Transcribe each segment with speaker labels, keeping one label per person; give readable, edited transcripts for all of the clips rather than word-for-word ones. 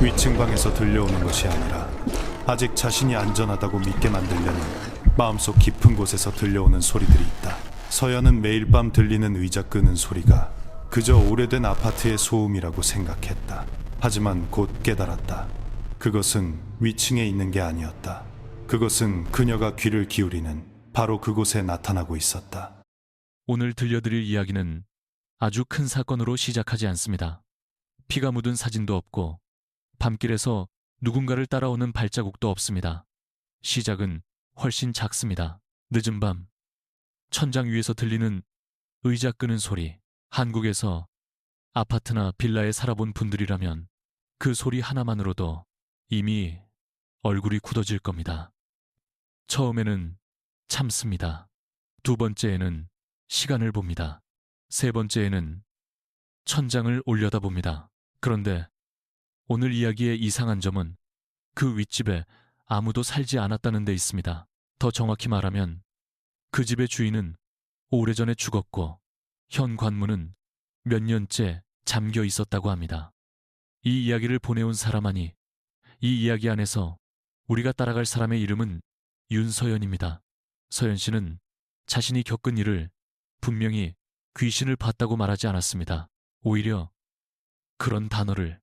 Speaker 1: 위층 방에서 들려오는 것이 아니라 아직 자신이 안전하다고 믿게 만들려는 마음속 깊은 곳에서 들려오는 소리들이 있다. 서연은 매일 밤 들리는 의자 끄는 소리가 그저 오래된 아파트의 소음이라고 생각했다. 하지만 곧 깨달았다. 그것은 위층에 있는 게 아니었다. 그것은 그녀가 귀를 기울이는 바로 그곳에 나타나고 있었다.
Speaker 2: 오늘 들려드릴 이야기는 아주 큰 사건으로 시작하지 않습니다. 피가 묻은 사진도 없고 밤길에서 누군가를 따라오는 발자국도 없습니다. 시작은 훨씬 작습니다. 늦은 밤, 천장 위에서 들리는 의자 끄는 소리. 한국에서 아파트나 빌라에 살아본 분들이라면 그 소리 하나만으로도 이미 얼굴이 굳어질 겁니다. 처음에는 참습니다. 두 번째에는 시간을 봅니다. 세 번째에는 천장을 올려다봅니다. 그런데 오늘 이야기의 이상한 점은 그 윗집에 아무도 살지 않았다는 데 있습니다. 더 정확히 말하면 그 집의 주인은 오래전에 죽었고 현 관문은 몇 년째 잠겨 있었다고 합니다. 이 이야기를 보내온 사람 아니, 이 이야기 안에서 우리가 따라갈 사람의 이름은 윤서연입니다. 서연 씨는 자신이 겪은 일을 분명히 귀신을 봤다고 말하지 않았습니다. 오히려 그런 단어를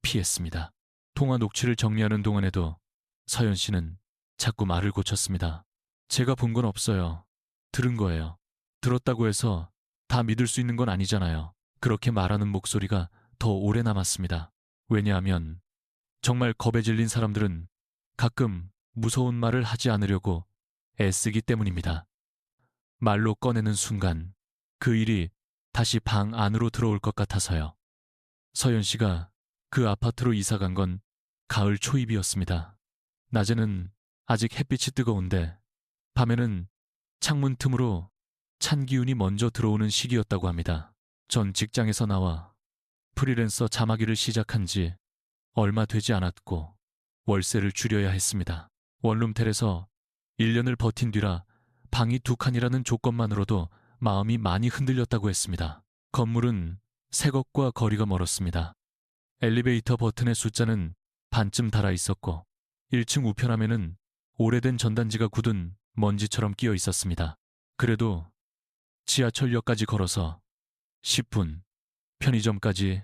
Speaker 2: 피했습니다. 통화 녹취를 정리하는 동안에도 서연 씨는 자꾸 말을 고쳤습니다. 제가 본 건 없어요. 들은 거예요. 들었다고 해서 다 믿을 수 있는 건 아니잖아요. 그렇게 말하는 목소리가 더 오래 남았습니다. 왜냐하면 정말 겁에 질린 사람들은 가끔 무서운 말을 하지 않으려고 애쓰기 때문입니다. 말로 꺼내는 순간 그 일이 다시 방 안으로 들어올 것 같아서요. 서연 씨가 그 아파트로 이사 간 건 가을 초입이었습니다. 낮에는 아직 햇빛이 뜨거운데 밤에는 창문 틈으로 찬 기운이 먼저 들어오는 시기였다고 합니다. 전 직장에서 나와 프리랜서 자막일을 시작한 지 얼마 되지 않았고 월세를 줄여야 했습니다. 원룸텔에서 1년을 버틴 뒤라 방이 2칸이라는 조건만으로도 마음이 많이 흔들렸다고 했습니다. 건물은 새 것과 거리가 멀었습니다. 엘리베이터 버튼의 숫자는 반쯤 달아 있었고 1층 우편함에는 오래된 전단지가 굳은 먼지처럼 끼어 있었습니다. 그래도 지하철역까지 걸어서 10분, 편의점까지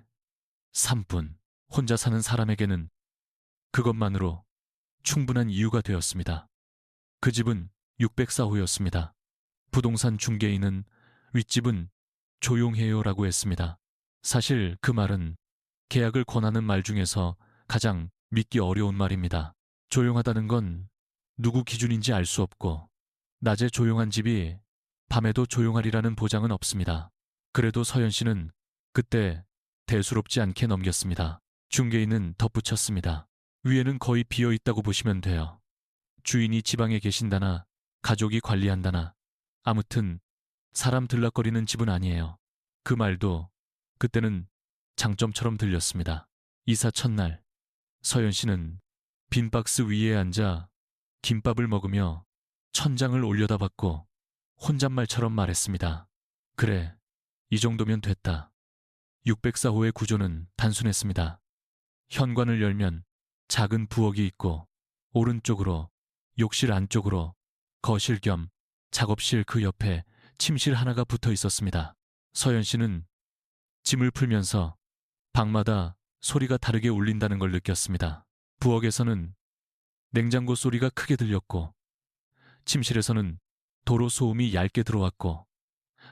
Speaker 2: 3분, 혼자 사는 사람에게는 그것만으로 충분한 이유가 되었습니다. 그 집은 604호였습니다. 부동산 중개인은 윗집은 조용해요라고 했습니다. 사실 그 말은 계약을 권하는 말 중에서 가장 믿기 어려운 말입니다. 조용하다는 건 누구 기준인지 알 수 없고 낮에 조용한 집이 밤에도 조용하리라는 보장은 없습니다. 그래도 서연 씨는 그때 대수롭지 않게 넘겼습니다. 중개인은 덧붙였습니다. 위에는 거의 비어 있다고 보시면 돼요. 주인이 지방에 계신다나 가족이 관리한다나 아무튼 사람 들락거리는 집은 아니에요. 그 말도 그때는 장점처럼 들렸습니다. 이사 첫날 서연 씨는 빈 박스 위에 앉아 김밥을 먹으며 천장을 올려다봤고 혼잣말처럼 말했습니다. 그래, 이 정도면 됐다. 604호의 구조는 단순했습니다. 현관을 열면 작은 부엌이 있고 오른쪽으로 욕실 안쪽으로 거실 겸 작업실 그 옆에 침실 하나가 붙어 있었습니다. 서연 씨는 짐을 풀면서 방마다 소리가 다르게 울린다는 걸 느꼈습니다. 부엌에서는 냉장고 소리가 크게 들렸고 침실에서는 도로 소음이 얇게 들어왔고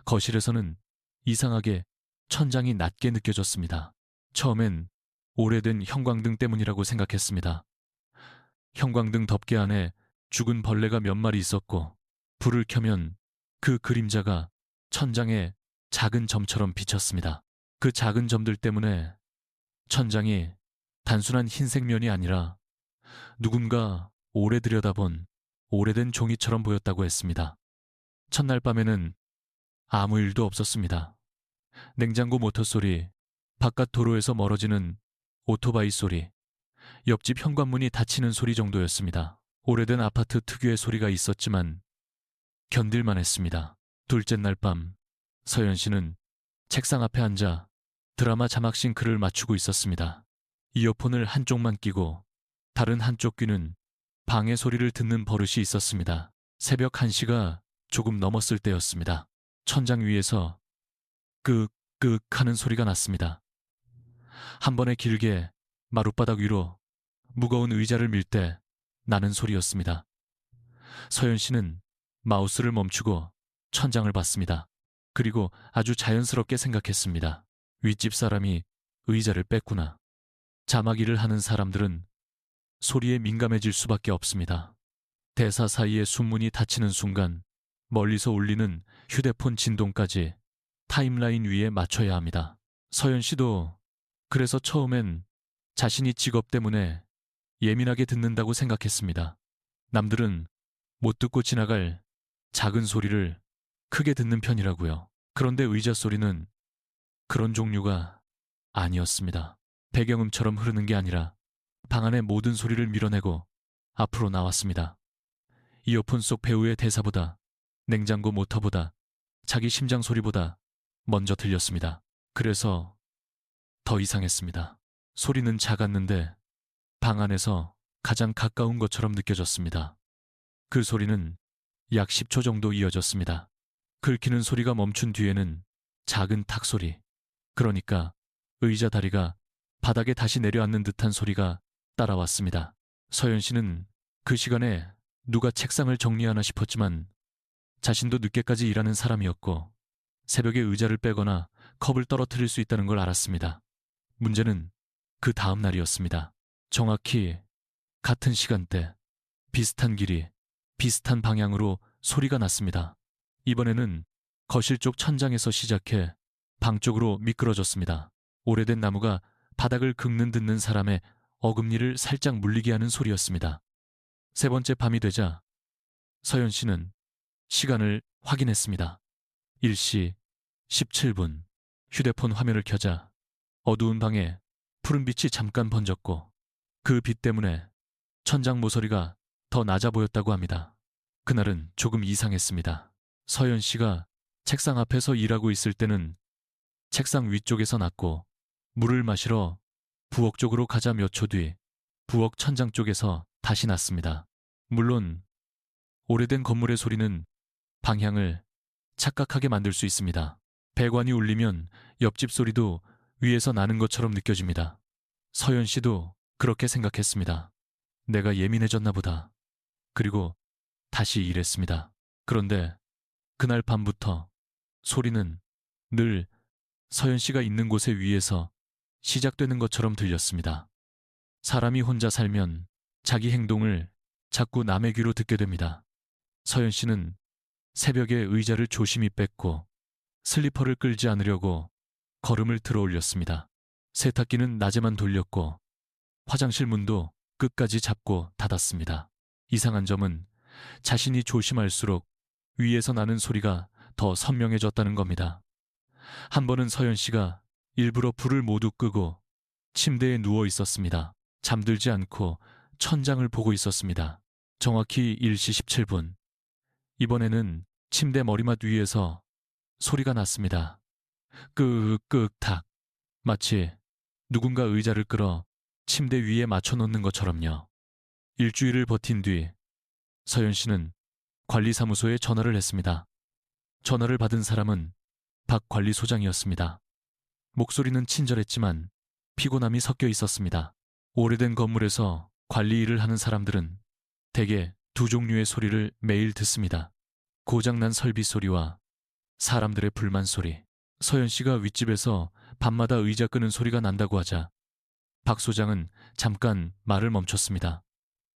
Speaker 2: 거실에서는 이상하게 천장이 낮게 느껴졌습니다. 처음엔 오래된 형광등 때문이라고 생각했습니다. 형광등 덮개 안에 죽은 벌레가 몇 마리 있었고 불을 켜면 그 그림자가 천장에 작은 점처럼 비쳤습니다. 그 작은 점들 때문에 천장이 단순한 흰색 면이 아니라 누군가 오래 들여다본 오래된 종이처럼 보였다고 했습니다. 첫날 밤에는 아무 일도 없었습니다. 냉장고 모터 소리, 바깥 도로에서 멀어지는 오토바이 소리, 옆집 현관문이 닫히는 소리 정도였습니다. 오래된 아파트 특유의 소리가 있었지만 견딜만 했습니다. 둘째 날 밤, 서연 씨는 책상 앞에 앉아 드라마 자막 싱크를 맞추고 있었습니다. 이어폰을 한쪽만 끼고 다른 한쪽 귀는 방해 소리를 듣는 버릇이 있었습니다. 새벽 1시가 조금 넘었을 때였습니다. 천장 위에서 끄끄 하는 소리가 났습니다. 한 번에 길게 마룻바닥 위로 무거운 의자를 밀 때 나는 소리였습니다. 서연 씨는 마우스를 멈추고 천장을 봤습니다. 그리고 아주 자연스럽게 생각했습니다. 윗집 사람이 의자를 뺐구나. 자막 일을 하는 사람들은 소리에 민감해질 수밖에 없습니다. 대사 사이에 숨문이 닫히는 순간 멀리서 울리는 휴대폰 진동까지 타임라인 위에 맞춰야 합니다. 서연 씨도 그래서 처음엔 자신이 직업 때문에 예민하게 듣는다고 생각했습니다. 남들은 못 듣고 지나갈 작은 소리를 크게 듣는 편이라고요. 그런데 의자 소리는 그런 종류가 아니었습니다. 배경음처럼 흐르는 게 아니라 방 안의 모든 소리를 밀어내고 앞으로 나왔습니다. 이어폰 속 배우의 대사보다, 냉장고 모터보다, 자기 심장 소리보다 먼저 들렸습니다. 그래서 더 이상했습니다. 소리는 작았는데 방 안에서 가장 가까운 것처럼 느껴졌습니다. 그 소리는 약 10초 정도 이어졌습니다. 긁히는 소리가 멈춘 뒤에는 작은 탁 소리, 그러니까 의자 다리가 바닥에 다시 내려앉는 듯한 소리가 따라왔습니다. 서연 씨는 그 시간에 누가 책상을 정리하나 싶었지만 자신도 늦게까지 일하는 사람이었고 새벽에 의자를 빼거나 컵을 떨어뜨릴 수 있다는 걸 알았습니다. 문제는 그 다음 날이었습니다. 정확히 같은 시간대, 비슷한 길이, 비슷한 방향으로 소리가 났습니다. 이번에는 거실 쪽 천장에서 시작해 방 쪽으로 미끄러졌습니다. 오래된 나무가 바닥을 긁는 듣는 사람의 어금니를 살짝 물리게 하는 소리였습니다. 세 번째 밤이 되자 서연 씨는 시간을 확인했습니다. 1시 17분. 휴대폰 화면을 켜자 어두운 방에 푸른빛이 잠깐 번졌고 그 빛 때문에 천장 모서리가 더 낮아 보였다고 합니다. 그날은 조금 이상했습니다. 서연 씨가 책상 앞에서 일하고 있을 때는 책상 위쪽에서 났고 물을 마시러 부엌 쪽으로 가자 몇 초 뒤 부엌 천장 쪽에서 다시 났습니다. 물론 오래된 건물의 소리는 방향을 착각하게 만들 수 있습니다. 배관이 울리면 옆집 소리도 위에서 나는 것처럼 느껴집니다. 서연 씨도 그렇게 생각했습니다. 내가 예민해졌나 보다. 그리고 다시 일했습니다. 그런데 그날 밤부터 소리는 늘 서연 씨가 있는 곳의 위에서 시작되는 것처럼 들렸습니다. 사람이 혼자 살면 자기 행동을 자꾸 남의 귀로 듣게 됩니다. 서연 씨는 새벽에 의자를 조심히 뺐고 슬리퍼를 끌지 않으려고 걸음을 들어 올렸습니다. 세탁기는 낮에만 돌렸고 화장실 문도 끝까지 잡고 닫았습니다. 이상한 점은 자신이 조심할수록 위에서 나는 소리가 더 선명해졌다는 겁니다. 한 번은 서연 씨가 일부러 불을 모두 끄고 침대에 누워 있었습니다. 잠들지 않고 천장을 보고 있었습니다. 정확히 1시 17분. 이번에는 침대 머리맡 위에서 소리가 났습니다. 끄끄탁. 마치 누군가 의자를 끌어 침대 위에 맞춰놓는 것처럼요. 일주일을 버틴 뒤 서연 씨는 관리사무소에 전화를 했습니다. 전화를 받은 사람은 박 관리소장이었습니다. 목소리는 친절했지만 피곤함이 섞여 있었습니다. 오래된 건물에서 관리 일을 하는 사람들은 대개 두 종류의 소리를 매일 듣습니다. 고장난 설비 소리와 사람들의 불만 소리. 서연 씨가 윗집에서 밤마다 의자 끄는 소리가 난다고 하자 박 소장은 잠깐 말을 멈췄습니다.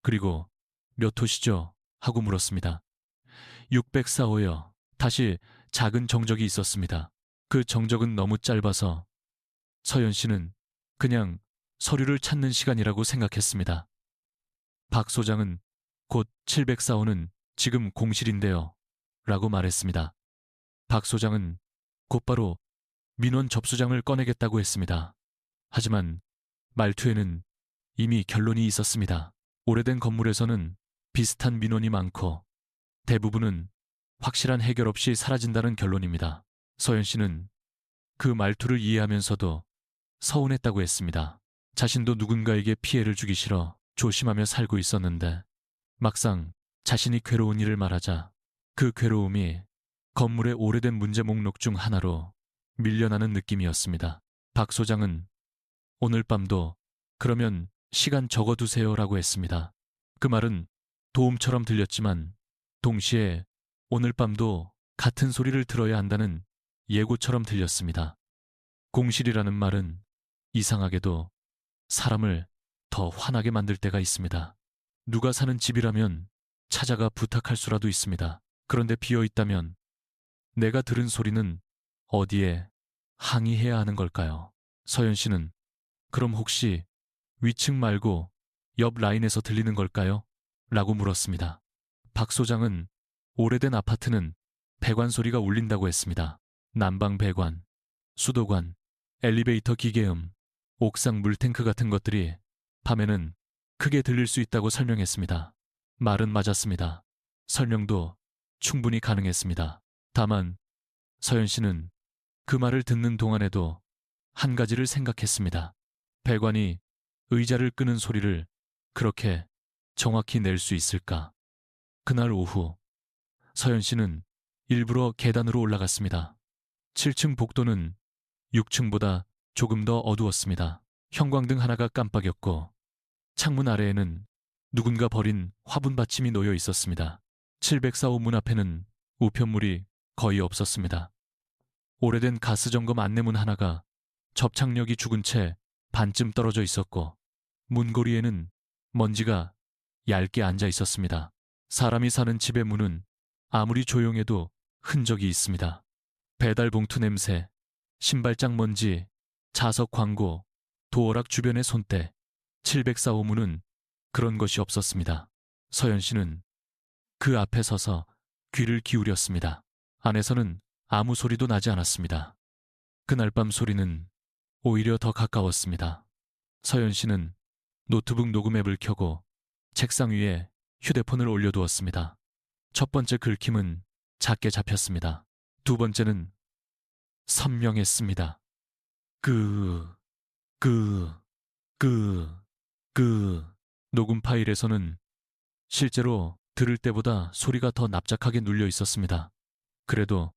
Speaker 2: 그리고 몇 호시죠? 하고 물었습니다. 604호요. 다시 작은 정적이 있었습니다. 그 정적은 너무 짧아서 서연 씨는 그냥 서류를 찾는 시간이라고 생각했습니다. 박 소장은 곧 704호는 지금 공실인데요. 라고 말했습니다. 박 소장은 곧바로 민원 접수장을 꺼내겠다고 했습니다. 하지만 말투에는 이미 결론이 있었습니다. 오래된 건물에서는 비슷한 민원이 많고 대부분은 확실한 해결 없이 사라진다는 결론입니다. 서연 씨는 그 말투를 이해하면서도 서운했다고 했습니다. 자신도 누군가에게 피해를 주기 싫어 조심하며 살고 있었는데 막상 자신이 괴로운 일을 말하자 그 괴로움이 건물의 오래된 문제 목록 중 하나로 밀려나는 느낌이었습니다. 박 소장은 오늘 밤도 그러면 시간 적어두세요라고 했습니다. 그 말은 도움처럼 들렸지만 동시에 오늘 밤도 같은 소리를 들어야 한다는 예고처럼 들렸습니다. 공실이라는 말은 이상하게도 사람을 더 화나게 만들 때가 있습니다. 누가 사는 집이라면 찾아가 부탁할 수라도 있습니다. 그런데 비어 있다면 내가 들은 소리는 어디에 항의해야 하는 걸까요? 서연 씨는 그럼 혹시 위층 말고 옆 라인에서 들리는 걸까요? 라고 물었습니다. 박 소장은 오래된 아파트는 배관 소리가 울린다고 했습니다. 난방 배관, 수도관, 엘리베이터 기계음, 옥상 물탱크 같은 것들이 밤에는 크게 들릴 수 있다고 설명했습니다. 말은 맞았습니다. 설명도 충분히 가능했습니다. 다만 서연 씨는 그 말을 듣는 동안에도 한 가지를 생각했습니다. 배관이 의자를 끄는 소리를 그렇게 정확히 낼 수 있을까? 그날 오후 서연 씨는 일부러 계단으로 올라갔습니다. 7층 복도는 6층보다 조금 더 어두웠습니다. 형광등 하나가 깜빡였고 창문 아래에는 누군가 버린 화분 받침이 놓여 있었습니다. 704호 문 앞에는 우편물이 거의 없었습니다. 오래된 가스점검 안내문 하나가 접착력이 죽은 채 반쯤 떨어져 있었고 문고리에는 먼지가 얇게 앉아 있었습니다. 사람이 사는 집의 문은 아무리 조용해도 흔적이 있습니다. 배달 봉투 냄새, 신발장 먼지, 자석 광고, 도어락 주변의 손때, 704호 문은 그런 것이 없었습니다. 서연 씨는 그 앞에 서서 귀를 기울였습니다. 안에서는 아무 소리도 나지 않았습니다. 그날 밤 소리는 오히려 더 가까웠습니다. 서연 씨는 노트북 녹음 앱을 켜고 책상 위에 휴대폰을 올려두었습니다. 첫 번째 긁힘은 작게 잡혔습니다. 두 번째는 선명했습니다. 녹음 파일에서는 실제로 들을 때보다 소리가 더 납작하게 눌려 있었습니다. 그래도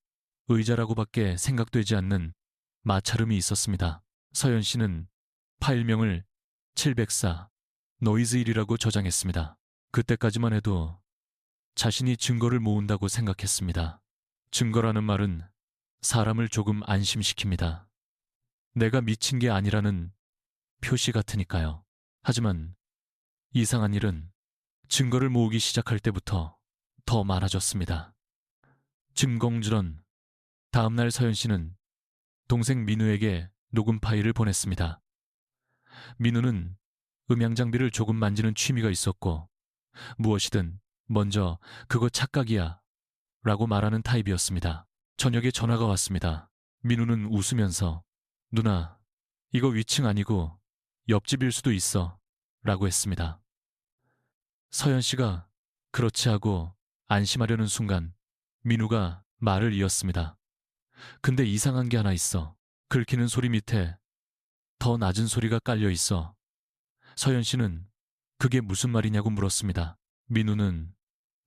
Speaker 2: 의자라고밖에 생각되지 않는 마찰음이 있었습니다. 서연 씨는 파일명을 704 노이즈1이라고 저장했습니다. 그때까지만 해도 자신이 증거를 모은다고 생각했습니다. 증거라는 말은 사람을 조금 안심시킵니다. 내가 미친 게 아니라는 표시 같으니까요. 하지만 이상한 일은 증거를 모으기 시작할 때부터 더 많아졌습니다. 증공주론. 다음날 서연 씨는 동생 민우에게 녹음 파일을 보냈습니다. 민우는 음향 장비를 조금 만지는 취미가 있었고 무엇이든 먼저 그거 착각이야 라고 말하는 타입이었습니다. 저녁에 전화가 왔습니다. 민우는 웃으면서 누나, 이거 위층 아니고 옆집일 수도 있어 라고 했습니다. 서연 씨가 그렇지 하고 안심하려는 순간 민우가 말을 이었습니다. 근데 이상한 게 하나 있어. 긁히는 소리 밑에 더 낮은 소리가 깔려 있어. 서연 씨는 그게 무슨 말이냐고 물었습니다. 민우는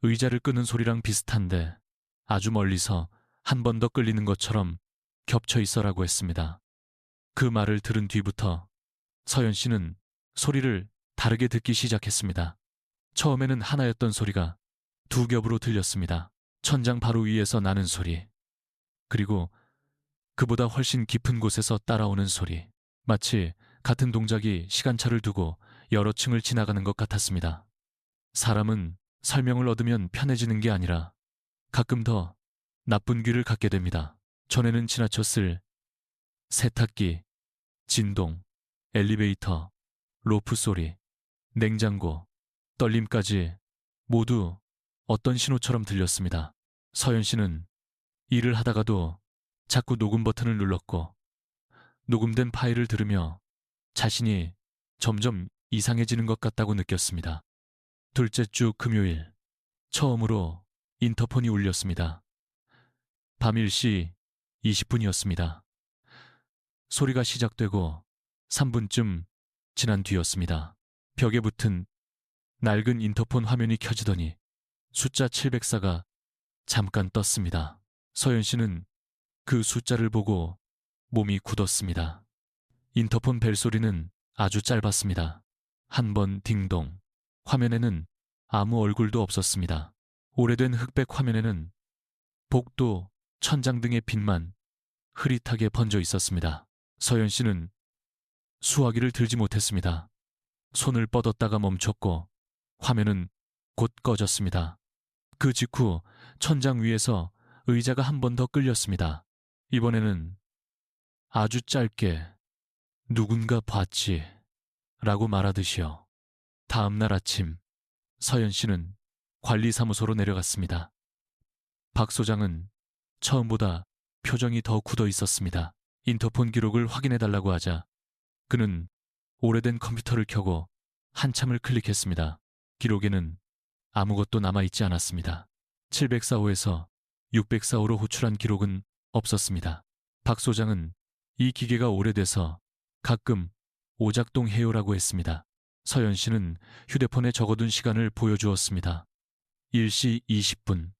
Speaker 2: 의자를 끄는 소리랑 비슷한데 아주 멀리서 한 번 더 끌리는 것처럼 겹쳐 있어라고 했습니다. 그 말을 들은 뒤부터 서연 씨는 소리를 다르게 듣기 시작했습니다. 처음에는 하나였던 소리가 두 겹으로 들렸습니다. 천장 바로 위에서 나는 소리, 그리고 그보다 훨씬 깊은 곳에서 따라오는 소리. 마치 같은 동작이 시간차를 두고 여러 층을 지나가는 것 같았습니다. 사람은 설명을 얻으면 편해지는 게 아니라 가끔 더 나쁜 귀를 갖게 됩니다. 전에는 지나쳤을 세탁기, 진동, 엘리베이터, 로프 소리, 냉장고, 떨림까지 모두 어떤 신호처럼 들렸습니다. 서연 씨는 일을 하다가도 자꾸 녹음 버튼을 눌렀고 녹음된 파일을 들으며 자신이 점점 이상해지는 것 같다고 느꼈습니다. 둘째 주 금요일, 처음으로 인터폰이 울렸습니다. 밤 1시 20분이었습니다. 소리가 시작되고 3분쯤 지난 뒤였습니다. 벽에 붙은 낡은 인터폰 화면이 켜지더니 숫자 704가 잠깐 떴습니다. 서연 씨는 그 숫자를 보고 몸이 굳었습니다. 인터폰 벨소리는 아주 짧았습니다. 한 번 딩동. 화면에는 아무 얼굴도 없었습니다. 오래된 흑백 화면에는 복도, 천장 등의 빛만 흐릿하게 번져 있었습니다. 서연 씨는 수화기를 들지 못했습니다. 손을 뻗었다가 멈췄고 화면은 곧 꺼졌습니다. 그 직후 천장 위에서 의자가 한 번 더 끌렸습니다. 이번에는 아주 짧게 누군가 봤지 라고 말하듯이요. 다음 날 아침 서연 씨는 관리사무소로 내려갔습니다. 박 소장은 처음보다 표정이 더 굳어 있었습니다. 인터폰 기록을 확인해달라고 하자 그는 오래된 컴퓨터를 켜고 한참을 클릭했습니다. 기록에는 아무것도 남아있지 않았습니다. 704호에서 604호로 호출한 기록은 없었습니다. 박 소장은 이 기계가 오래돼서 가끔 오작동해요라고 했습니다. 서연 씨는 휴대폰에 적어둔 시간을 보여주었습니다. 1시 20분.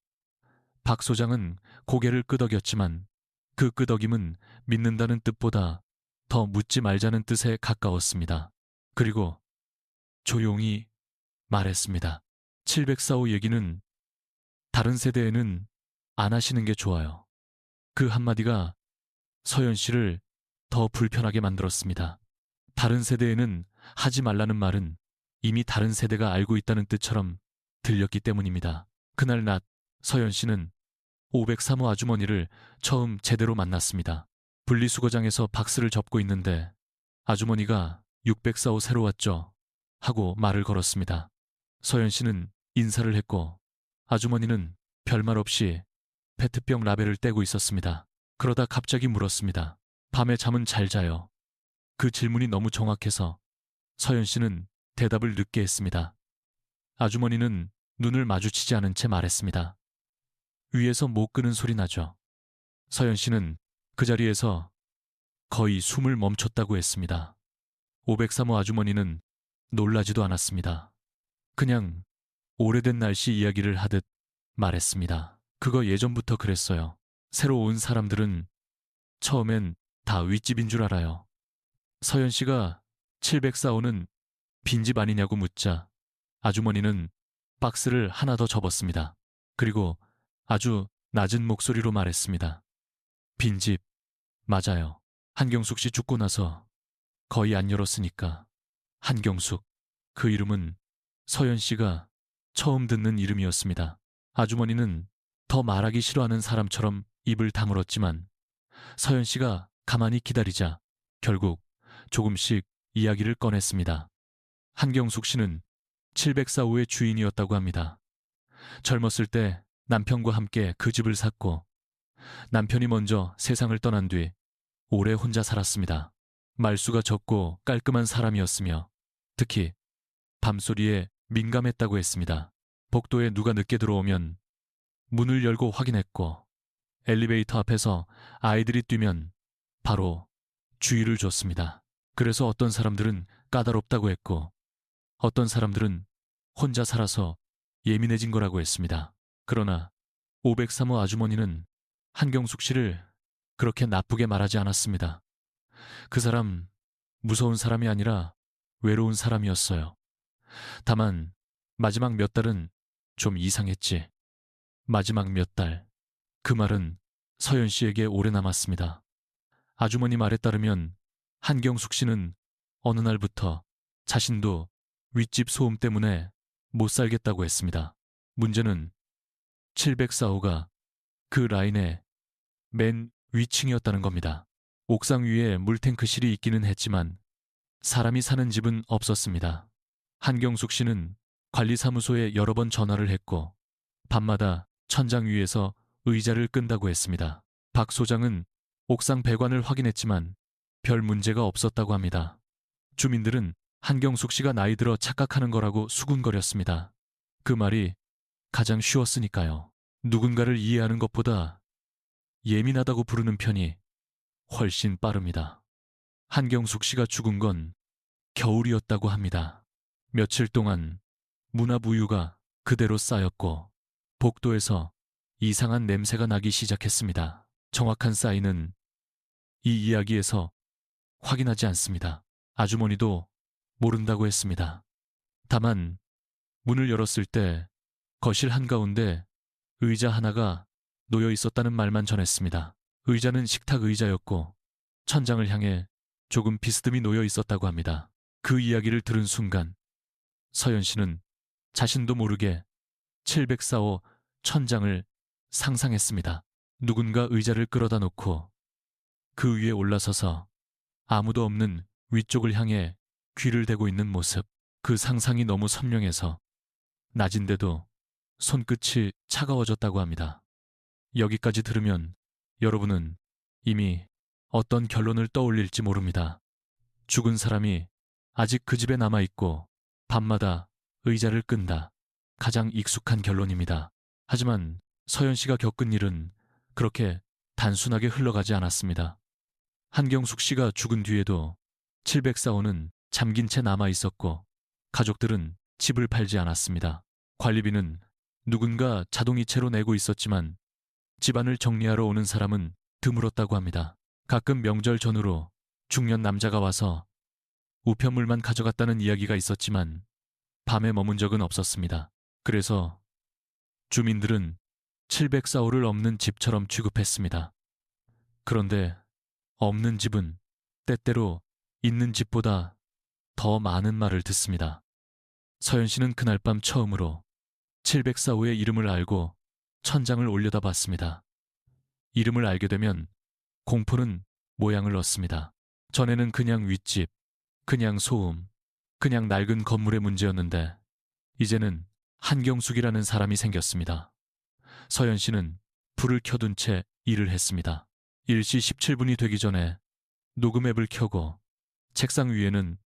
Speaker 2: 박 소장은 고개를 끄덕였지만 그 끄덕임은 믿는다는 뜻보다 더 묻지 말자는 뜻에 가까웠습니다. 그리고 조용히 말했습니다. 704호 얘기는 다른 세대에는 안 하시는 게 좋아요. 그 한마디가 서연 씨를 더 불편하게 만들었습니다. 다른 세대에는 하지 말라는 말은 이미 다른 세대가 알고 있다는 뜻처럼 들렸기 때문입니다. 그날 낮 서연 씨는 503호 아주머니를 처음 제대로 만났습니다. 분리수거장에서 박스를 접고 있는데 아주머니가 604호 새로 왔죠? 하고 말을 걸었습니다. 서연 씨는 인사를 했고 아주머니는 별말 없이 페트병 라벨을 떼고 있었습니다. 그러다 갑자기 물었습니다. 밤에 잠은 잘 자요? 그 질문이 너무 정확해서 서연 씨는 대답을 늦게 했습니다. 아주머니는 눈을 마주치지 않은 채 말했습니다. 위에서 못 끄는 소리 나죠. 서연 씨는 그 자리에서 거의 숨을 멈췄다고 했습니다. 503호 아주머니는 놀라지도 않았습니다. 그냥 오래된 날씨 이야기를 하듯 말했습니다. 그거 예전부터 그랬어요. 새로 온 사람들은 처음엔 다 윗집인 줄 알아요. 서연 씨가 704호는 빈집 아니냐고 묻자 아주머니는 박스를 하나 더 접었습니다. 그리고 아주 낮은 목소리로 말했습니다. 빈집, 맞아요. 한경숙 씨 죽고 나서 거의 안 열었으니까. 한경숙, 그 이름은 서연 씨가 처음 듣는 이름이었습니다. 아주머니는 더 말하기 싫어하는 사람처럼 입을 다물었지만 서연 씨가 가만히 기다리자 결국 조금씩 이야기를 꺼냈습니다. 한경숙 씨는 704호의 주인이었다고 합니다. 젊었을 때 남편과 함께 그 집을 샀고 남편이 먼저 세상을 떠난 뒤 오래 혼자 살았습니다. 말수가 적고 깔끔한 사람이었으며 특히 밤소리에 민감했다고 했습니다. 복도에 누가 늦게 들어오면 문을 열고 확인했고 엘리베이터 앞에서 아이들이 뛰면 바로 주의를 줬습니다. 그래서 어떤 사람들은 까다롭다고 했고 어떤 사람들은 혼자 살아서 예민해진 거라고 했습니다. 그러나 503호 아주머니는 한경숙 씨를 그렇게 나쁘게 말하지 않았습니다. 그 사람 무서운 사람이 아니라 외로운 사람이었어요. 다만 마지막 몇 달은 좀 이상했지. 마지막 몇 달. 그 말은 서연 씨에게 오래 남았습니다. 아주머니 말에 따르면 한경숙 씨는 어느 날부터 자신도 윗집 소음 때문에 못 살겠다고 했습니다. 문제는 704호가 그 라인의 맨 위층이었다는 겁니다. 옥상 위에 물탱크실이 있기는 했지만 사람이 사는 집은 없었습니다. 한경숙 씨는 관리사무소에 여러 번 전화를 했고 밤마다 천장 위에서 의자를 끈다고 했습니다. 박 소장은 옥상 배관을 확인했지만 별 문제가 없었다고 합니다. 주민들은 한경숙 씨가 나이 들어 착각하는 거라고 수군거렸습니다. 그 말이 가장 쉬웠으니까요. 누군가를 이해하는 것보다 예민하다고 부르는 편이 훨씬 빠릅니다. 한경숙 씨가 죽은 건 겨울이었다고 합니다. 며칠 동안 문합 우유가 그대로 쌓였고 복도에서 이상한 냄새가 나기 시작했습니다. 정확한 사인은 이 이야기에서 확인하지 않습니다. 아주머니도 모른다고 했습니다. 다만 문을 열었을 때 거실 한가운데 의자 하나가 놓여 있었다는 말만 전했습니다. 의자는 식탁 의자였고 천장을 향해 조금 비스듬히 놓여 있었다고 합니다. 그 이야기를 들은 순간 서연 씨는 자신도 모르게 704호 천장을 상상했습니다. 누군가 의자를 끌어다 놓고 그 위에 올라서서 아무도 없는 위쪽을 향해 귀를 대고 있는 모습. 그 상상이 너무 선명해서 낮인데도 손끝이 차가워졌다고 합니다. 여기까지 들으면 여러분은 이미 어떤 결론을 떠올릴지 모릅니다. 죽은 사람이 아직 그 집에 남아있고 밤마다 의자를 끈다. 가장 익숙한 결론입니다. 하지만 서연 씨가 겪은 일은 그렇게 단순하게 흘러가지 않았습니다. 한경숙 씨가 죽은 뒤에도 704호는 잠긴 채 남아있었고 가족들은 집을 팔지 않았습니다. 관리비는 누군가 자동이체로 내고 있었지만 집안을 정리하러 오는 사람은 드물었다고 합니다. 가끔 명절 전후로 중년 남자가 와서 우편물만 가져갔다는 이야기가 있었지만 밤에 머문 적은 없었습니다. 그래서 주민들은 704호를 없는 집처럼 취급했습니다. 그런데 없는 집은 때때로 있는 집보다 더 많은 말을 듣습니다. 서연 씨는 그날 밤 처음으로 704호의 이름을 알고 천장을 올려다봤습니다. 이름을 알게 되면 공포는 모양을 얻습니다. 전에는 그냥 윗집, 그냥 소음, 그냥 낡은 건물의 문제였는데 이제는 한경숙이라는 사람이 생겼습니다. 서연 씨는 불을 켜둔 채 일을 했습니다. 1시 17분이 되기 전에 녹음 앱을 켜고 책상 위에는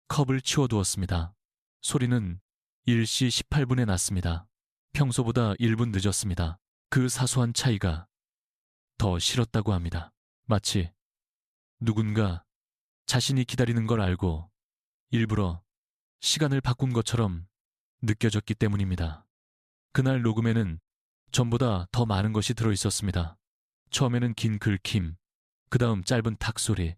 Speaker 2: 컵을 치워두었습니다. 소리는 1시 18분에 났습니다. 평소보다 1분 늦었습니다. 그 사소한 차이가 더 싫었다고 합니다. 마치 누군가 자신이 기다리는 걸 알고 일부러 시간을 바꾼 것처럼 느껴졌기 때문입니다. 그날 녹음에는 전보다 더 많은 것이 들어있었습니다. 처음에는 긴 긁힘, 그 다음 짧은 탁 소리,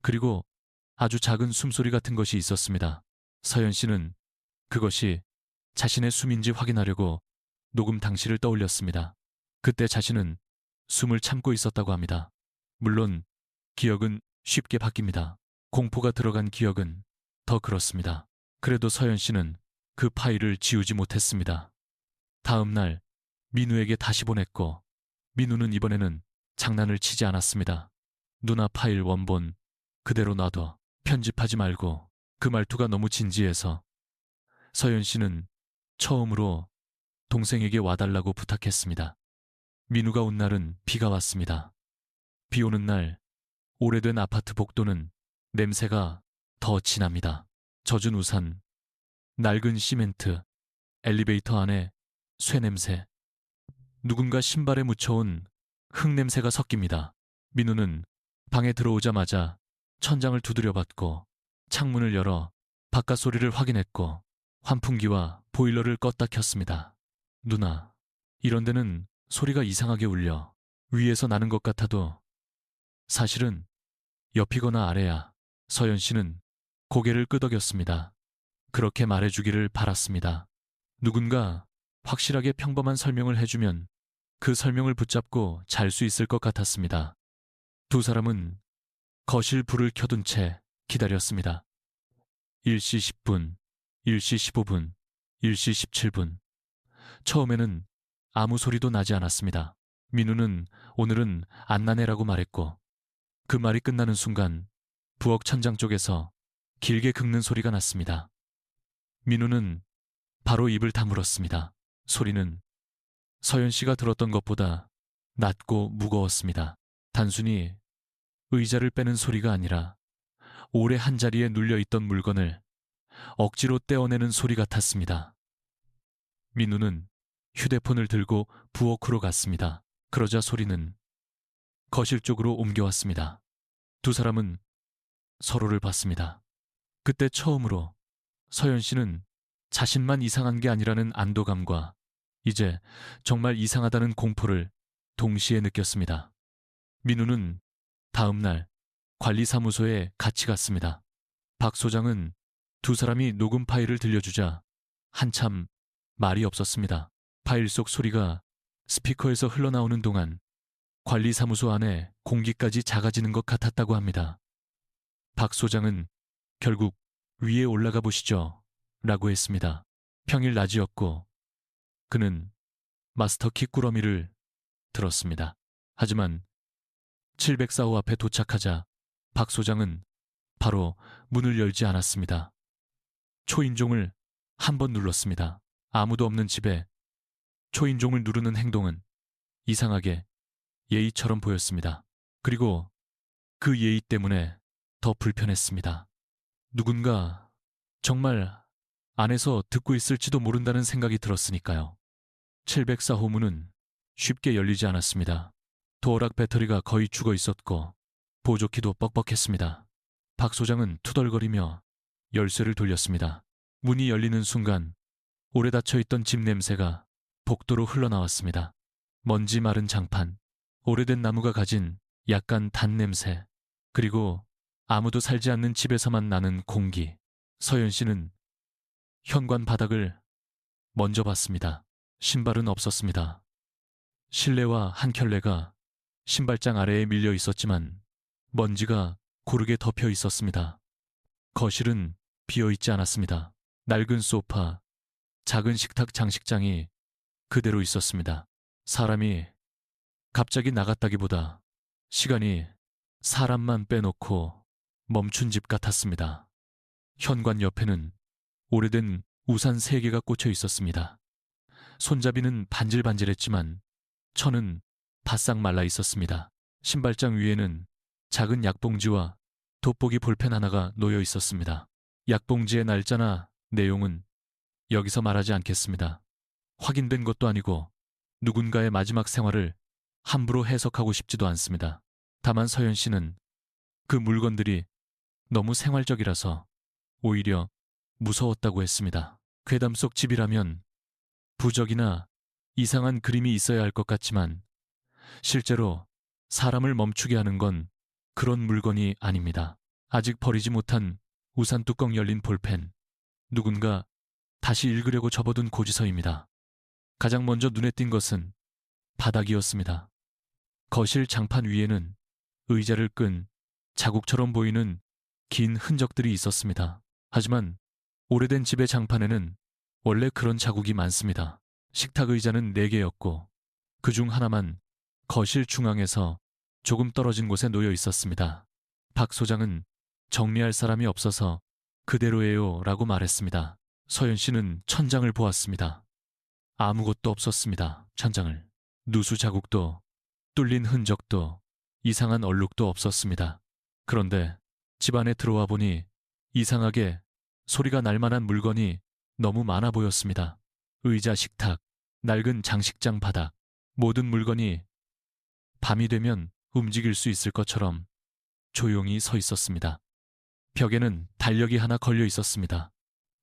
Speaker 2: 그리고 아주 작은 숨소리 같은 것이 있었습니다. 서연 씨는 그것이 자신의 숨인지 확인하려고 녹음 당시를 떠올렸습니다. 그때 자신은 숨을 참고 있었다고 합니다. 물론 기억은 쉽게 바뀝니다. 공포가 들어간 기억은 더 그렇습니다. 그래도 서연 씨는 그 파일을 지우지 못했습니다. 다음 날 민우에게 다시 보냈고 민우는 이번에는 장난을 치지 않았습니다. 누나 파일 원본 그대로 놔둬. 편집하지 말고. 그 말투가 너무 진지해서 서연 씨는 처음으로 동생에게 와달라고 부탁했습니다. 민우가 온 날은 비가 왔습니다. 비 오는 날 오래된 아파트 복도는 냄새가 더 진합니다. 젖은 우산, 낡은 시멘트, 엘리베이터 안에 쇠 냄새, 누군가 신발에 묻혀온 흙 냄새가 섞입니다. 민우는 방에 들어오자마자 천장을 두드려 받고 창문을 열어 바깥 소리를 확인했고 환풍기와 보일러를 껐다 켰습니다. 누나, 이런 데는 소리가 이상하게 울려. 위에서 나는 것 같아도 사실은 옆이거나 아래야. 서연 씨는 고개를 끄덕였습니다. 그렇게 말해주기를 바랐습니다. 누군가 확실하게 평범한 설명을 해주면 그 설명을 붙잡고 잘 수 있을 것 같았습니다. 두 사람은 거실 불을 켜둔 채 기다렸습니다. 1시 10분, 1시 15분, 1시 17분. 처음에는 아무 소리도 나지 않았습니다. 민우는 오늘은 안 나네라고 말했고 그 말이 끝나는 순간 부엌 천장 쪽에서 길게 긁는 소리가 났습니다. 민우는 바로 입을 다물었습니다. 소리는 서연 씨가 들었던 것보다 낮고 무거웠습니다. 단순히 의자를 빼는 소리가 아니라 오래 한자리에 눌려있던 물건을 억지로 떼어내는 소리 같았습니다. 민우는 휴대폰을 들고 부엌으로 갔습니다. 그러자 소리는 거실 쪽으로 옮겨왔습니다. 두 사람은 서로를 봤습니다. 그때 처음으로 서연 씨는 자신만 이상한 게 아니라는 안도감과 이제 정말 이상하다는 공포를 동시에 느꼈습니다. 민우는 다음 날 관리사무소에 같이 갔습니다. 박 소장은 두 사람이 녹음 파일을 들려주자 한참 말이 없었습니다. 파일 속 소리가 스피커에서 흘러나오는 동안 관리사무소 안에 공기까지 작아지는 것 같았다고 합니다. 박 소장은 결국 위에 올라가 보시죠 라고 했습니다. 평일 낮이었고 그는 마스터키 꾸러미를 들었습니다. 하지만 704호 앞에 도착하자 박 소장은 바로 문을 열지 않았습니다. 초인종을 한 번 눌렀습니다. 아무도 없는 집에 초인종을 누르는 행동은 이상하게 예의처럼 보였습니다. 그리고 그 예의 때문에 더 불편했습니다. 누군가 정말 안에서 듣고 있을지도 모른다는 생각이 들었으니까요. 704호 문은 쉽게 열리지 않았습니다. 도어락 배터리가 거의 죽어 있었고 보조키도 뻑뻑했습니다. 박 소장은 투덜거리며 열쇠를 돌렸습니다. 문이 열리는 순간 오래 닫혀있던 집 냄새가 복도로 흘러나왔습니다. 먼지 마른 장판, 오래된 나무가 가진 약간 단 냄새, 그리고 아무도 살지 않는 집에서만 나는 공기. 서연 씨는 현관 바닥을 먼저 봤습니다. 신발은 없었습니다. 실내와 한 켤레가 신발장 아래에 밀려 있었지만 먼지가 고르게 덮여 있었습니다. 거실은 비어 있지 않았습니다. 낡은 소파, 작은 식탁 장식장이 그대로 있었습니다. 사람이 갑자기 나갔다기보다 시간이 사람만 빼놓고 멈춘 집 같았습니다. 현관 옆에는 오래된 우산 3개가 꽂혀 있었습니다. 손잡이는 반질반질했지만 천은 바싹 말라 있었습니다. 신발장 위에는 작은 약봉지와 돋보기 볼펜 하나가 놓여 있었습니다. 약봉지의 날짜나 내용은 여기서 말하지 않겠습니다. 확인된 것도 아니고 누군가의 마지막 생활을 함부로 해석하고 싶지도 않습니다. 다만 서연 씨는 그 물건들이 너무 생활적이라서 오히려 무서웠다고 했습니다. 괴담 속 집이라면 부적이나 이상한 그림이 있어야 할 것 같지만 실제로 사람을 멈추게 하는 건 그런 물건이 아닙니다. 아직 버리지 못한 우산 뚜껑 열린 볼펜, 누군가 다시 읽으려고 접어둔 고지서입니다. 가장 먼저 눈에 띈 것은 바닥이었습니다. 거실 장판 위에는 의자를 끈 자국처럼 보이는 긴 흔적들이 있었습니다. 하지만 오래된 집의 장판에는 원래 그런 자국이 많습니다. 식탁 의자는 4개였고 그중 하나만 거실 중앙에서 조금 떨어진 곳에 놓여 있었습니다. 박 소장은 정리할 사람이 없어서 그대로예요 라고 말했습니다. 서연 씨는 천장을 보았습니다. 아무것도 없었습니다. 천장을. 누수 자국도 뚫린 흔적도 이상한 얼룩도 없었습니다. 그런데 집 안에 들어와 보니 이상하게 소리가 날 만한 물건이 너무 많아 보였습니다. 의자, 식탁, 낡은 장식장 바닥, 모든 물건이 밤이 되면 움직일 수 있을 것처럼 조용히 서 있었습니다. 벽에는 달력이 하나 걸려 있었습니다.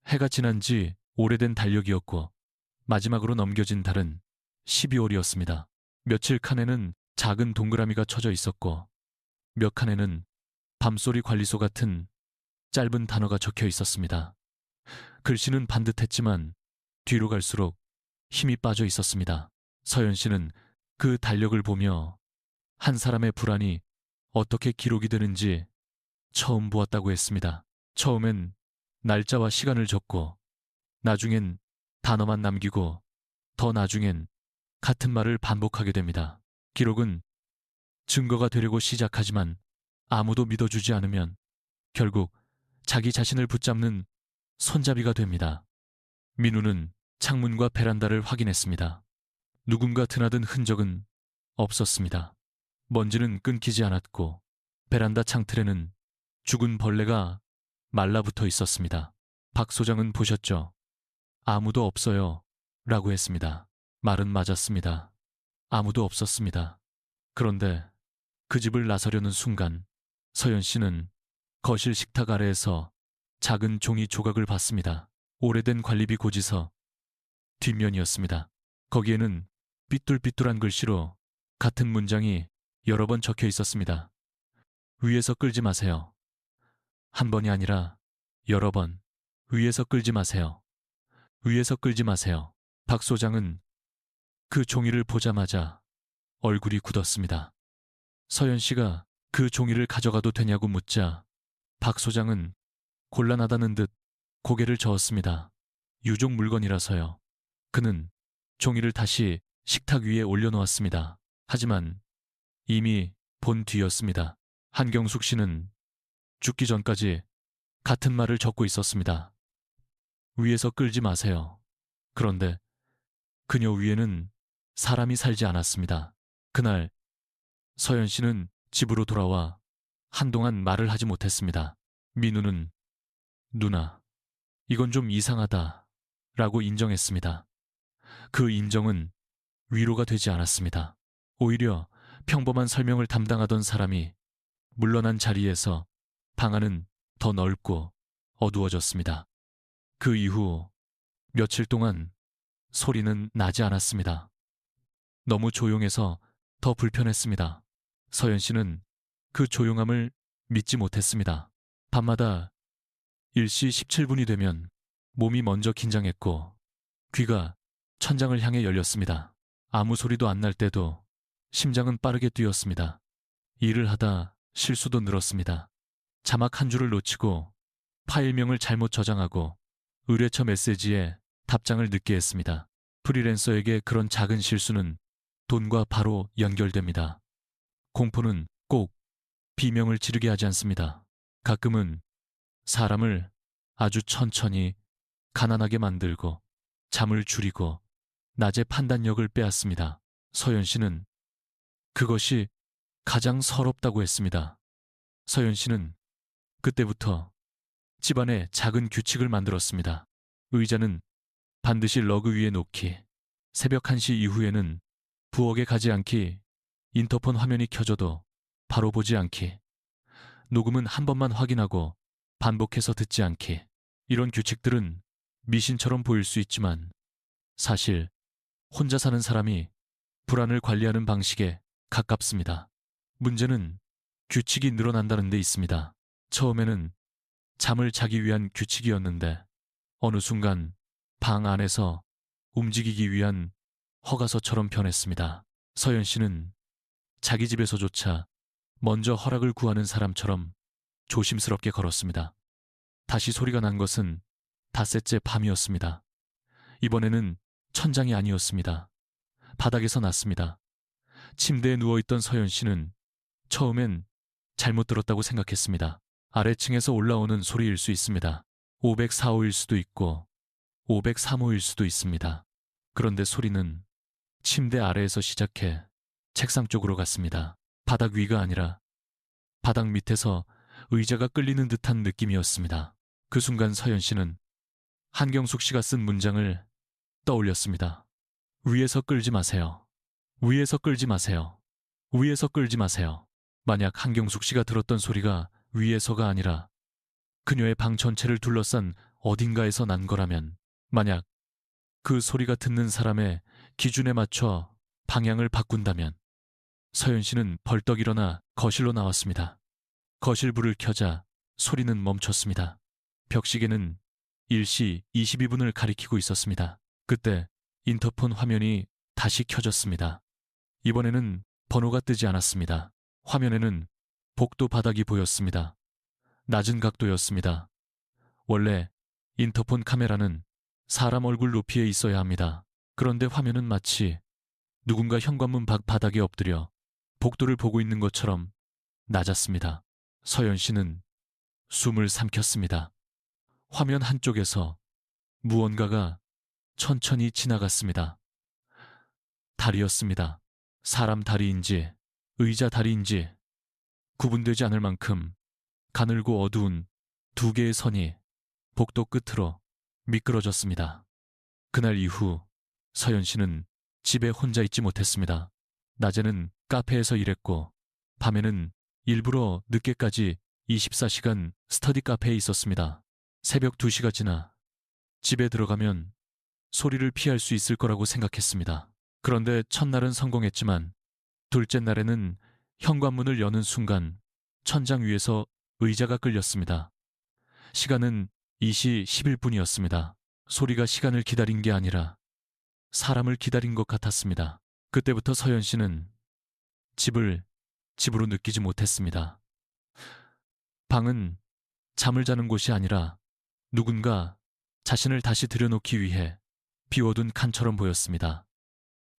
Speaker 2: 해가 지난 지 오래된 달력이었고 마지막으로 넘겨진 달은 12월이었습니다. 며칠 칸에는 작은 동그라미가 쳐져 있었고 몇 칸에는 밤소리 관리소 같은 짧은 단어가 적혀 있었습니다. 글씨는 반듯했지만 뒤로 갈수록 힘이 빠져 있었습니다. 서연 씨는 그 달력을 보며 한 사람의 불안이 어떻게 기록이 되는지 처음 보았다고 했습니다. 처음엔 날짜와 시간을 적고 나중엔 단어만 남기고 더 나중엔 같은 말을 반복하게 됩니다. 기록은 증거가 되려고 시작하지만 아무도 믿어주지 않으면 결국 자기 자신을 붙잡는 손잡이가 됩니다. 민우는 창문과 베란다를 확인했습니다. 누군가 드나든 흔적은 없었습니다. 먼지는 끊기지 않았고 베란다 창틀에는 죽은 벌레가 말라붙어 있었습니다. 박 소장은 보셨죠? 아무도 없어요 라고 했습니다. 말은 맞았습니다. 아무도 없었습니다. 그런데 그 집을 나서려는 순간 서연 씨는 거실 식탁 아래에서 작은 종이 조각을 봤습니다. 오래된 관리비 고지서 뒷면이었습니다. 거기에는 삐뚤삐뚤한 글씨로 같은 문장이 여러 번 적혀 있었습니다. 위에서 끌지 마세요. 한 번이 아니라 여러 번. 위에서 끌지 마세요. 위에서 끌지 마세요. 박 소장은 그 종이를 보자마자 얼굴이 굳었습니다. 서연 씨가 그 종이를 가져가도 되냐고 묻자 박 소장은 곤란하다는 듯 고개를 저었습니다. 유족 물건이라서요. 그는 종이를 다시 식탁 위에 올려놓았습니다. 하지만 이미 본 뒤였습니다. 한경숙 씨는 죽기 전까지 같은 말을 적고 있었습니다. 위에서 끌지 마세요. 그런데 그녀 위에는 사람이 살지 않았습니다. 그날 서연 씨는 집으로 돌아와 한동안 말을 하지 못했습니다. 민우는 누나, 이건 좀 이상하다 라고 인정했습니다. 그 인정은 위로가 되지 않았습니다. 오히려 평범한 설명을 담당하던 사람이 물러난 자리에서 방안은 더 넓고 어두워졌습니다. 그 이후 며칠 동안 소리는 나지 않았습니다. 너무 조용해서 더 불편했습니다. 서연 씨는 그 조용함을 믿지 못했습니다. 밤마다 1시 17분이 되면 몸이 먼저 긴장했고 귀가 천장을 향해 열렸습니다. 아무 소리도 안 날 때도 심장은 빠르게 뛰었습니다. 일을 하다 실수도 늘었습니다. 자막 한 줄을 놓치고 파일명을 잘못 저장하고 의뢰처 메시지에 답장을 늦게 했습니다. 프리랜서에게 그런 작은 실수는 돈과 바로 연결됩니다. 공포는 꼭 비명을 지르게 하지 않습니다. 가끔은 사람을 아주 천천히 가난하게 만들고 잠을 줄이고 낮의 판단력을 빼앗습니다. 서연 씨는 그것이 가장 서럽다고 했습니다. 서연 씨는 그때부터 집안에 작은 규칙을 만들었습니다. 의자는 반드시 러그 위에 놓기, 새벽 1시 이후에는 부엌에 가지 않기, 인터폰 화면이 켜져도 바로 보지 않기, 녹음은 한 번만 확인하고 반복해서 듣지 않기. 이런 규칙들은 미신처럼 보일 수 있지만 사실 혼자 사는 사람이 불안을 관리하는 방식에 가깝습니다. 문제는 규칙이 늘어난다는 데 있습니다. 처음에는 잠을 자기 위한 규칙이었는데 어느 순간 방 안에서 움직이기 위한 허가서처럼 변했습니다. 서연 씨는 자기 집에서조차 먼저 허락을 구하는 사람처럼 조심스럽게 걸었습니다. 다시 소리가 난 것은 닷새째 밤이었습니다. 이번에는 천장이 아니었습니다. 바닥에서 났습니다. 침대에 누워있던 서연 씨는 처음엔 잘못 들었다고 생각했습니다. 아래층에서 올라오는 소리일 수 있습니다. 504호일 수도 있고 503호일 수도 있습니다. 그런데 소리는 침대 아래에서 시작해 책상 쪽으로 갔습니다. 바닥 위가 아니라 바닥 밑에서 의자가 끌리는 듯한 느낌이었습니다. 그 순간 서연 씨는 한경숙 씨가 쓴 문장을 떠올렸습니다. 위에서 끌지 마세요. 위에서 끌지 마세요. 위에서 끌지 마세요. 만약 한경숙 씨가 들었던 소리가 위에서가 아니라 그녀의 방 전체를 둘러싼 어딘가에서 난 거라면, 만약 그 소리가 듣는 사람의 기준에 맞춰 방향을 바꾼다면, 서연 씨는 벌떡 일어나 거실로 나왔습니다. 거실 불을 켜자 소리는 멈췄습니다. 벽시계는 1시 22분을 가리키고 있었습니다. 그때 인터폰 화면이 다시 켜졌습니다. 이번에는 번호가 뜨지 않았습니다. 화면에는 복도 바닥이 보였습니다. 낮은 각도였습니다. 원래 인터폰 카메라는 사람 얼굴 높이에 있어야 합니다. 그런데 화면은 마치 누군가 현관문 밖 바닥에 엎드려 복도를 보고 있는 것처럼 낮았습니다. 서연 씨는 숨을 삼켰습니다. 화면 한쪽에서 무언가가 천천히 지나갔습니다. 다리였습니다. 사람 다리인지 의자 다리인지 구분되지 않을 만큼 가늘고 어두운 두 개의 선이 복도 끝으로 미끄러졌습니다. 그날 이후 서연 씨는 집에 혼자 있지 못했습니다. 낮에는 카페에서 일했고 밤에는 일부러 늦게까지 24시간 스터디 카페에 있었습니다. 새벽 2시가 지나 집에 들어가면 소리를 피할 수 있을 거라고 생각했습니다. 그런데 첫날은 성공했지만 둘째 날에는 현관문을 여는 순간 천장 위에서 의자가 끌렸습니다. 시간은 2시 11분이었습니다. 소리가 시간을 기다린 게 아니라 사람을 기다린 것 같았습니다. 그때부터 서연 씨는 집을 집으로 느끼지 못했습니다. 방은 잠을 자는 곳이 아니라 누군가 자신을 다시 들여놓기 위해 비워둔 칸처럼 보였습니다.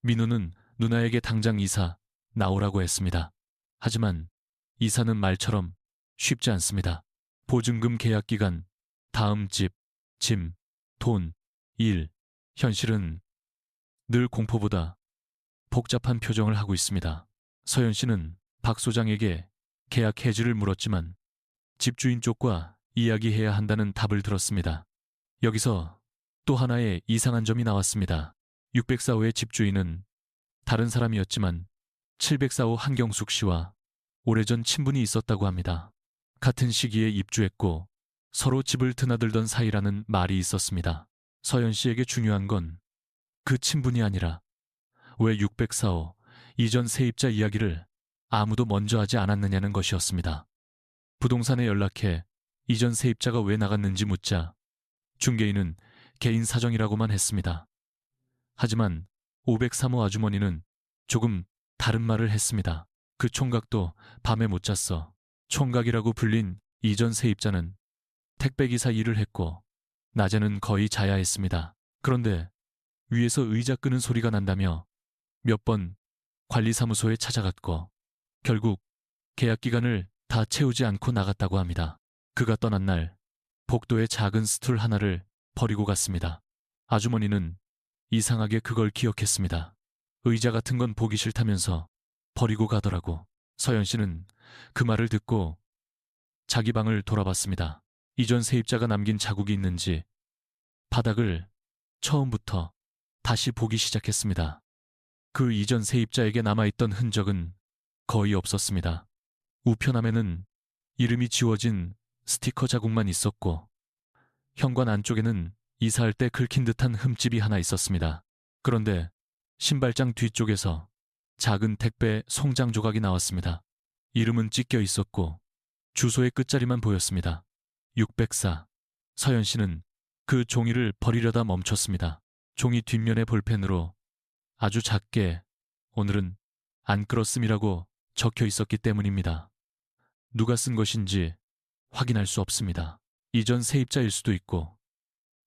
Speaker 2: 민우는 누나에게 당장 이사 나오라고 했습니다. 하지만 이사는 말처럼 쉽지 않습니다. 보증금 계약 기간, 다음 집, 짐, 돈, 일, 현실은 늘 공포보다 복잡한 표정을 하고 있습니다. 서연 씨는 박 소장에게 계약 해지를 물었지만 집주인 쪽과 이야기해야 한다는 답을 들었습니다. 여기서 또 하나의 이상한 점이 나왔습니다. 604호의 집주인은 다른 사람이었지만 704호 한경숙 씨와 오래전 친분이 있었다고 합니다. 같은 시기에 입주했고 서로 집을 드나들던 사이라는 말이 있었습니다. 서연 씨에게 중요한 건 그 친분이 아니라 왜 604호 이전 세입자 이야기를 아무도 먼저 하지 않았느냐는 것이었습니다. 부동산에 연락해 이전 세입자가 왜 나갔는지 묻자 중개인은 개인 사정이라고만 했습니다. 하지만 503호 아주머니는 조금 다른 말을 했습니다. 그 총각도 밤에 못 잤어. 총각이라고 불린 이전 세입자는 택배기사 일을 했고 낮에는 거의 자야 했습니다. 그런데 위에서 의자 끄는 소리가 난다며 몇 번 관리사무소에 찾아갔고 결국 계약 기간을 다 채우지 않고 나갔다고 합니다. 그가 떠난 날 복도에 작은 스툴 하나를 버리고 갔습니다. 아주머니는 이상하게 그걸 기억했습니다. 의자 같은 건 보기 싫다면서 버리고 가더라고. 서연 씨는 그 말을 듣고 자기 방을 돌아봤습니다. 이전 세입자가 남긴 자국이 있는지 바닥을 처음부터 다시 보기 시작했습니다. 그 이전 세입자에게 남아있던 흔적은 거의 없었습니다. 우편함에는 이름이 지워진 스티커 자국만 있었고 현관 안쪽에는 이사할 때 긁힌 듯한 흠집이 하나 있었습니다. 그런데 신발장 뒤쪽에서 작은 택배 송장 조각이 나왔습니다. 이름은 찢겨 있었고 주소의 끝자리만 보였습니다. 604. 서연 씨는 그 종이를 버리려다 멈췄습니다. 종이 뒷면에 볼펜으로 아주 작게 오늘은 안 끌었음이라고 적혀 있었기 때문입니다. 누가 쓴 것인지 확인할 수 없습니다. 이전 세입자일 수도 있고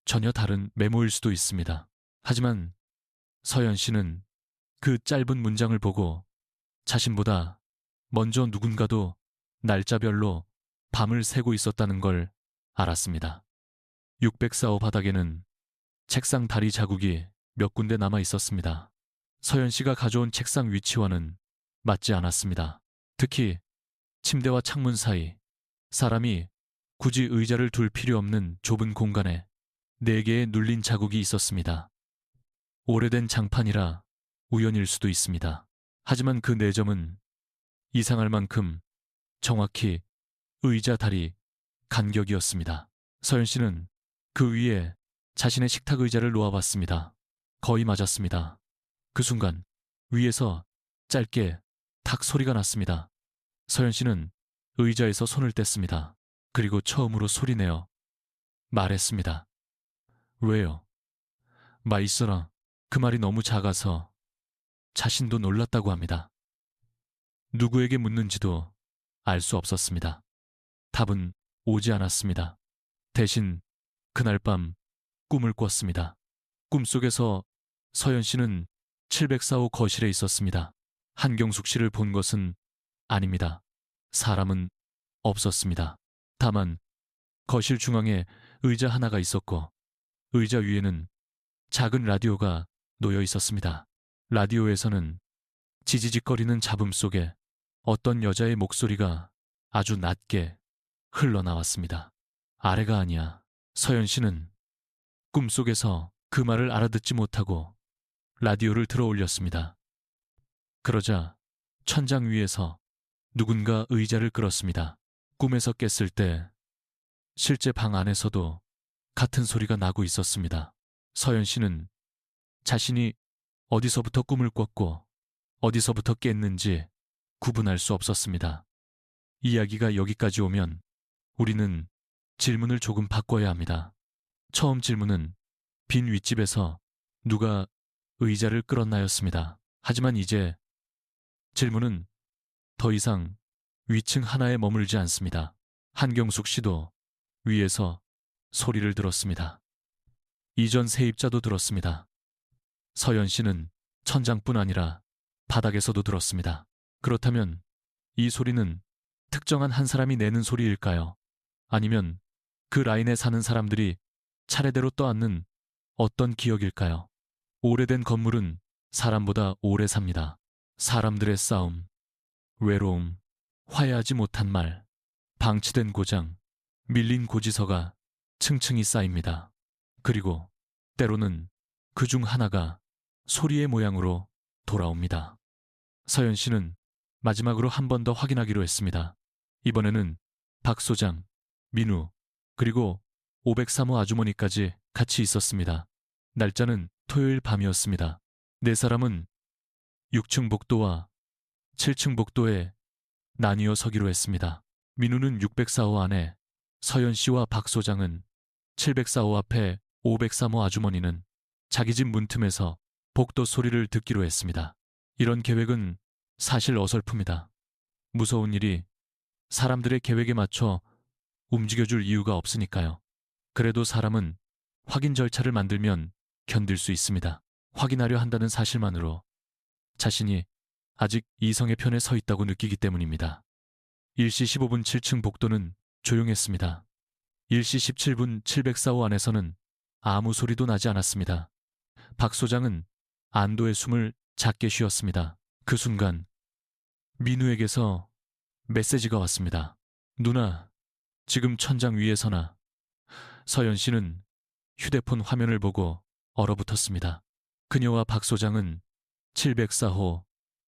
Speaker 2: 전혀 다른 메모일 수도 있습니다. 하지만 서연 씨는 그 짧은 문장을 보고 자신보다 먼저 누군가도 날짜별로 밤을 새고 있었다는 걸 알았습니다. 604호 바닥에는 책상 다리 자국이 몇 군데 남아 있었습니다. 서연 씨가 가져온 책상 위치와는 맞지 않았습니다. 특히 침대와 창문 사이 사람이 굳이 의자를 둘 필요 없는 좁은 공간에 4개의 눌린 자국이 있었습니다. 오래된 장판이라 우연일 수도 있습니다. 하지만 그 4점은 이상할 만큼 정확히 의자 다리 간격이었습니다. 서연 씨는 그 위에 자신의 식탁 의자를 놓아봤습니다. 거의 맞았습니다. 그 순간 위에서 짧게 탁 소리가 났습니다. 서연 씨는 의자에서 손을 뗐습니다. 그리고 처음으로 소리내어 말했습니다. 왜요? 마 있어라. 그 말이 너무 작아서 자신도 놀랐다고 합니다. 누구에게 묻는지도 알 수 없었습니다. 답은 오지 않았습니다. 대신 그날 밤 꿈을 꿨습니다. 꿈속에서 서연 씨는 704호 거실에 있었습니다. 한경숙 씨를 본 것은 아닙니다. 사람은 없었습니다. 다만 거실 중앙에 의자 하나가 있었고 의자 위에는 작은 라디오가 놓여 있었습니다. 라디오에서는 지지직거리는 잡음 속에 어떤 여자의 목소리가 아주 낮게 흘러나왔습니다. 아래가 아니야. 서연 씨는 꿈속에서 그 말을 알아듣지 못하고 라디오를 들어 올렸습니다. 그러자 천장 위에서 누군가 의자를 끌었습니다. 꿈에서 깼을 때 실제 방 안에서도 같은 소리가 나고 있었습니다. 서연 씨는 자신이 어디서부터 꿈을 꿨고 어디서부터 깼는지 구분할 수 없었습니다. 이야기가 여기까지 오면 우리는 질문을 조금 바꿔야 합니다. 처음 질문은 빈 윗집에서 누가 의자를 끌었나였습니다. 하지만 이제 질문은 더 이상 위층 하나에 머물지 않습니다. 한경숙 씨도 위에서 소리를 들었습니다. 이전 세입자도 들었습니다. 서연 씨는 천장뿐 아니라 바닥에서도 들었습니다. 그렇다면 이 소리는 특정한 한 사람이 내는 소리일까요? 아니면 그 라인에 사는 사람들이 차례대로 떠안는 어떤 기억일까요? 오래된 건물은 사람보다 오래 삽니다. 사람들의 싸움, 외로움, 화해하지 못한 말, 방치된 고장, 밀린 고지서가 층층이 쌓입니다. 그리고 때로는 그 중 하나가 소리의 모양으로 돌아옵니다. 서연 씨는 마지막으로 한 번 더 확인하기로 했습니다. 이번에는 박 소장, 민우, 그리고 503호 아주머니까지 같이 있었습니다. 날짜는 토요일 밤이었습니다. 네 사람은 6층 복도와 7층 복도에 나뉘어 서기로 했습니다. 민우는 604호 안에, 서연 씨와 박 소장은 704호 앞에, 503호 아주머니는 자기 집 문틈에서 복도 소리를 듣기로 했습니다. 이런 계획은 사실 어설픕니다. 무서운 일이 사람들의 계획에 맞춰 움직여줄 이유가 없으니까요. 그래도 사람은 확인 절차를 만들면 견딜 수 있습니다. 확인하려 한다는 사실만으로 자신이 아직 이성의 편에 서 있다고 느끼기 때문입니다. 1시 15분 7층 복도는 조용했습니다. 1시 17분 704호 안에서는 아무 소리도 나지 않았습니다. 박 소장은 안도의 숨을 작게 쉬었습니다. 그 순간 민우에게서 메시지가 왔습니다. 누나, 지금 천장 위에서나. 서연 씨는 휴대폰 화면을 보고 얼어붙었습니다. 그녀와 박 소장은 704호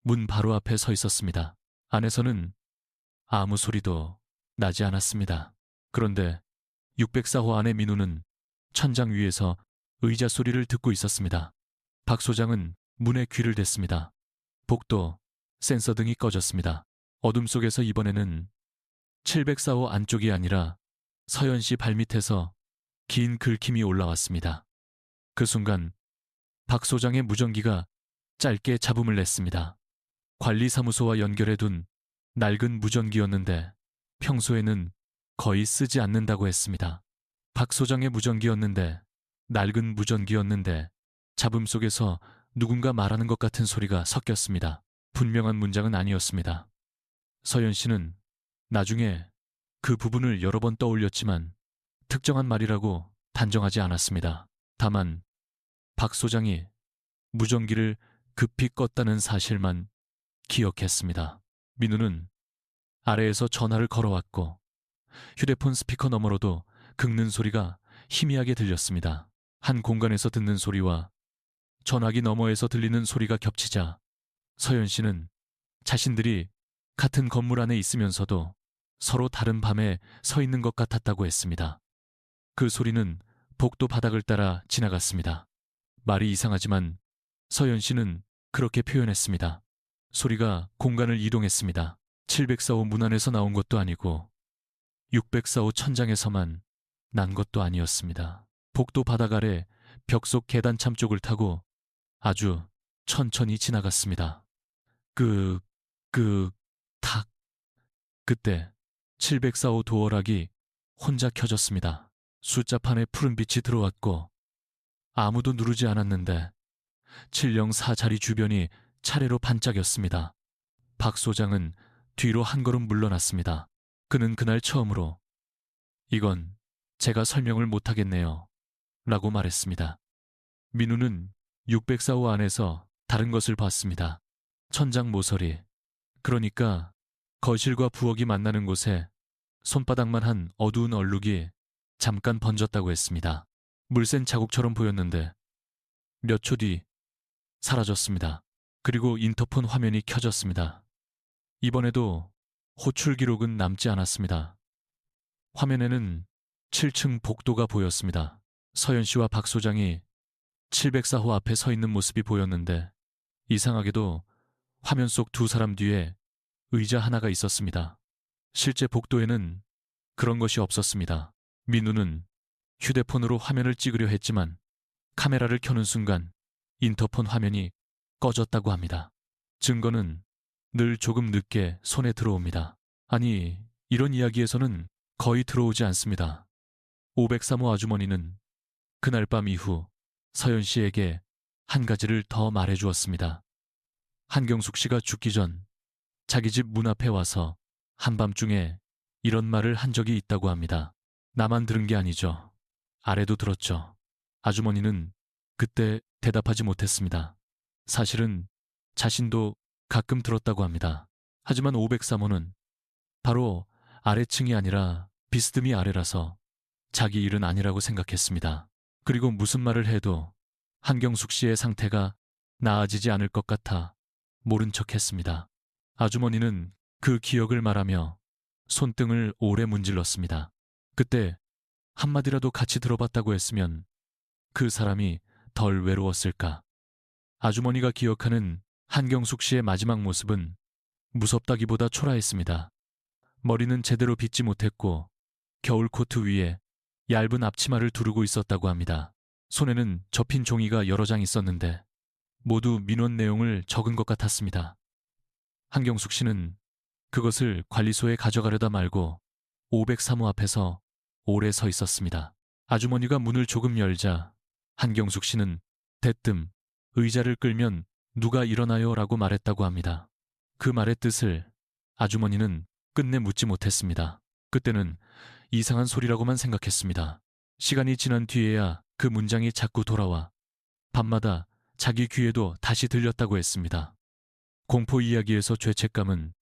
Speaker 2: 문 바로 앞에 서 있었습니다. 안에서는 아무 소리도 나지 않았습니다. 그런데 604호 안의 민우는 천장 위에서 의자 소리를 듣고 있었습니다. 박 소장은 문에 귀를 댔습니다. 복도 센서 등이 꺼졌습니다. 어둠 속에서 이번에는 704호 안쪽이 아니라 서연 씨 발밑에서 긴 긁힘이 올라왔습니다. 그 순간 박 소장의 무전기가 짧게 잡음을 냈습니다. 관리사무소와 연결해둔 낡은 무전기였는데 평소에는 거의 쓰지 않는다고 했습니다. 박 소장의 무전기였는데, 낡은 무전기였는데 잡음 속에서 누군가 말하는 것 같은 소리가 섞였습니다. 분명한 문장은 아니었습니다. 서연 씨는 나중에 그 부분을 여러 번 떠올렸지만 특정한 말이라고 단정하지 않았습니다. 다만 박 소장이 무전기를 급히 껐다는 사실만 기억했습니다. 민우는 아래에서 전화를 걸어왔고 휴대폰 스피커 너머로도 긁는 소리가 희미하게 들렸습니다. 한 공간에서 듣는 소리와 전화기 너머에서 들리는 소리가 겹치자 서연 씨는 자신들이 같은 건물 안에 있으면서도 서로 다른 밤에 서 있는 것 같았다고 했습니다. 그 소리는 복도 바닥을 따라 지나갔습니다. 말이 이상하지만 서연 씨는 그렇게 표현했습니다. 소리가 공간을 이동했습니다. 704호 문 안에서 나온 것도 아니고 604호 천장에서만 난 것도 아니었습니다. 복도 바닥 아래 벽 속 계단참 쪽을 타고 아주 천천히 지나갔습니다. 탁. 그때 704호 도어락이 혼자 켜졌습니다. 숫자판에 푸른빛이 들어왔고 아무도 누르지 않았는데 704 자리 주변이 차례로 반짝였습니다. 박 소장은 뒤로 한 걸음 물러났습니다. 그는 그날 처음으로 이건 제가 설명을 못하겠네요 라고 말했습니다. 민우는 604호 안에서 다른 것을 봤습니다. 천장 모서리, 그러니까 거실과 부엌이 만나는 곳에 손바닥만 한 어두운 얼룩이 잠깐 번졌다고 했습니다. 물샌 자국처럼 보였는데 몇 초 뒤 사라졌습니다. 그리고 인터폰 화면이 켜졌습니다. 이번에도 호출 기록은 남지 않았습니다. 화면에는 7층 복도가 보였습니다. 서연 씨와 박 소장이 704호 앞에 서 있는 모습이 보였는데 이상하게도 화면 속 두 사람 뒤에 의자 하나가 있었습니다. 실제 복도에는 그런 것이 없었습니다. 민우는 휴대폰으로 화면을 찍으려 했지만 카메라를 켜는 순간 인터폰 화면이 꺼졌다고 합니다. 증거는 늘 조금 늦게 손에 들어옵니다. 아니, 이런 이야기에서는 거의 들어오지 않습니다. 503호 아주머니는 그날 밤 이후 서연 씨에게 한 가지를 더 말해주었습니다. 한경숙 씨가 죽기 전 자기 집 문 앞에 와서 한밤중에 이런 말을 한 적이 있다고 합니다. 나만 들은 게 아니죠. 아래도 들었죠. 아주머니는 그때 대답하지 못했습니다. 사실은 자신도 가끔 들었다고 합니다. 하지만 503호는 바로 아래층이 아니라 비스듬히 아래라서 자기 일은 아니라고 생각했습니다. 그리고 무슨 말을 해도 한경숙 씨의 상태가 나아지지 않을 것 같아 모른 척했습니다. 아주머니는 그 기억을 말하며 손등을 오래 문질렀습니다. 그때 한마디라도 같이 들어봤다고 했으면 그 사람이 덜 외로웠을까. 아주머니가 기억하는 한경숙 씨의 마지막 모습은 무섭다기보다 초라했습니다. 머리는 제대로 빗지 못했고 겨울 코트 위에 얇은 앞치마를 두르고 있었다고 합니다. 손에는 접힌 종이가 여러 장 있었는데 모두 민원 내용을 적은 것 같았습니다. 한경숙 씨는 그것을 관리소에 가져가려다 말고 503호 앞에서 오래 서 있었습니다. 아주머니가 문을 조금 열자 한경숙 씨는 대뜸 의자를 끌면 누가 일어나요? 라고 말했다고 합니다. 그 말의 뜻을 아주머니는 끝내 묻지 못했습니다. 그때는 이상한 소리라고만 생각했습니다. 시간이 지난 뒤에야 그 문장이 자꾸 돌아와 밤마다 자기 귀에도 다시 들렸다고 했습니다. 공포 이야기에서 죄책감은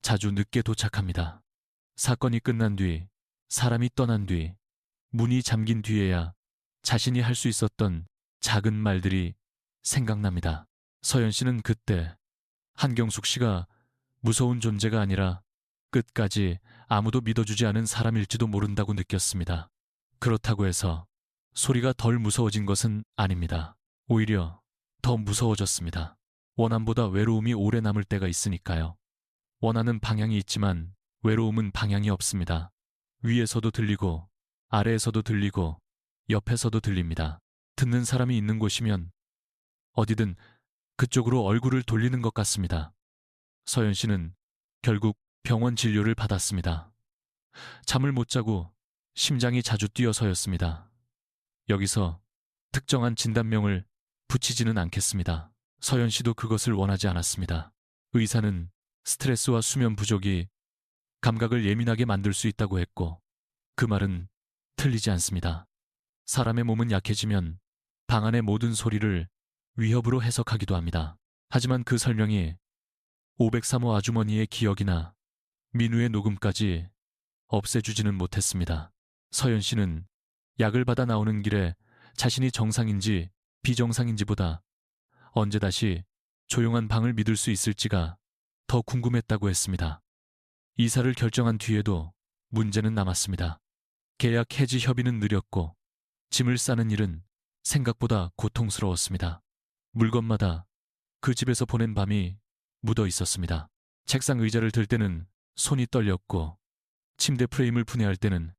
Speaker 2: 자주 늦게 도착합니다. 사건이 끝난 뒤, 사람이 떠난 뒤, 문이 잠긴 뒤에야 자신이 할 수 있었던 작은 말들이 생각납니다. 서연 씨는 그때 한경숙 씨가 무서운 존재가 아니라 끝까지 아무도 믿어주지 않은 사람일지도 모른다고 느꼈습니다. 그렇다고 해서 소리가 덜 무서워진 것은 아닙니다. 오히려 더 무서워졌습니다. 원함보다 외로움이 오래 남을 때가 있으니까요. 원하는 방향이 있지만 외로움은 방향이 없습니다. 위에서도 들리고 아래에서도 들리고 옆에서도 들립니다. 듣는 사람이 있는 곳이면 어디든 그쪽으로 얼굴을 돌리는 것 같습니다. 서연 씨는 결국 병원 진료를 받았습니다. 잠을 못 자고 심장이 자주 뛰어서였습니다. 여기서 특정한 진단명을 붙이지는 않겠습니다. 서연 씨도 그것을 원하지 않았습니다. 의사는 스트레스와 수면 부족이 감각을 예민하게 만들 수 있다고 했고 그 말은 틀리지 않습니다. 사람의 몸은 약해지면 방 안의 모든 소리를 위협으로 해석하기도 합니다. 하지만 그 설명이 503호 아주머니의 기억이나 민우의 녹음까지 없애주지는 못했습니다. 서연 씨는 약을 받아 나오는 길에 자신이 정상인지 비정상인지보다 언제 다시 조용한 방을 믿을 수 있을지가 더 궁금했다고 했습니다. 이사를 결정한 뒤에도 문제는 남았습니다. 계약 해지 협의는 느렸고 짐을 싸는 일은 생각보다 고통스러웠습니다. 물건마다 그 집에서 보낸 밤이 묻어 있었습니다. 책상 의자를 들 때는 손이 떨렸고 침대 프레임을 분해할 때는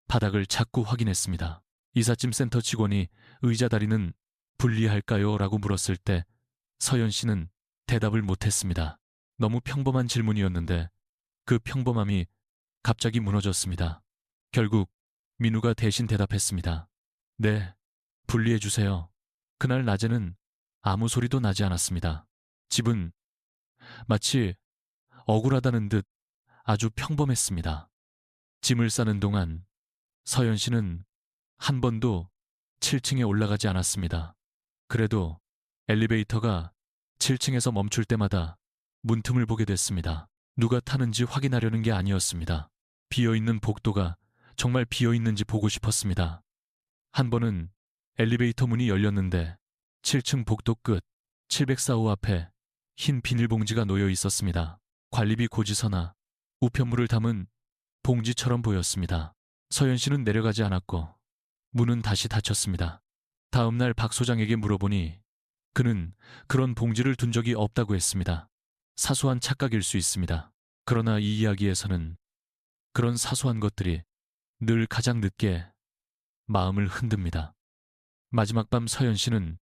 Speaker 2: 바닥을 자꾸 확인했습니다. 이삿짐 센터 직원이 의자 다리는 분리할까요? 라고 물었을 때 서연 씨는 대답을 못했습니다. 너무 평범한 질문이었는데 그 평범함이 갑자기 무너졌습니다. 결국 민우가 대신 대답했습니다. 네, 분리해주세요. 그날 낮에는 아무 소리도 나지 않았습니다. 집은 마치 억울하다는 듯 아주 평범했습니다. 짐을 싸는 동안 서연 씨는 한 번도 7층에 올라가지 않았습니다. 그래도 엘리베이터가 7층에서 멈출 때마다 문틈을 보게 됐습니다. 누가 타는지 확인하려는 게 아니었습니다. 비어있는 복도가 정말 비어있는지 보고 싶었습니다. 한 번은 엘리베이터 문이 열렸는데 7층 복도 끝 704호 앞에 흰 비닐봉지가 놓여 있었습니다. 관리비 고지서나 우편물을 담은 봉지처럼 보였습니다. 서연 씨는 내려가지 않았고 문은 다시 닫혔습니다. 다음 날 박 소장에게 물어보니 그는 그런 봉지를 둔 적이 없다고 했습니다. 사소한 착각일 수 있습니다. 그러나 이 이야기에서는 그런 사소한 것들이 늘 가장 늦게 마음을 흔듭니다. 마지막 밤 서연 씨는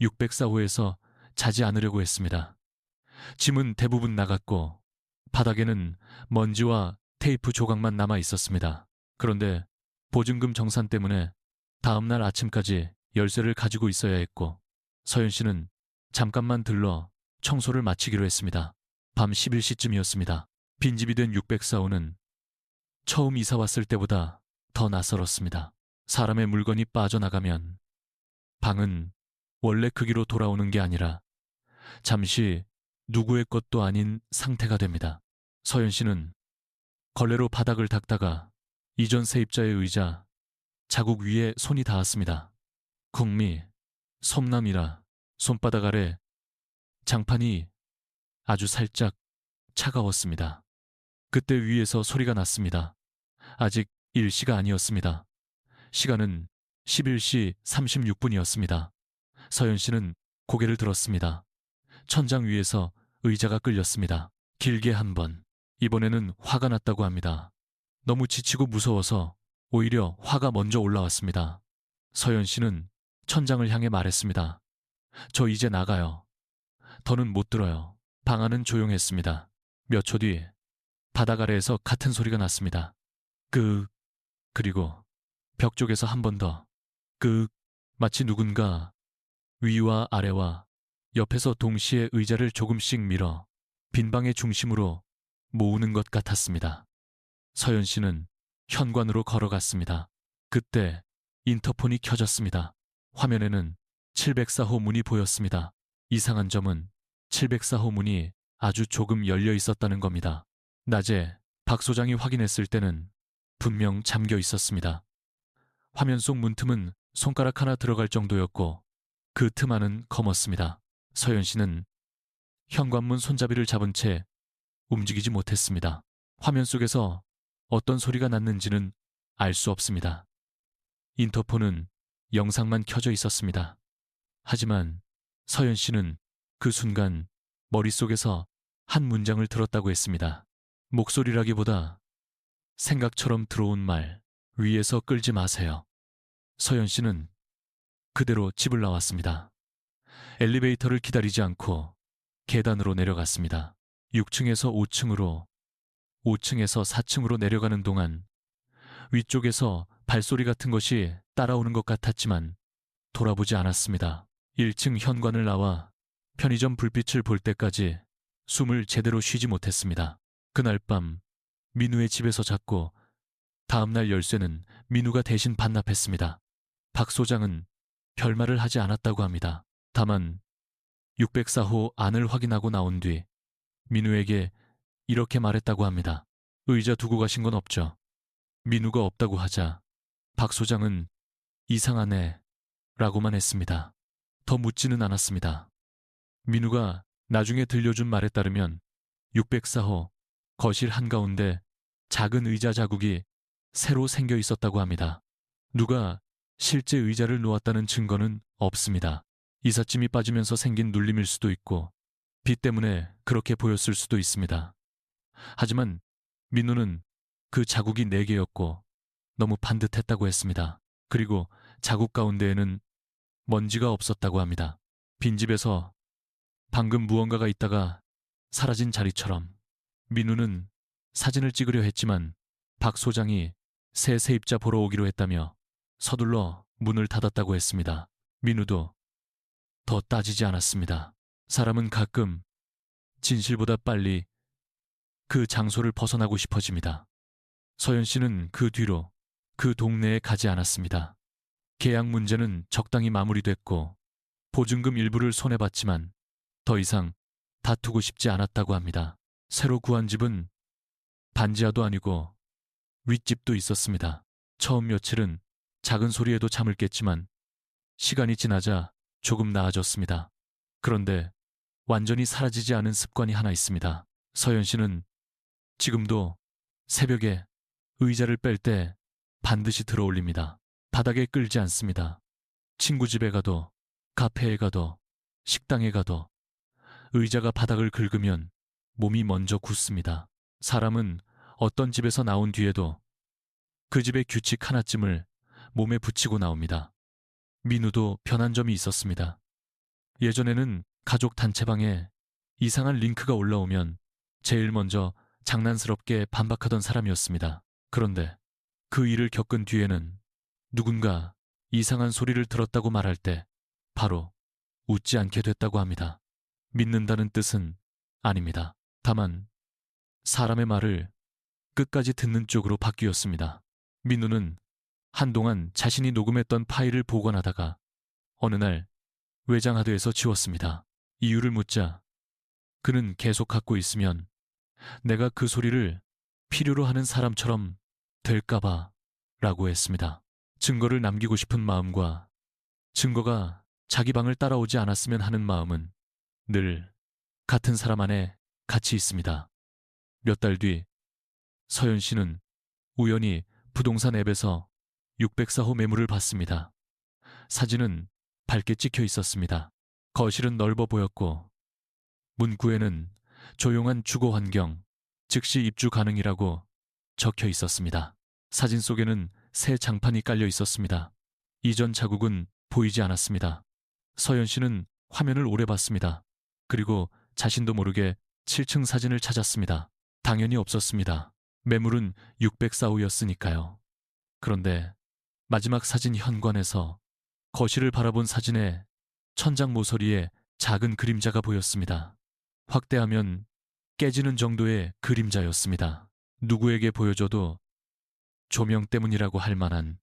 Speaker 2: 604호에서 자지 않으려고 했습니다. 짐은 대부분 나갔고 바닥에는 먼지와 테이프 조각만 남아 있었습니다. 그런데 보증금 정산 때문에 다음 날 아침까지 열쇠를 가지고 있어야 했고 서연 씨는 잠깐만 들러 청소를 마치기로 했습니다. 밤 11시쯤이었습니다. 빈집이 된 604호는 처음 이사 왔을 때보다 더 낯설었습니다. 사람의 물건이 빠져나가면 방은 원래 크기로 돌아오는 게 아니라 잠시 누구의 것도 아닌 상태가 됩니다. 서연 씨는 걸레로 바닥을 닦다가 이전 세입자의 의자, 자국 위에 손이 닿았습니다. 국미, 솜남이라 손바닥 아래 장판이 아주 살짝 차가웠습니다. 그때 위에서 소리가 났습니다. 아직 일시가 아니었습니다. 시간은 11시 36분이었습니다. 서연 씨는 고개를 들었습니다. 천장 위에서 의자가 끌렸습니다. 길게 한 번. 이번에는 화가 났다고 합니다. 너무 지치고 무서워서 오히려 화가 먼저 올라왔습니다. 서연 씨는 천장을 향해 말했습니다. 저 이제 나가요. 더는 못 들어요. 방 안은 조용했습니다. 몇 초 뒤 바닥 아래에서 같은 소리가 났습니다. 그리고 벽 쪽에서 한 번 더. 마치 누군가 위와 아래와 옆에서 동시에 의자를 조금씩 밀어 빈방의 중심으로 모으는 것 같았습니다. 서연 씨는 현관으로 걸어갔습니다. 그때 인터폰이 켜졌습니다. 화면에는 704호 문이 보였습니다. 이상한 점은 704호 문이 아주 조금 열려 있었다는 겁니다. 낮에 박 소장이 확인했을 때는 분명 잠겨 있었습니다. 화면 속 문틈은 손가락 하나 들어갈 정도였고 그 틈 안은 검었습니다. 서연 씨는 현관문 손잡이를 잡은 채 움직이지 못했습니다. 화면 속에서 어떤 소리가 났는지는 알 수 없습니다. 인터폰은 영상만 켜져 있었습니다. 하지만 서연 씨는 그 순간 머릿속에서 한 문장을 들었다고 했습니다. 목소리라기보다 생각처럼 들어온 말, 위에서 끌지 마세요. 서연 씨는 그대로 집을 나왔습니다. 엘리베이터를 기다리지 않고 계단으로 내려갔습니다. 6층에서 5층으로, 5층에서 4층으로 내려가는 동안 위쪽에서 발소리 같은 것이 따라오는 것 같았지만 돌아보지 않았습니다. 1층 현관을 나와 편의점 불빛을 볼 때까지 숨을 제대로 쉬지 못했습니다. 그날 밤 민우의 집에서 잤고 다음날 열쇠는 민우가 대신 반납했습니다. 박 소장은 별말을 하지 않았다고 합니다. 다만 604호 안을 확인하고 나온 뒤 민우에게 이렇게 말했다고 합니다. 의자 두고 가신 건 없죠? 민우가 없다고 하자 박 소장은 이상하네 라고만 했습니다. 더 묻지는 않았습니다. 민우가 나중에 들려준 말에 따르면 604호 거실 한가운데 작은 의자 자국이 새로 생겨 있었다고 합니다. 누가 실제 의자를 놓았다는 증거는 없습니다. 이삿짐이 빠지면서 생긴 눌림일 수도 있고 비 때문에 그렇게 보였을 수도 있습니다. 하지만 민우는 그 자국이 4개였고 너무 반듯했다고 했습니다. 그리고 자국 가운데에는 먼지가 없었다고 합니다. 빈집에서 방금 무언가가 있다가 사라진 자리처럼 민우는 사진을 찍으려 했지만 박 소장이 새 세입자 보러 오기로 했다며 서둘러 문을 닫았다고 했습니다. 민우도 더 따지지 않았습니다. 사람은 가끔 진실보다 빨리 그 장소를 벗어나고 싶어집니다. 서연 씨는 그 뒤로 그 동네에 가지 않았습니다. 계약 문제는 적당히 마무리됐고 보증금 일부를 손해봤지만 더 이상 다투고 싶지 않았다고 합니다. 새로 구한 집은 반지하도 아니고 윗집도 있었습니다. 처음 며칠은 작은 소리에도 잠을 깼지만 시간이 지나자 조금 나아졌습니다. 그런데 완전히 사라지지 않은 습관이 하나 있습니다. 서연 씨는 지금도 새벽에 의자를 뺄 때 반드시 들어올립니다. 바닥에 끌지 않습니다. 친구 집에 가도, 카페에 가도, 식당에 가도 의자가 바닥을 긁으면 몸이 먼저 굳습니다. 사람은 어떤 집에서 나온 뒤에도 그 집의 규칙 하나쯤을 몸에 붙이고 나옵니다. 민우도 변한 점이 있었습니다. 예전에는 가족 단체방에 이상한 링크가 올라오면 제일 먼저 장난스럽게 반박하던 사람이었습니다. 그런데 그 일을 겪은 뒤에는 누군가 이상한 소리를 들었다고 말할 때 바로 웃지 않게 됐다고 합니다. 믿는다는 뜻은 아닙니다. 다만 사람의 말을 끝까지 듣는 쪽으로 바뀌었습니다. 민우는 한동안 자신이 녹음했던 파일을 보관하다가 어느 날 외장하드에서 지웠습니다. 이유를 묻자 그는 계속 갖고 있으면 내가 그 소리를 필요로 하는 사람처럼 될까봐 라고 했습니다. 증거를 남기고 싶은 마음과 증거가 자기 방을 따라오지 않았으면 하는 마음은 늘 같은 사람 안에 같이 있습니다. 몇 달 뒤 서연 씨는 우연히 부동산 앱에서 604호 매물을 봤습니다. 사진은 밝게 찍혀 있었습니다. 거실은 넓어 보였고 문구에는 조용한 주거 환경, 즉시 입주 가능이라고 적혀 있었습니다. 사진 속에는 새 장판이 깔려 있었습니다. 이전 자국은 보이지 않았습니다. 서연 씨는 화면을 오래 봤습니다. 그리고 자신도 모르게 7층 사진을 찾았습니다. 당연히 없었습니다. 매물은 604호였으니까요. 그런데 마지막 사진 현관에서 거실을 바라본 사진에 천장 모서리에 작은 그림자가 보였습니다. 확대하면 깨지는 정도의 그림자였습니다. 누구에게 보여줘도 조명 때문이라고 할 만한.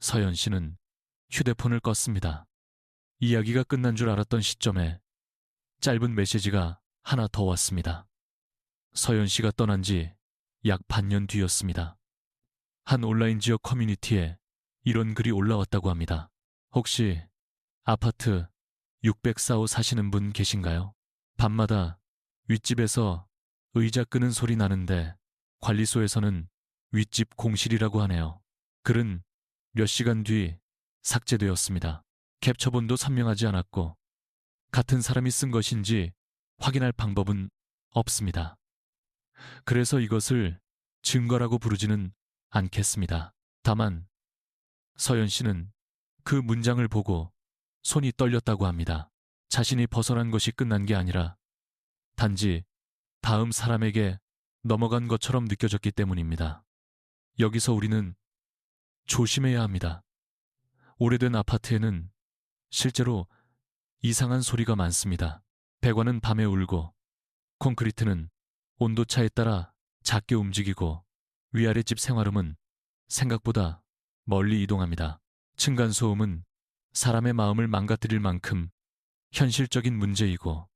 Speaker 2: 서연 씨는 휴대폰을 껐습니다. 이야기가 끝난 줄 알았던 시점에 짧은 메시지가 하나 더 왔습니다. 서연 씨가 떠난 지 약 반년 뒤였습니다. 한 온라인 지역 커뮤니티에 이런 글이 올라왔다고 합니다. 혹시 아파트 604호 사시는 분 계신가요? 밤마다 윗집에서 의자 끄는 소리 나는데 관리소에서는 윗집 공실이라고 하네요. 글은 몇 시간 뒤 삭제되었습니다. 캡처본도 선명하지 않았고 같은 사람이 쓴 것인지 확인할 방법은 없습니다. 그래서 이것을 증거라고 부르지는 않겠습니다. 다만 서연 씨는 그 문장을 보고 손이 떨렸다고 합니다. 자신이 벗어난 것이 끝난 게 아니라 단지 다음 사람에게 넘어간 것처럼 느껴졌기 때문입니다. 여기서 우리는 조심해야 합니다. 오래된 아파트에는 실제로 이상한 소리가 많습니다. 배관은 밤에 울고 콘크리트는 온도차에 따라 작게 움직이고 위아랫집 생활음은 생각보다 멀리 이동합니다. 층간소음은 사람의 마음을 망가뜨릴 만큼 현실적인 문제이고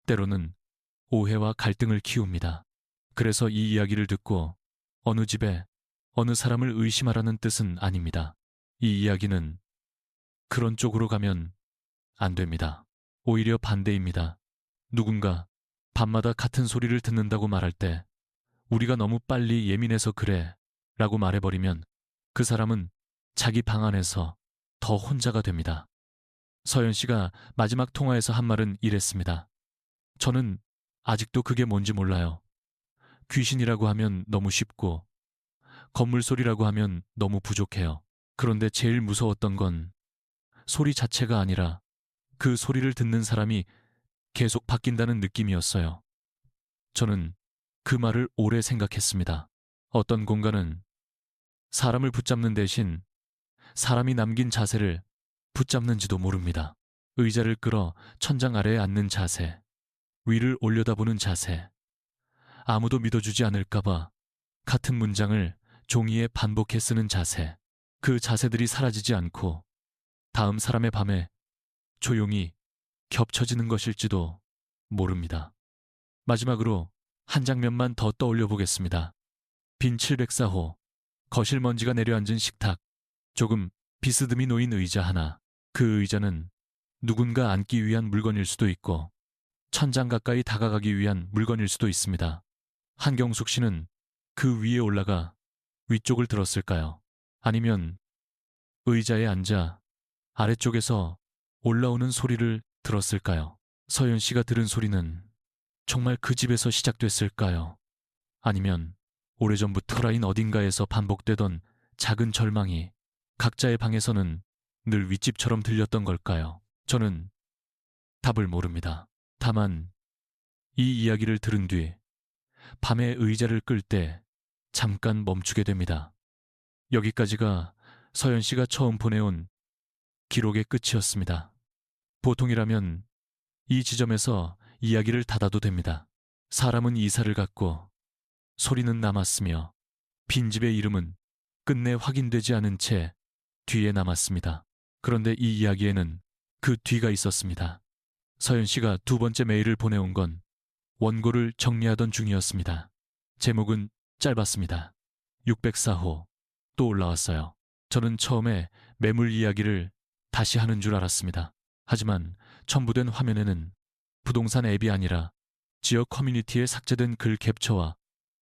Speaker 2: 때로는 오해와 갈등을 키웁니다. 그래서 이 이야기를 듣고 어느 집에 어느 사람을 의심하라는 뜻은 아닙니다. 이 이야기는 그런 쪽으로 가면 안 됩니다. 오히려 반대입니다. 누군가 밤마다 같은 소리를 듣는다고 말할 때 우리가 너무 빨리 예민해서 그래 라고 말해버리면 그 사람은 자기 방 안에서 더 혼자가 됩니다. 서연 씨가 마지막 통화에서 한 말은 이랬습니다. 저는 아직도 그게 뭔지 몰라요. 귀신이라고 하면 너무 쉽고 건물 소리라고 하면 너무 부족해요. 그런데 제일 무서웠던 건 소리 자체가 아니라 그 소리를 듣는 사람이 계속 바뀐다는 느낌이었어요. 저는 그 말을 오래 생각했습니다. 어떤 공간은 사람을 붙잡는 대신 사람이 남긴 자세를 붙잡는지도 모릅니다. 의자를 끌어 천장 아래에 앉는 자세, 위를 올려다보는 자세, 아무도 믿어주지 않을까봐 같은 문장을 종이에 반복해 쓰는 자세, 그 자세들이 사라지지 않고 다음 사람의 밤에 조용히 겹쳐지는 것일지도 모릅니다. 마지막으로 한 장면만 더 떠올려 보겠습니다. 빈 704호, 거실 먼지가 내려앉은 식탁, 조금 비스듬히 놓인 의자 하나. 그 의자는 누군가 앉기 위한 물건일 수도 있고 천장 가까이 다가가기 위한 물건일 수도 있습니다. 한경숙 씨는 그 위에 올라가 위쪽을 들었을까요? 아니면 의자에 앉아 아래쪽에서 올라오는 소리를 들었을까요? 서연 씨가 들은 소리는 정말 그 집에서 시작됐을까요? 아니면 오래전부터 라인 어딘가에서 반복되던 작은 절망이 각자의 방에서는 늘 윗집처럼 들렸던 걸까요? 저는 답을 모릅니다. 다만 이 이야기를 들은 뒤 밤에 의자를 끌 때 잠깐 멈추게 됩니다. 여기까지가 서연 씨가 처음 보내온 기록의 끝이었습니다. 보통이라면 이 지점에서 이야기를 닫아도 됩니다. 사람은 이사를 갔고 소리는 남았으며 빈집의 이름은 끝내 확인되지 않은 채 뒤에 남았습니다. 그런데 이 이야기에는 그 뒤가 있었습니다. 서연 씨가 두 번째 메일을 보내온 건 원고를 정리하던 중이었습니다. 제목은 짧았습니다. 604호. 또 올라왔어요. 저는 처음에 매물 이야기를 다시 하는 줄 알았습니다. 하지만 첨부된 화면에는 부동산 앱이 아니라 지역 커뮤니티에 삭제된 글 캡처와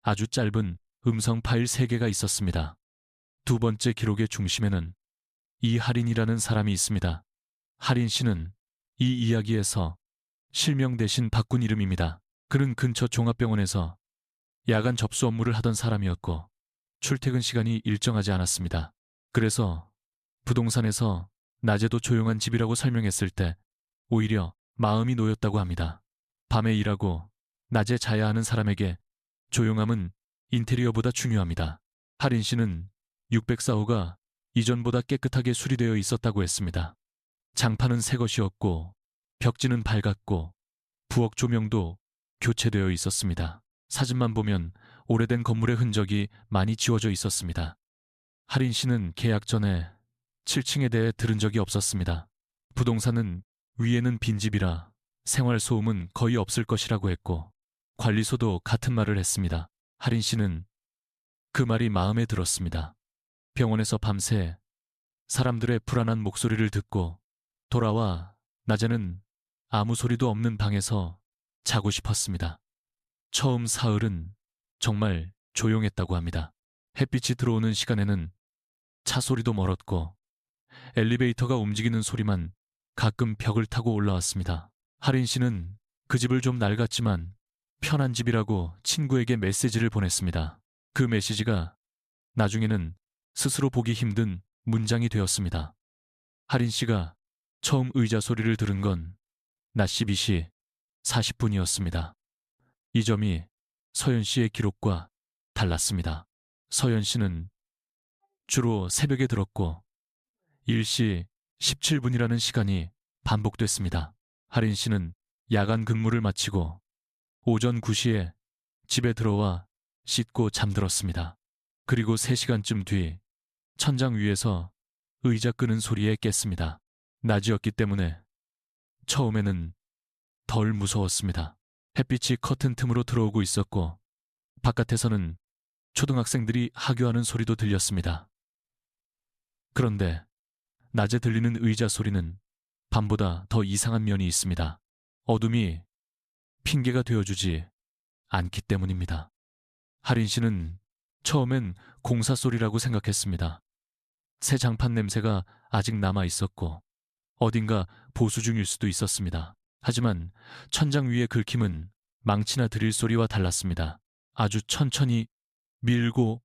Speaker 2: 아주 짧은 음성 파일 3개가 있었습니다. 두 번째 기록의 중심에는 이할인이라는 사람이 있습니다. 할인 씨는 이 이야기에서 실명 대신 바꾼 이름입니다. 그는 근처 종합병원에서 야간 접수 업무를 하던 사람이었고 출퇴근 시간이 일정하지 않았습니다. 그래서 부동산에서 낮에도 조용한 집이라고 설명했을 때 오히려 마음이 놓였다고 합니다. 밤에 일하고 낮에 자야 하는 사람에게 조용함은 인테리어보다 중요합니다. 할인 씨는 604호가 이전보다 깨끗하게 수리되어 있었다고 했습니다. 장판은 새 것이었고 벽지는 밝았고 부엌 조명도 교체되어 있었습니다. 사진만 보면 오래된 건물의 흔적이 많이 지워져 있었습니다. 할인 씨는 계약 전에 7층에 대해 들은 적이 없었습니다. 부동산은 위에는 빈집이라 생활소음은 거의 없을 것이라고 했고 관리소도 같은 말을 했습니다. 할인 씨는 그 말이 마음에 들었습니다. 병원에서 밤새 사람들의 불안한 목소리를 듣고 돌아와 낮에는 아무 소리도 없는 방에서 자고 싶었습니다. 처음 사흘은 정말 조용했다고 합니다. 햇빛이 들어오는 시간에는 차 소리도 멀었고 엘리베이터가 움직이는 소리만 가끔 벽을 타고 올라왔습니다. 할인 씨는 그 집을 좀 낡았지만 편한 집이라고 친구에게 메시지를 보냈습니다. 그 메시지가 나중에는 스스로 보기 힘든 문장이 되었습니다. 할인 씨가 처음 의자 소리를 들은 건 낮 12시 40분이었습니다. 이 점이 서연 씨의 기록과 달랐습니다. 서연 씨는 주로 새벽에 들었고 1시 17분이라는 시간이 반복됐습니다. 할인 씨는 야간 근무를 마치고 오전 9시에 집에 들어와 씻고 잠들었습니다. 그리고 3시간쯤 뒤 천장 위에서 의자 끄는 소리에 깼습니다. 낮이었기 때문에 처음에는 덜 무서웠습니다. 햇빛이 커튼 틈으로 들어오고 있었고 바깥에서는 초등학생들이 하교하는 소리도 들렸습니다. 그런데 낮에 들리는 의자 소리는 밤보다 더 이상한 면이 있습니다. 어둠이 핑계가 되어주지 않기 때문입니다. 할인 씨는 처음엔 공사 소리라고 생각했습니다. 새 장판 냄새가 아직 남아 있었고 어딘가 보수 중일 수도 있었습니다. 하지만 천장 위의 긁힘은 망치나 드릴 소리와 달랐습니다. 아주 천천히 밀고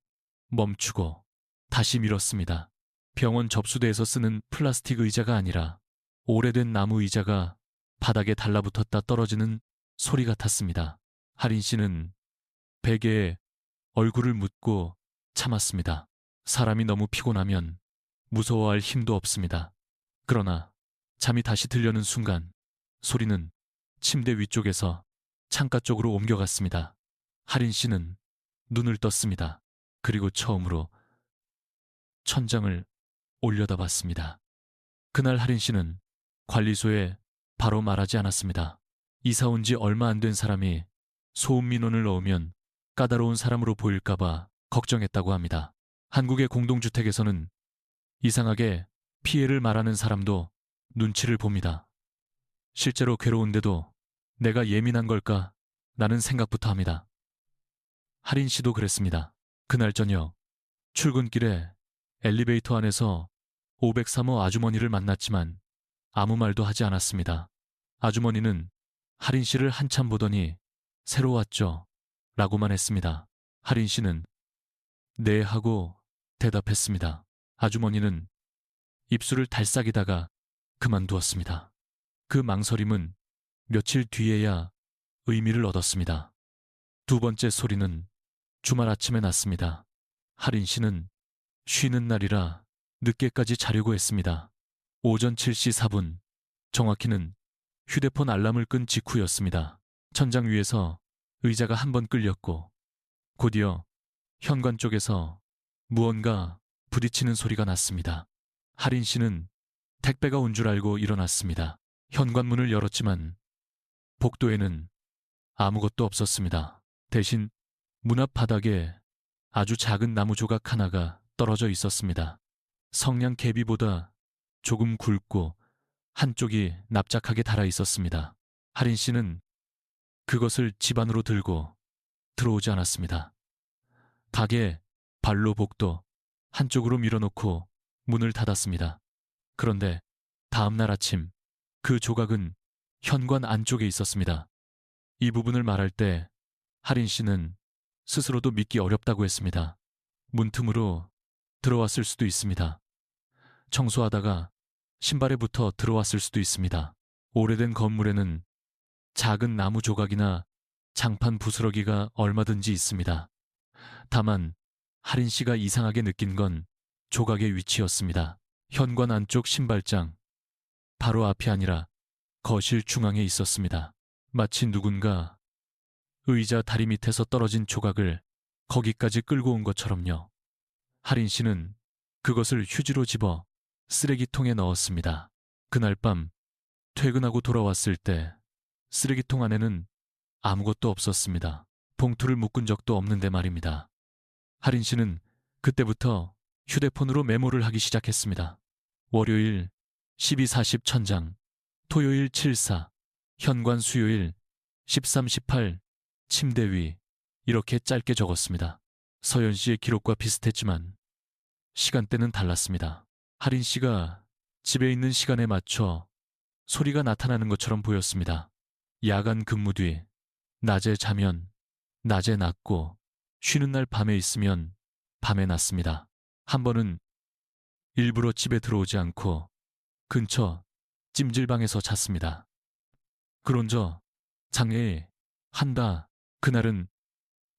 Speaker 2: 멈추고 다시 밀었습니다. 병원 접수대에서 쓰는 플라스틱 의자가 아니라 오래된 나무 의자가 바닥에 달라붙었다 떨어지는 소리 같았습니다. 할인 씨는 베개에 얼굴을 묻고 참았습니다. 사람이 너무 피곤하면 무서워할 힘도 없습니다. 그러나 잠이 다시 들려는 순간 소리는 침대 위쪽에서 창가 쪽으로 옮겨갔습니다. 할인 씨는 눈을 떴습니다. 그리고 처음으로 천장을 올려다봤습니다. 그날 할인 씨는 관리소에 바로 말하지 않았습니다. 이사 온 지 얼마 안 된 사람이 소음 민원을 넣으면 까다로운 사람으로 보일까봐 걱정했다고 합니다. 한국의 공동주택에서는 이상하게 피해를 말하는 사람도 눈치를 봅니다. 실제로 괴로운데도 내가 예민한 걸까? 라는 생각부터 합니다. 할인 씨도 그랬습니다. 그날 저녁 출근길에 엘리베이터 안에서 503호 아주머니를 만났지만 아무 말도 하지 않았습니다. 아주머니는 할인 씨를 한참 보더니 새로 왔죠? 라고만 했습니다. 할인 씨는 네 하고 대답했습니다. 아주머니는 입술을 달싹이다가 그만두었습니다. 그 망설임은 며칠 뒤에야 의미를 얻었습니다. 두 번째 소리는 주말 아침에 났습니다. 할인 씨는 쉬는 날이라 늦게까지 자려고 했습니다. 오전 7시 4분, 정확히는 휴대폰 알람을 끈 직후였습니다. 천장 위에서 의자가 한 번 끌렸고 곧이어 현관 쪽에서 무언가 부딪히는 소리가 났습니다. 할인 씨는 택배가 온 줄 알고 일어났습니다. 현관문을 열었지만 복도에는 아무것도 없었습니다. 대신 문 앞 바닥에 아주 작은 나무 조각 하나가 떨어져 있었습니다. 성냥 개비보다 조금 굵고 한쪽이 납작하게 달아 있었습니다. 할인 씨는 그것을 집 안으로 들고 들어오지 않았습니다. 가게 발로 복도 한쪽으로 밀어놓고 문을 닫았습니다. 그런데 다음 날 아침 그 조각은 현관 안쪽에 있었습니다. 이 부분을 말할 때 할인 씨는 스스로도 믿기 어렵다고 했습니다. 문틈으로 들어왔을 수도 있습니다. 청소하다가 신발에 붙어 들어왔을 수도 있습니다. 오래된 건물에는 작은 나무 조각이나 장판 부스러기가 얼마든지 있습니다. 다만 할인 씨가 이상하게 느낀 건 조각의 위치였습니다. 현관 안쪽 신발장 바로 앞이 아니라 거실 중앙에 있었습니다. 마치 누군가 의자 다리 밑에서 떨어진 조각을 거기까지 끌고 온 것처럼요. 할인 씨는 그것을 휴지로 집어 쓰레기통에 넣었습니다. 그날 밤 퇴근하고 돌아왔을 때 쓰레기통 안에는 아무것도 없었습니다. 봉투를 묶은 적도 없는데 말입니다. 할인 씨는 그때부터 휴대폰으로 메모를 하기 시작했습니다. 월요일 12-40 천장, 토요일 7-4, 현관 수요일 13-18 침대 위, 이렇게 짧게 적었습니다. 서연 씨의 기록과 비슷했지만 시간대는 달랐습니다. 할인 씨가 집에 있는 시간에 맞춰 소리가 나타나는 것처럼 보였습니다. 야간 근무 뒤 낮에 자면 낮에 났고 쉬는 날 밤에 있으면 밤에 났습니다. 한 번은 일부러 집에 들어오지 않고 근처 찜질방에서 잤습니다. 그런저 장애에 한다. 그날은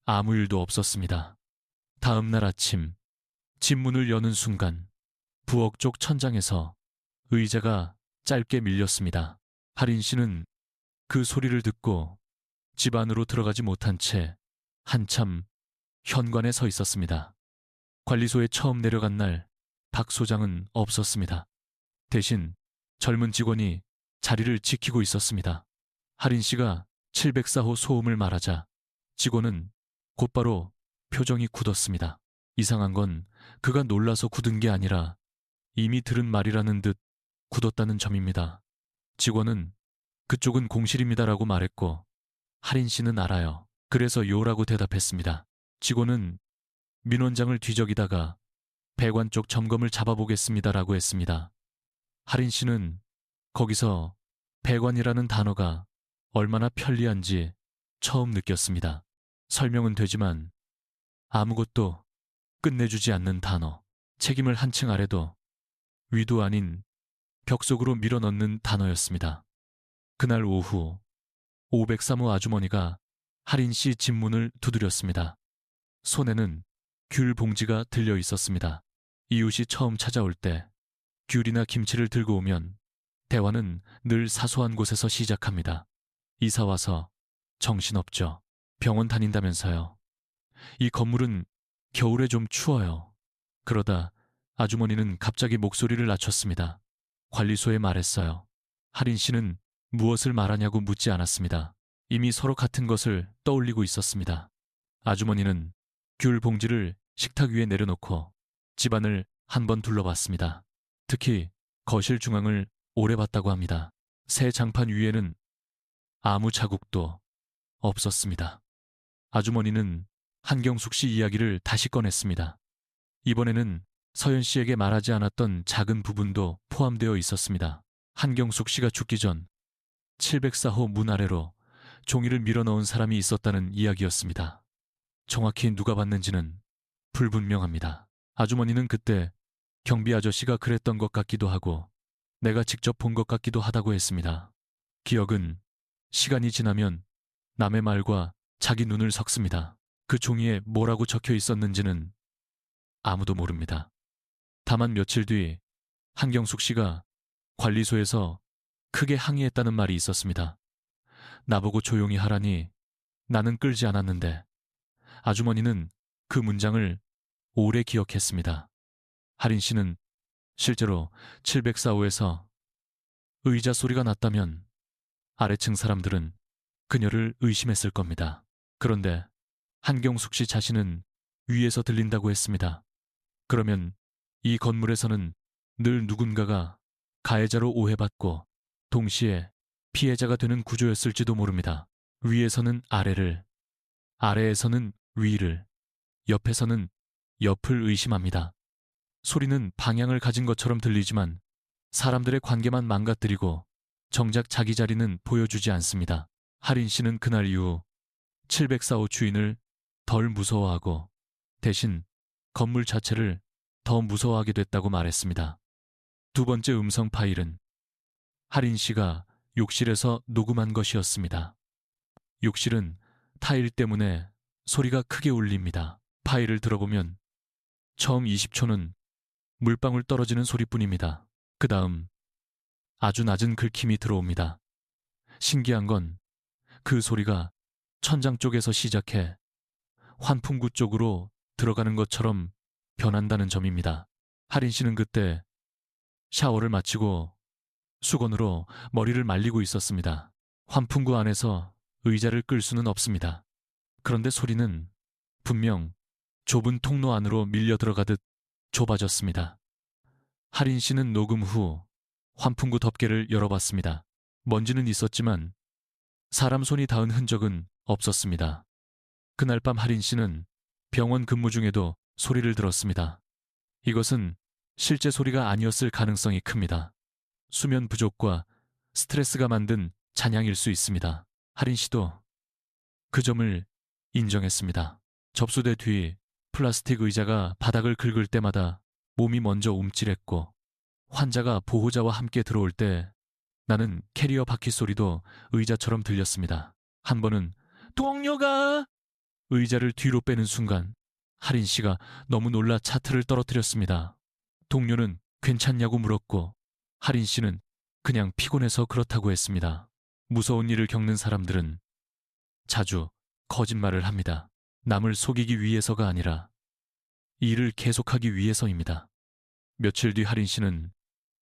Speaker 2: 아무 일도 없었습니다. 다음 날 아침 집 문을 여는 순간 부엌 쪽 천장에서 의자가 짧게 밀렸습니다. 할인 씨는 그 소리를 듣고 집 안으로 들어가지 못한 채 한참 현관에 서 있었습니다. 관리소에 처음 내려간 날 박 소장은 없었습니다. 대신 젊은 직원이 자리를 지키고 있었습니다. 할인 씨가 704호 소음을 말하자 직원은 곧바로 표정이 굳었습니다. 이상한 건 그가 놀라서 굳은 게 아니라 이미 들은 말이라는 듯 굳었다는 점입니다. 직원은 그쪽은 공실입니다라고 말했고 할인 씨는 알아요. 그래서 요라고 대답했습니다. 직원은 민원장을 뒤적이다가 배관 쪽 점검을 잡아보겠습니다라고 했습니다. 할인 씨는 거기서 배관이라는 단어가 얼마나 편리한지 처음 느꼈습니다. 설명은 되지만 아무것도 끝내주지 않는 단어, 책임을 한층 아래도 위도 아닌 벽 속으로 밀어넣는 단어였습니다. 그날 오후 503호 아주머니가 할인 씨 집 문을 두드렸습니다. 손에는 귤 봉지가 들려 있었습니다. 이웃이 처음 찾아올 때 귤이나 김치를 들고 오면 대화는 늘 사소한 곳에서 시작합니다. 이사 와서 정신없죠. 병원 다닌다면서요. 이 건물은 겨울에 좀 추워요. 그러다 아주머니는 갑자기 목소리를 낮췄습니다. 관리소에 말했어요. 할인 씨는 무엇을 말하냐고 묻지 않았습니다. 이미 서로 같은 것을 떠올리고 있었습니다. 아주머니는 귤 봉지를 식탁 위에 내려놓고 집안을 한번 둘러봤습니다. 특히 거실 중앙을 오래 봤다고 합니다. 새 장판 위에는 아무 자국도 없었습니다. 아주머니는 한경숙 씨 이야기를 다시 꺼냈습니다. 이번에는 서연 씨에게 말하지 않았던 작은 부분도 포함되어 있었습니다. 한경숙 씨가 죽기 전 704호 문 아래로 종이를 밀어넣은 사람이 있었다는 이야기였습니다. 정확히 누가 봤는지는 불분명합니다. 아주머니는 그때 경비 아저씨가 그랬던 것 같기도 하고 내가 직접 본 것 같기도 하다고 했습니다. 기억은 시간이 지나면 남의 말과 자기 눈을 섞습니다. 그 종이에 뭐라고 적혀 있었는지는 아무도 모릅니다. 다만 며칠 뒤 한경숙 씨가 관리소에서 크게 항의했다는 말이 있었습니다. 나보고 조용히 하라니 나는 끌지 않았는데 아주머니는 그 문장을 오래 기억했습니다. 할인 씨는 실제로 704호에서 의자 소리가 났다면 아래층 사람들은 그녀를 의심했을 겁니다. 그런데 한경숙 씨 자신은 위에서 들린다고 했습니다. 그러면 이 건물에서는 늘 누군가가 가해자로 오해받고 동시에 피해자가 되는 구조였을지도 모릅니다. 위에서는 아래를, 아래에서는 위를, 옆에서는 옆을 의심합니다. 소리는 방향을 가진 것처럼 들리지만 사람들의 관계만 망가뜨리고 정작 자기 자리는 보여주지 않습니다. 할인 씨는 그날 이후 704호 주인을 덜 무서워하고 대신 건물 자체를 더 무서워하게 됐다고 말했습니다. 두 번째 음성 파일은 할인 씨가 욕실에서 녹음한 것이었습니다. 욕실은 타일 때문에 소리가 크게 울립니다. 파일을 들어보면 처음 20초는 물방울 떨어지는 소리뿐입니다. 그 다음 아주 낮은 긁힘이 들어옵니다. 신기한 건 그 소리가 천장 쪽에서 시작해 환풍구 쪽으로 들어가는 것처럼 변한다는 점입니다. 할인 씨는 그때 샤워를 마치고 수건으로 머리를 말리고 있었습니다. 환풍구 안에서 의자를 끌 수는 없습니다. 그런데 소리는 분명 좁은 통로 안으로 밀려 들어가듯 좁아졌습니다. 할인 씨는 녹음 후 환풍구 덮개를 열어봤습니다. 먼지는 있었지만 사람 손이 닿은 흔적은 없었습니다. 그날 밤 할인 씨는 병원 근무 중에도 소리를 들었습니다. 이것은 실제 소리가 아니었을 가능성이 큽니다. 수면 부족과 스트레스가 만든 잔향일 수 있습니다. 할인 씨도 그 점을 인정했습니다. 접수대 뒤 플라스틱 의자가 바닥을 긁을 때마다 몸이 먼저 움찔했고 환자가 보호자와 함께 들어올 때 나는 캐리어 바퀴 소리도 의자처럼 들렸습니다. 한 번은 동료가 의자를 뒤로 빼는 순간 할인 씨가 너무 놀라 차트를 떨어뜨렸습니다. 동료는 괜찮냐고 물었고 할인 씨는 그냥 피곤해서 그렇다고 했습니다. 무서운 일을 겪는 사람들은 자주 거짓말을 합니다. 남을 속이기 위해서가 아니라 일을 계속하기 위해서입니다. 며칠 뒤 할인 씨는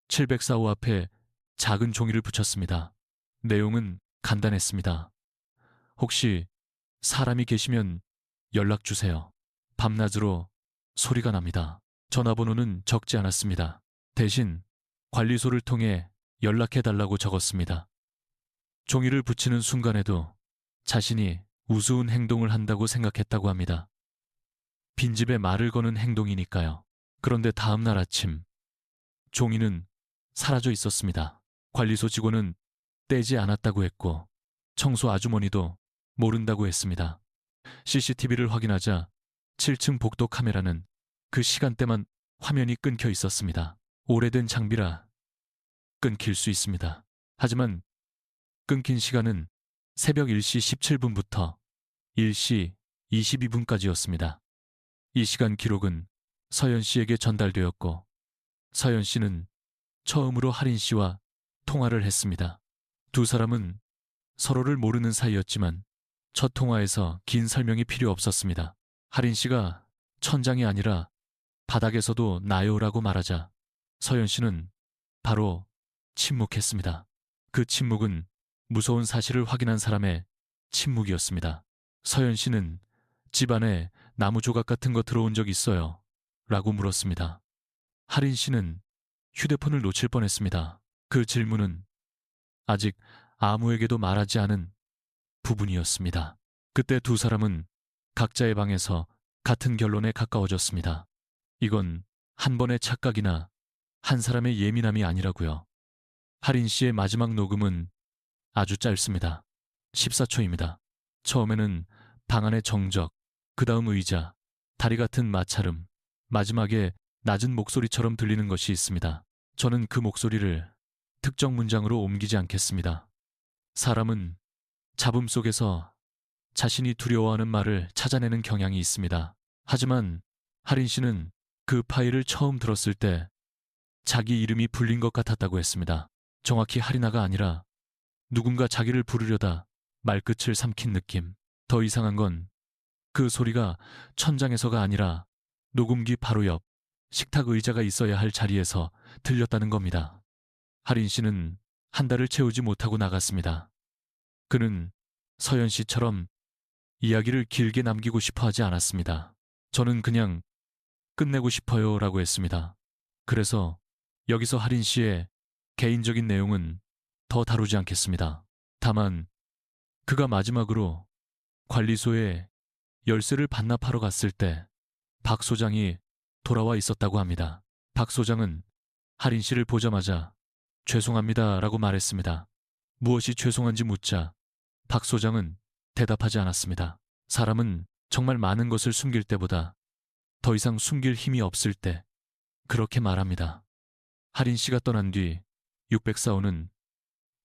Speaker 2: 704호 앞에 작은 종이를 붙였습니다. 내용은 간단했습니다. 혹시 사람이 계시면 연락 주세요. 밤낮으로 소리가 납니다. 전화번호는 적지 않았습니다. 대신 관리소를 통해 연락해달라고 적었습니다. 종이를 붙이는 순간에도 자신이 우스운 행동을 한다고 생각했다고 합니다. 빈집에 말을 거는 행동이니까요. 그런데 다음 날 아침 종이는 사라져 있었습니다. 관리소 직원은 떼지 않았다고 했고 청소 아주머니도 모른다고 했습니다. CCTV를 확인하자 7층 복도 카메라는 그 시간대만 화면이 끊겨 있었습니다. 오래된 장비라 끊길 수 있습니다. 하지만 끊긴 시간은 새벽 1시 17분부터 1시 22분까지였습니다. 이 시간 기록은 서연 씨에게 전달되었고 서연 씨는 처음으로 할인 씨와 통화를 했습니다. 두 사람은 서로를 모르는 사이였지만 첫 통화에서 긴 설명이 필요 없었습니다. 할인 씨가 천장이 아니라 바닥에서도 나요라고 말하자 서연 씨는 바로 침묵했습니다. 그 침묵은 무서운 사실을 확인한 사람의 침묵이었습니다. 서연 씨는 집안에 나무 조각 같은 거 들어온 적 있어요? 라고 물었습니다. 할인 씨는 휴대폰을 놓칠 뻔했습니다. 그 질문은 아직 아무에게도 말하지 않은 부분이었습니다. 그때 두 사람은 각자의 방에서 같은 결론에 가까워졌습니다. 이건 한 번의 착각이나 한 사람의 예민함이 아니라고요. 할인 씨의 마지막 녹음은 아주 짧습니다. 14초입니다. 처음에는 방 안의 정적, 그 다음 의자, 다리 같은 마찰음, 마지막에 낮은 목소리처럼 들리는 것이 있습니다. 저는 그 목소리를 특정 문장으로 옮기지 않겠습니다. 사람은 잡음 속에서 자신이 두려워하는 말을 찾아내는 경향이 있습니다. 하지만 할인 씨는 그 파일을 처음 들었을 때 자기 이름이 불린 것 같았다고 했습니다. 정확히 할인아가 아니라 누군가 자기를 부르려다 말끝을 삼킨 느낌. 더 이상한 건 그 소리가 천장에서가 아니라 녹음기 바로 옆 식탁 의자가 있어야 할 자리에서 들렸다는 겁니다. 할인 씨는 한 달을 채우지 못하고 나갔습니다. 그는 서연 씨처럼 이야기를 길게 남기고 싶어 하지 않았습니다. 저는 그냥 끝내고 싶어요 라고 했습니다. 그래서 여기서 할인 씨의 개인적인 내용은 더 다루지 않겠습니다. 다만 그가 마지막으로 관리소에 열쇠를 반납하러 갔을 때 박 소장이 돌아와 있었다고 합니다. 박 소장은 할인 씨를 보자마자 죄송합니다 라고 말했습니다. 무엇이 죄송한지 묻자 박 소장은 대답하지 않았습니다. 사람은 정말 많은 것을 숨길 때보다 더 이상 숨길 힘이 없을 때 그렇게 말합니다. 할인 씨가 떠난 뒤 604호는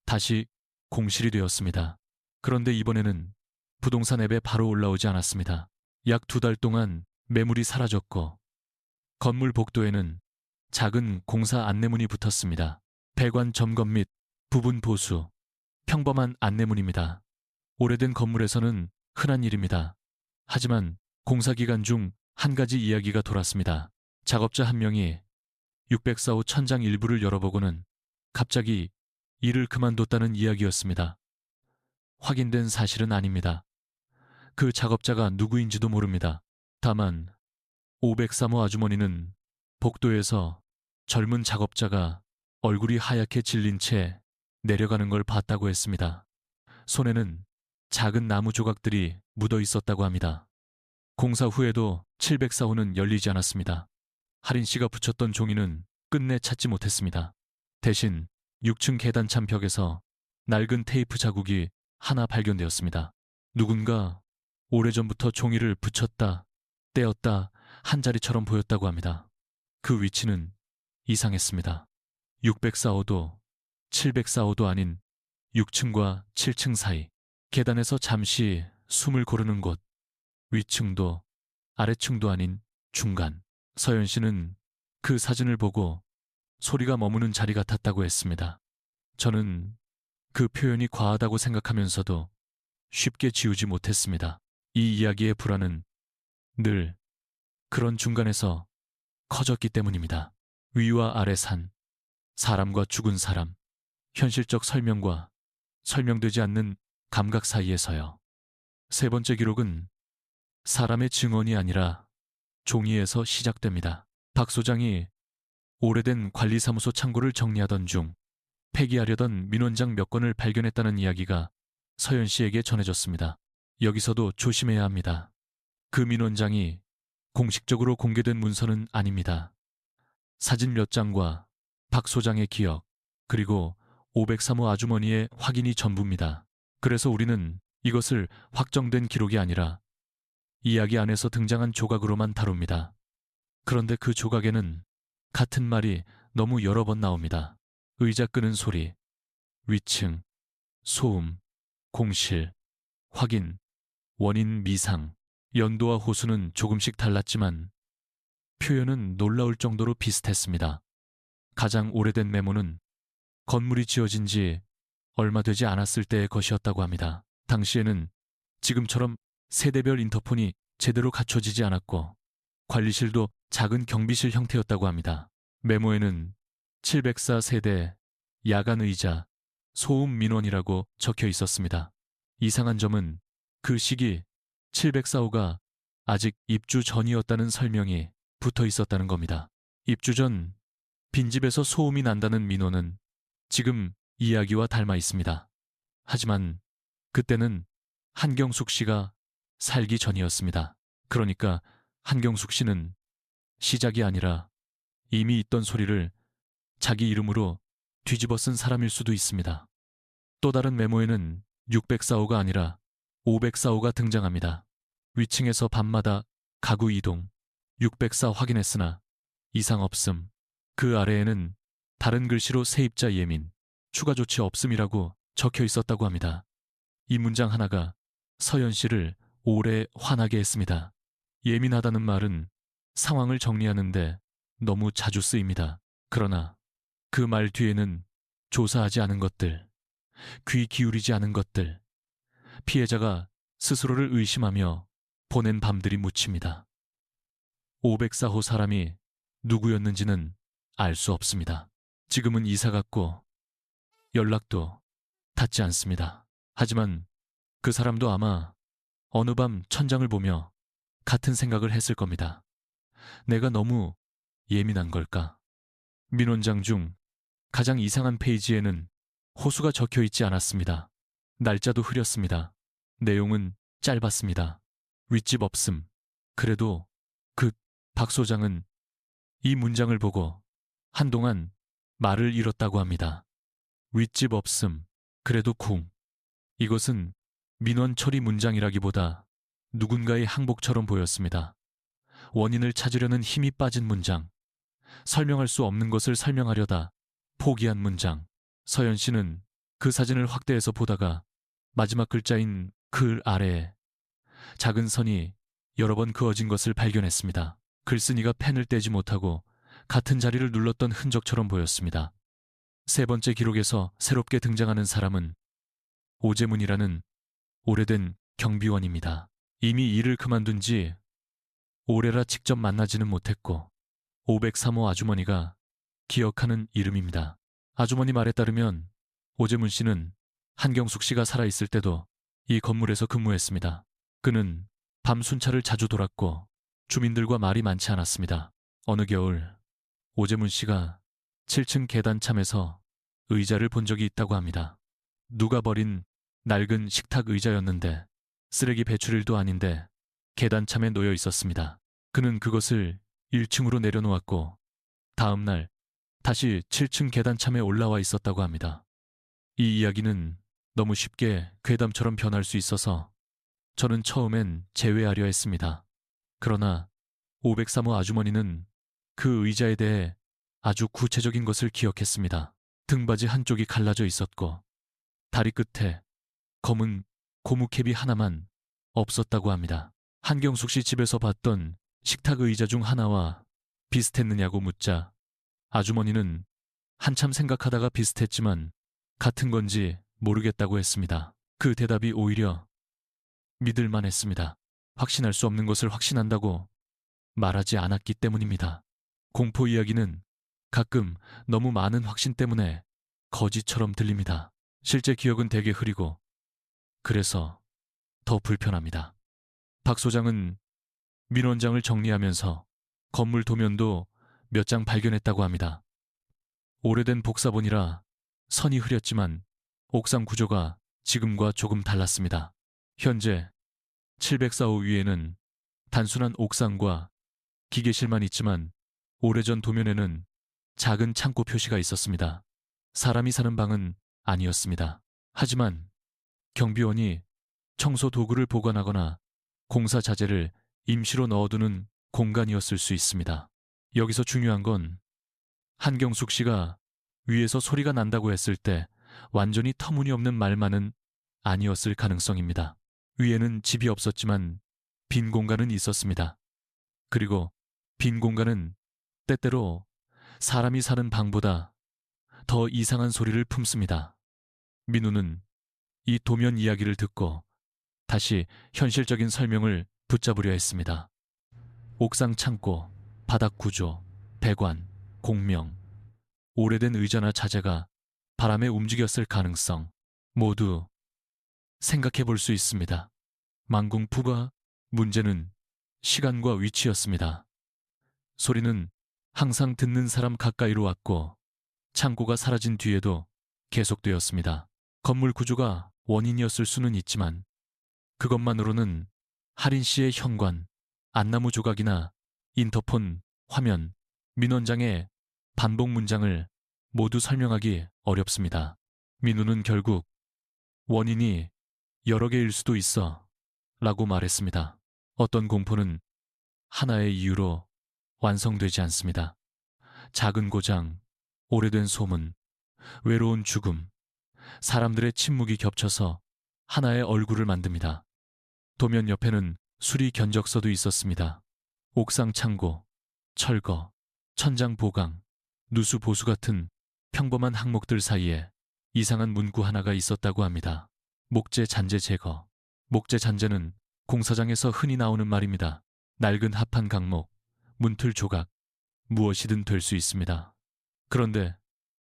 Speaker 2: 다시 공실이 되었습니다. 그런데 이번에는 부동산 앱에 바로 올라오지 않았습니다. 약 2달 동안 매물이 사라졌고 건물 복도에는 작은 공사 안내문이 붙었습니다. 배관 점검 및 부분 보수, 평범한 안내문입니다. 오래된 건물에서는 흔한 일입니다. 하지만 공사 기간 중 한 가지 이야기가 돌았습니다. 작업자 한 명이 604호 천장 일부를 열어보고는 갑자기 일을 그만뒀다는 이야기였습니다. 확인된 사실은 아닙니다. 그 작업자가 누구인지도 모릅니다. 다만 503호 아주머니는 복도에서 젊은 작업자가 얼굴이 하얗게 질린 채 내려가는 걸 봤다고 했습니다. 손에는 작은 나무 조각들이 묻어 있었다고 합니다. 공사 후에도 704호는 열리지 않았습니다. 할인 씨가 붙였던 종이는 끝내 찾지 못했습니다. 대신 6층 계단찬 벽에서 낡은 테이프 자국이 하나 발견되었습니다. 누군가 오래전부터 종이를 붙였다, 떼었다 한 자리처럼 보였다고 합니다. 그 위치는 이상했습니다. 604호도 704호도 아닌 6층과 7층 사이, 계단에서 잠시 숨을 고르는 곳, 위층도 아래층도 아닌 중간. 서연 씨는 그 사진을 보고 소리가 머무는 자리 같았다고 했습니다. 저는 그 표현이 과하다고 생각하면서도 쉽게 지우지 못했습니다. 이 이야기의 불안은 늘 그런 중간에서 커졌기 때문입니다. 위와 아래 산, 사람과 죽은 사람, 현실적 설명과 설명되지 않는 감각 사이에서요. 세 번째 기록은 사람의 증언이 아니라 종이에서 시작됩니다. 박 소장이 오래된 관리사무소 창고를 정리하던 중 폐기하려던 민원장 몇 건을 발견했다는 이야기가 서연 씨에게 전해졌습니다. 여기서도 조심해야 합니다. 그 민원장이 공식적으로 공개된 문서는 아닙니다. 사진 몇 장과 박 소장의 기억, 그리고 503호 아주머니의 확인이 전부입니다. 그래서 우리는 이것을 확정된 기록이 아니라 이야기 안에서 등장한 조각으로만 다룹니다. 그런데 그 조각에는 같은 말이 너무 여러 번 나옵니다. 의자 끄는 소리, 위층, 소음, 공실, 확인, 원인 미상, 연도와 호수는 조금씩 달랐지만 표현은 놀라울 정도로 비슷했습니다. 가장 오래된 메모는 건물이 지어진 지 얼마 되지 않았을 때의 것이었다고 합니다. 당시에는 지금처럼 세대별 인터폰이 제대로 갖춰지지 않았고 관리실도 작은 경비실 형태였다고 합니다. 메모에는 704 세대 야간 의자 소음 민원이라고 적혀 있었습니다. 이상한 점은 그 시기 704호가 아직 입주 전이었다는 설명이 붙어 있었다는 겁니다. 입주 전 빈집에서 소음이 난다는 민원은 지금 이야기와 닮아 있습니다. 하지만 그때는 한경숙 씨가 살기 전이었습니다. 그러니까 한경숙 씨는 시작이 아니라 이미 있던 소리를 자기 이름으로 뒤집어 쓴 사람일 수도 있습니다. 또 다른 메모에는 604호가 아니라 504호가 등장합니다. 위층에서 밤마다 가구 이동, 604 확인했으나 이상 없음. 그 아래에는 다른 글씨로 세입자 예민, 추가 조치 없음이라고 적혀 있었다고 합니다. 이 문장 하나가 서연 씨를 오래 화나게 했습니다. 예민하다는 말은 상황을 정리하는데 너무 자주 쓰입니다. 그러나 그 말 뒤에는 조사하지 않은 것들, 귀 기울이지 않은 것들, 피해자가 스스로를 의심하며 보낸 밤들이 묻힙니다. 504호 사람이 누구였는지는 알 수 없습니다. 지금은 이사 갔고 연락도 닿지 않습니다. 하지만 그 사람도 아마 어느 밤 천장을 보며 같은 생각을 했을 겁니다. 내가 너무 예민한 걸까? 민원장 중 가장 이상한 페이지에는 호수가 적혀 있지 않았습니다. 날짜도 흐렸습니다. 내용은 짧았습니다. 윗집 없음. 그래도 박 소장은 이 문장을 보고 한동안 말을 잃었다고 합니다. 윗집 없음. 그래도 쿵. 이것은 민원 처리 문장이라기보다 누군가의 항복처럼 보였습니다. 원인을 찾으려는 힘이 빠진 문장. 설명할 수 없는 것을 설명하려다 포기한 문장. 서연 씨는 그 사진을 확대해서 보다가 마지막 글자인 글 아래에 작은 선이 여러 번 그어진 것을 발견했습니다. 글쓴이가 펜을 떼지 못하고 같은 자리를 눌렀던 흔적처럼 보였습니다. 세 번째 기록에서 새롭게 등장하는 사람은 오재문이라는 오래된 경비원입니다. 이미 일을 그만둔 지 오래라 직접 만나지는 못했고 503호 아주머니가 기억하는 이름입니다. 아주머니 말에 따르면 오재문 씨는 한경숙 씨가 살아있을 때도 이 건물에서 근무했습니다. 그는 밤 순찰을 자주 돌았고 주민들과 말이 많지 않았습니다. 어느 겨울 오재문 씨가 7층 계단참에서 의자를 본 적이 있다고 합니다. 누가 버린 낡은 식탁 의자였는데 쓰레기 배출일도 아닌데 계단참에 놓여 있었습니다. 그는 그것을 1층으로 내려놓았고 다음 날 다시 7층 계단참에 올라와 있었다고 합니다. 이 이야기는 너무 쉽게 괴담처럼 변할 수 있어서 저는 처음엔 제외하려 했습니다. 그러나 503호 아주머니는 그 의자에 대해 아주 구체적인 것을 기억했습니다. 등받이 한쪽이 갈라져 있었고 다리 끝에 검은 고무캡이 하나만 없었다고 합니다. 한경숙 씨 집에서 봤던 식탁 의자 중 하나와 비슷했느냐고 묻자 아주머니는 한참 생각하다가 비슷했지만 같은 건지 모르겠다고 했습니다. 그 대답이 오히려 믿을만 했습니다. 확신할 수 없는 것을 확신한다고 말하지 않았기 때문입니다. 공포 이야기는 가끔 너무 많은 확신 때문에 거짓처럼 들립니다. 실제 기억은 되게 흐리고 그래서 더 불편합니다. 박 소장은 민원장을 정리하면서 건물 도면도 몇 장 발견했다고 합니다. 오래된 복사본이라 선이 흐렸지만 옥상 구조가 지금과 조금 달랐습니다. 현재 704호 위에는 단순한 옥상과 기계실만 있지만 오래전 도면에는 작은 창고 표시가 있었습니다. 사람이 사는 방은 아니었습니다. 하지만 경비원이 청소 도구를 보관하거나 공사 자재를 임시로 넣어두는 공간이었을 수 있습니다. 여기서 중요한 건 한경숙 씨가 위에서 소리가 난다고 했을 때 완전히 터무니없는 말만은 아니었을 가능성입니다. 위에는 집이 없었지만 빈 공간은 있었습니다. 그리고 빈 공간은 때때로 사람이 사는 방보다 더 이상한 소리를 품습니다. 민우는 이 도면 이야기를 듣고 다시 현실적인 설명을 붙잡으려 했습니다. 옥상 창고, 바닥 구조, 배관, 공명, 오래된 의자나 자재가 바람에 움직였을 가능성 모두 생각해 볼 수 있습니다. 만궁푸가 문제는 시간과 위치였습니다. 소리는 항상 듣는 사람 가까이로 왔고 창고가 사라진 뒤에도 계속되었습니다. 건물 구조가 원인이었을 수는 있지만 그것만으로는 할인 씨의 현관, 안나무 조각이나 인터폰, 화면, 민원장의 반복 문장을 모두 설명하기 어렵습니다. 민우는 결국 원인이 여러 개일 수도 있어 라고 말했습니다. 어떤 공포는 하나의 이유로 완성되지 않습니다. 작은 고장, 오래된 소문, 외로운 죽음, 사람들의 침묵이 겹쳐서 하나의 얼굴을 만듭니다. 도면 옆에는 수리 견적서도 있었습니다. 옥상 창고, 철거, 천장 보강, 누수 보수 같은 평범한 항목들 사이에 이상한 문구 하나가 있었다고 합니다. 목재 잔재 제거. 목재 잔재는 공사장에서 흔히 나오는 말입니다. 낡은 합판 강목, 문틀 조각, 무엇이든 될 수 있습니다. 그런데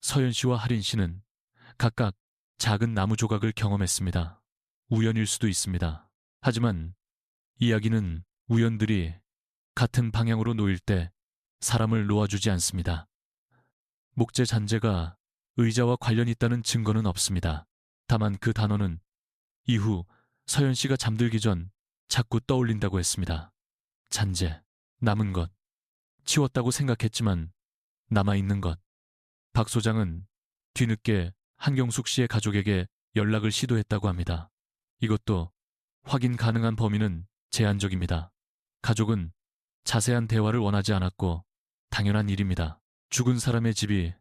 Speaker 2: 서연 씨와 하린 씨는 각각 작은 나무 조각을 경험했습니다. 우연일 수도 있습니다. 하지만 이야기는 우연들이 같은 방향으로 놓일 때 사람을 놓아주지 않습니다. 목재 잔재가 의자와 관련 있다는 증거는 없습니다. 다만 그 단어는 이후 서연 씨가 잠들기 전 자꾸 떠올린다고 했습니다. 잔재, 남은 것, 치웠다고 생각했지만 남아있는 것. 박 소장은 뒤늦게 한경숙 씨의 가족에게 연락을 시도했다고 합니다. 이것도 확인 가능한 범위는 제한적입니다. 가족은 자세한 대화를 원하지 않았고 당연한 일입니다. 죽은 사람의 집이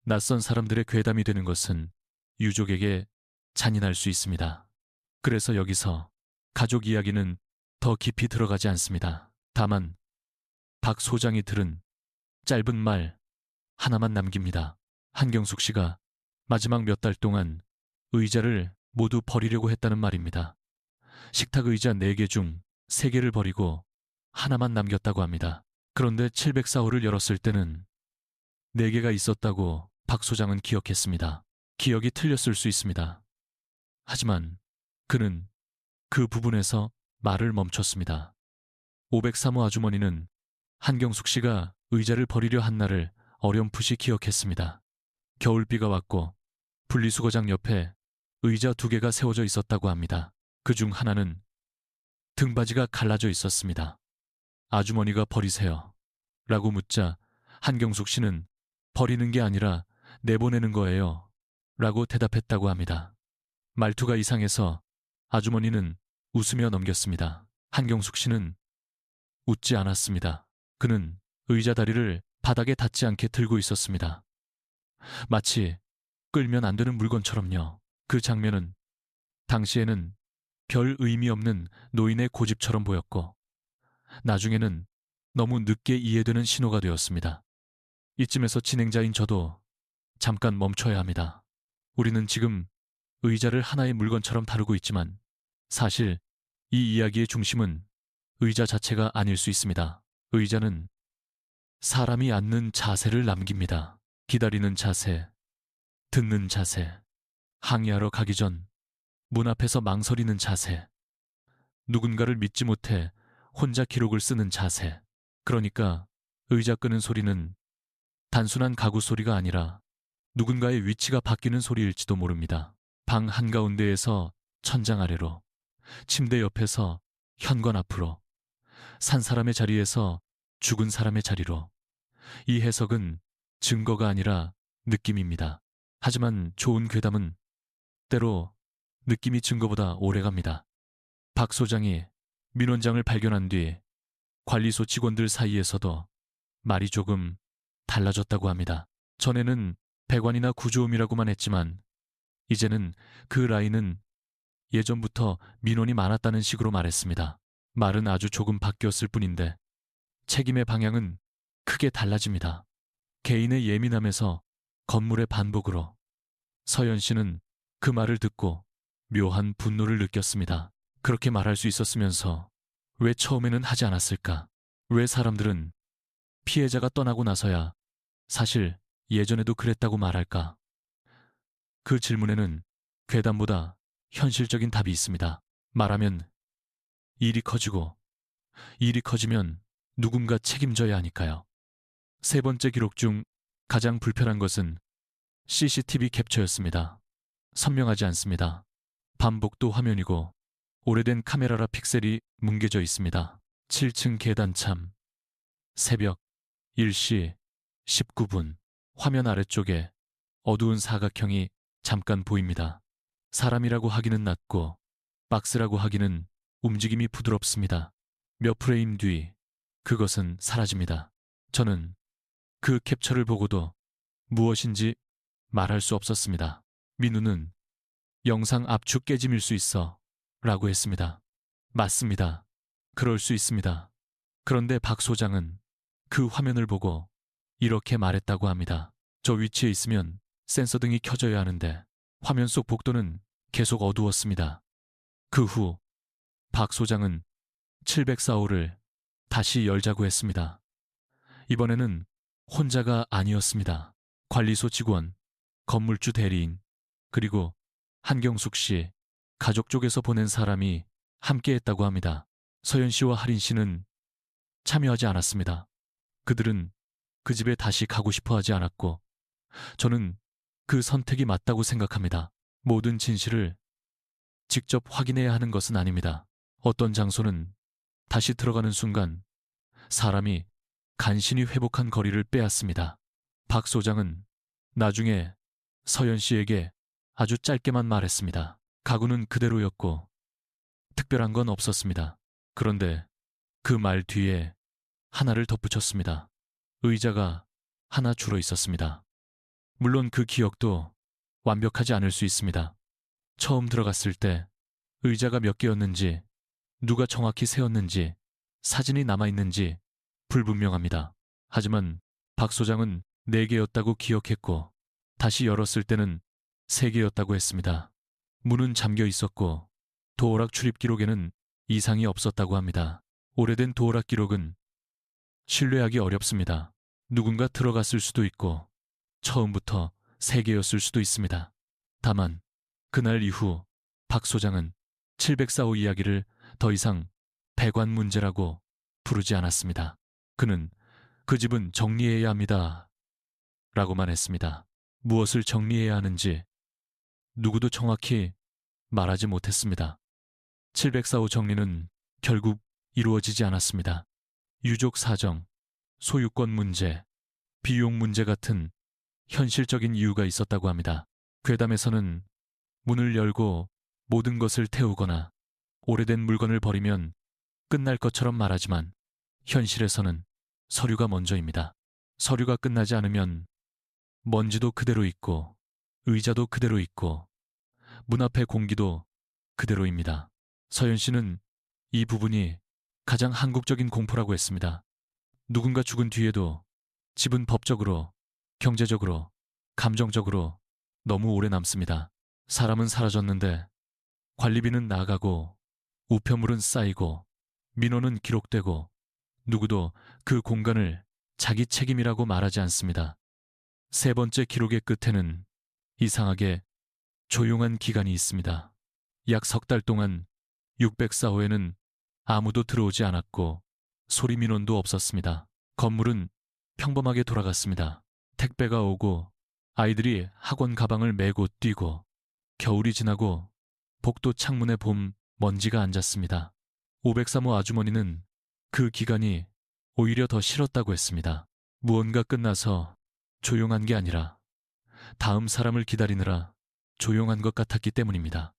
Speaker 2: 낯선 사람들의 괴담이 되는 것은 유족에게 잔인할 수 있습니다. 그래서 여기서 가족 이야기는 더 깊이 들어가지 않습니다. 다만 박 소장이 들은 짧은 말 하나만 남깁니다. 한경숙 씨가 마지막 몇 달 동안 의자를 모두 버리려고 했다는 말입니다. 식탁 의자 4개 중 3개를 버리고 하나만 남겼다고 합니다. 그런데 704호를 열었을 때는 4개가 있었다고 박 소장은 기억했습니다. 기억이 틀렸을 수 있습니다. 하지만 그는 그 부분에서 말을 멈췄습니다. 503호 아주머니는 한경숙 씨가 의자를 버리려 한 날을 어렴풋이 기억했습니다. 겨울비가 왔고 분리수거장 옆에 의자 2개가 세워져 있었다고 합니다. 그중 하나는 등받이가 갈라져 있었습니다. 아주머니가 버리세요 라고 묻자 한경숙 씨는 버리는 게 아니라 내보내는 거예요 라고 대답했다고 합니다. 말투가 이상해서 아주머니는 웃으며 넘겼습니다. 한경숙 씨는 웃지 않았습니다. 그는 의자 다리를 바닥에 닿지 않게 들고 있었습니다. 마치 끌면 안 되는 물건처럼요. 그 장면은 당시에는 별 의미 없는 노인의 고집처럼 보였고 나중에는 너무 늦게 이해되는 신호가 되었습니다. 이쯤에서 진행자인 저도 잠깐 멈춰야 합니다. 우리는 지금 의자를 하나의 물건처럼 다루고 있지만 사실 이 이야기의 중심은 의자 자체가 아닐 수 있습니다. 의자는 사람이 앉는 자세를 남깁니다. 기다리는 자세, 듣는 자세, 항의하러 가기 전 문 앞에서 망설이는 자세, 누군가를 믿지 못해 혼자 기록을 쓰는 자세. 그러니까 의자 끄는 소리는 단순한 가구 소리가 아니라 누군가의 위치가 바뀌는 소리일지도 모릅니다. 방 한가운데에서 천장 아래로, 침대 옆에서 현관 앞으로, 산 사람의 자리에서 죽은 사람의 자리로. 이 해석은 증거가 아니라 느낌입니다. 하지만 좋은 괴담은 때로 느낌이 증거보다 오래갑니다. 박 소장이 민원장을 발견한 뒤 관리소 직원들 사이에서도 말이 조금 달라졌다고 합니다. 전에는 배관이나 구조음이라고만 했지만 이제는 그 라인은 예전부터 민원이 많았다는 식으로 말했습니다. 말은 아주 조금 바뀌었을 뿐인데 책임의 방향은 크게 달라집니다. 개인의 예민함에서 건물의 반복으로. 서연 씨는 그 말을 듣고 묘한 분노를 느꼈습니다. 그렇게 말할 수 있었으면서 왜 처음에는 하지 않았을까? 왜 사람들은 피해자가 떠나고 나서야 사실 예전에도 그랬다고 말할까? 그 질문에는 괴담보다 현실적인 답이 있습니다. 말하면 일이 커지고 일이 커지면 누군가 책임져야 하니까요. 3번째 기록 중 가장 불편한 것은 CCTV 캡처였습니다. 선명하지 않습니다. 반복도 화면이고 오래된 카메라라 픽셀이 뭉개져 있습니다. 7층 계단참. 새벽 1시 19분. 화면 아래쪽에 어두운 사각형이 잠깐 보입니다. 사람이라고 하기는 낮고 박스라고 하기는 움직임이 부드럽습니다. 몇 프레임 뒤 그것은 사라집니다. 저는 그 캡처를 보고도 무엇인지 말할 수 없었습니다. 민우는 영상 압축 깨짐일 수 있어 라고 했습니다. 맞습니다. 그럴 수 있습니다. 그런데 박 소장은 그 화면을 보고 이렇게 말했다고 합니다. 저 위치에 있으면 센서 등이 켜져야 하는데 화면 속 복도는 계속 어두웠습니다. 그 후 박 소장은 704호를 다시 열자고 했습니다. 이번에는 혼자가 아니었습니다. 관리소 직원, 건물주 대리인, 그리고 한경숙 씨, 가족 쪽에서 보낸 사람이 함께했다고 합니다. 서연 씨와 하린 씨는 참여하지 않았습니다. 그들은 그 집에 다시 가고 싶어 하지 않았고, 저는 그 선택이 맞다고 생각합니다. 모든 진실을 직접 확인해야 하는 것은 아닙니다. 어떤 장소는 다시 들어가는 순간 사람이 간신히 회복한 거리를 빼앗습니다. 박 소장은 나중에 서연 씨에게 아주 짧게만 말했습니다. 가구는 그대로였고 특별한 건 없었습니다. 그런데 그 말 뒤에 하나를 덧붙였습니다. 의자가 하나 줄어 있었습니다. 물론 그 기억도 완벽하지 않을 수 있습니다. 처음 들어갔을 때 의자가 몇 개였는지, 누가 정확히 세웠는지, 사진이 남아있는지 불분명합니다. 하지만 박 소장은 4개였다고 기억했고 다시 열었을 때는 3개였다고 했습니다. 문은 잠겨 있었고 도어락 출입 기록에는 이상이 없었다고 합니다. 오래된 도어락 기록은 신뢰하기 어렵습니다. 누군가 들어갔을 수도 있고 처음부터 3개였을 수도 있습니다. 다만 그날 이후 박 소장은 704호 이야기를 더 이상 배관 문제라고 부르지 않았습니다. 그는 그 집은 정리해야 합니다 라고만 했습니다. 무엇을 정리해야 하는지 누구도 정확히 말하지 못했습니다. 704호 정리는 결국 이루어지지 않았습니다. 유족 사정, 소유권 문제, 비용 문제 같은 현실적인 이유가 있었다고 합니다. 괴담에서는 문을 열고 모든 것을 태우거나 오래된 물건을 버리면 끝날 것처럼 말하지만 현실에서는 서류가 먼저입니다. 서류가 끝나지 않으면 먼지도 그대로 있고 의자도 그대로 있고 문 앞의 공기도 그대로입니다. 서연 씨는 이 부분이 가장 한국적인 공포라고 했습니다. 누군가 죽은 뒤에도 집은 법적으로, 경제적으로, 감정적으로 너무 오래 남습니다. 사람은 사라졌는데 관리비는 나가고 우편물은 쌓이고 민원은 기록되고 누구도 그 공간을 자기 책임이라고 말하지 않습니다. 3번째 기록의 끝에는 이상하게 조용한 기간이 있습니다. 약 석 달 동안 604호에는 아무도 들어오지 않았고 소리 민원도 없었습니다. 건물은 평범하게 돌아갔습니다. 택배가 오고 아이들이 학원 가방을 메고 뛰고 겨울이 지나고 복도 창문에 봄 먼지가 앉았습니다. 503호 아주머니는 그 기간이 오히려 더 싫었다고 했습니다. 무언가 끝나서 조용한 게 아니라 다음 사람을 기다리느라 조용한 것 같았기 때문입니다.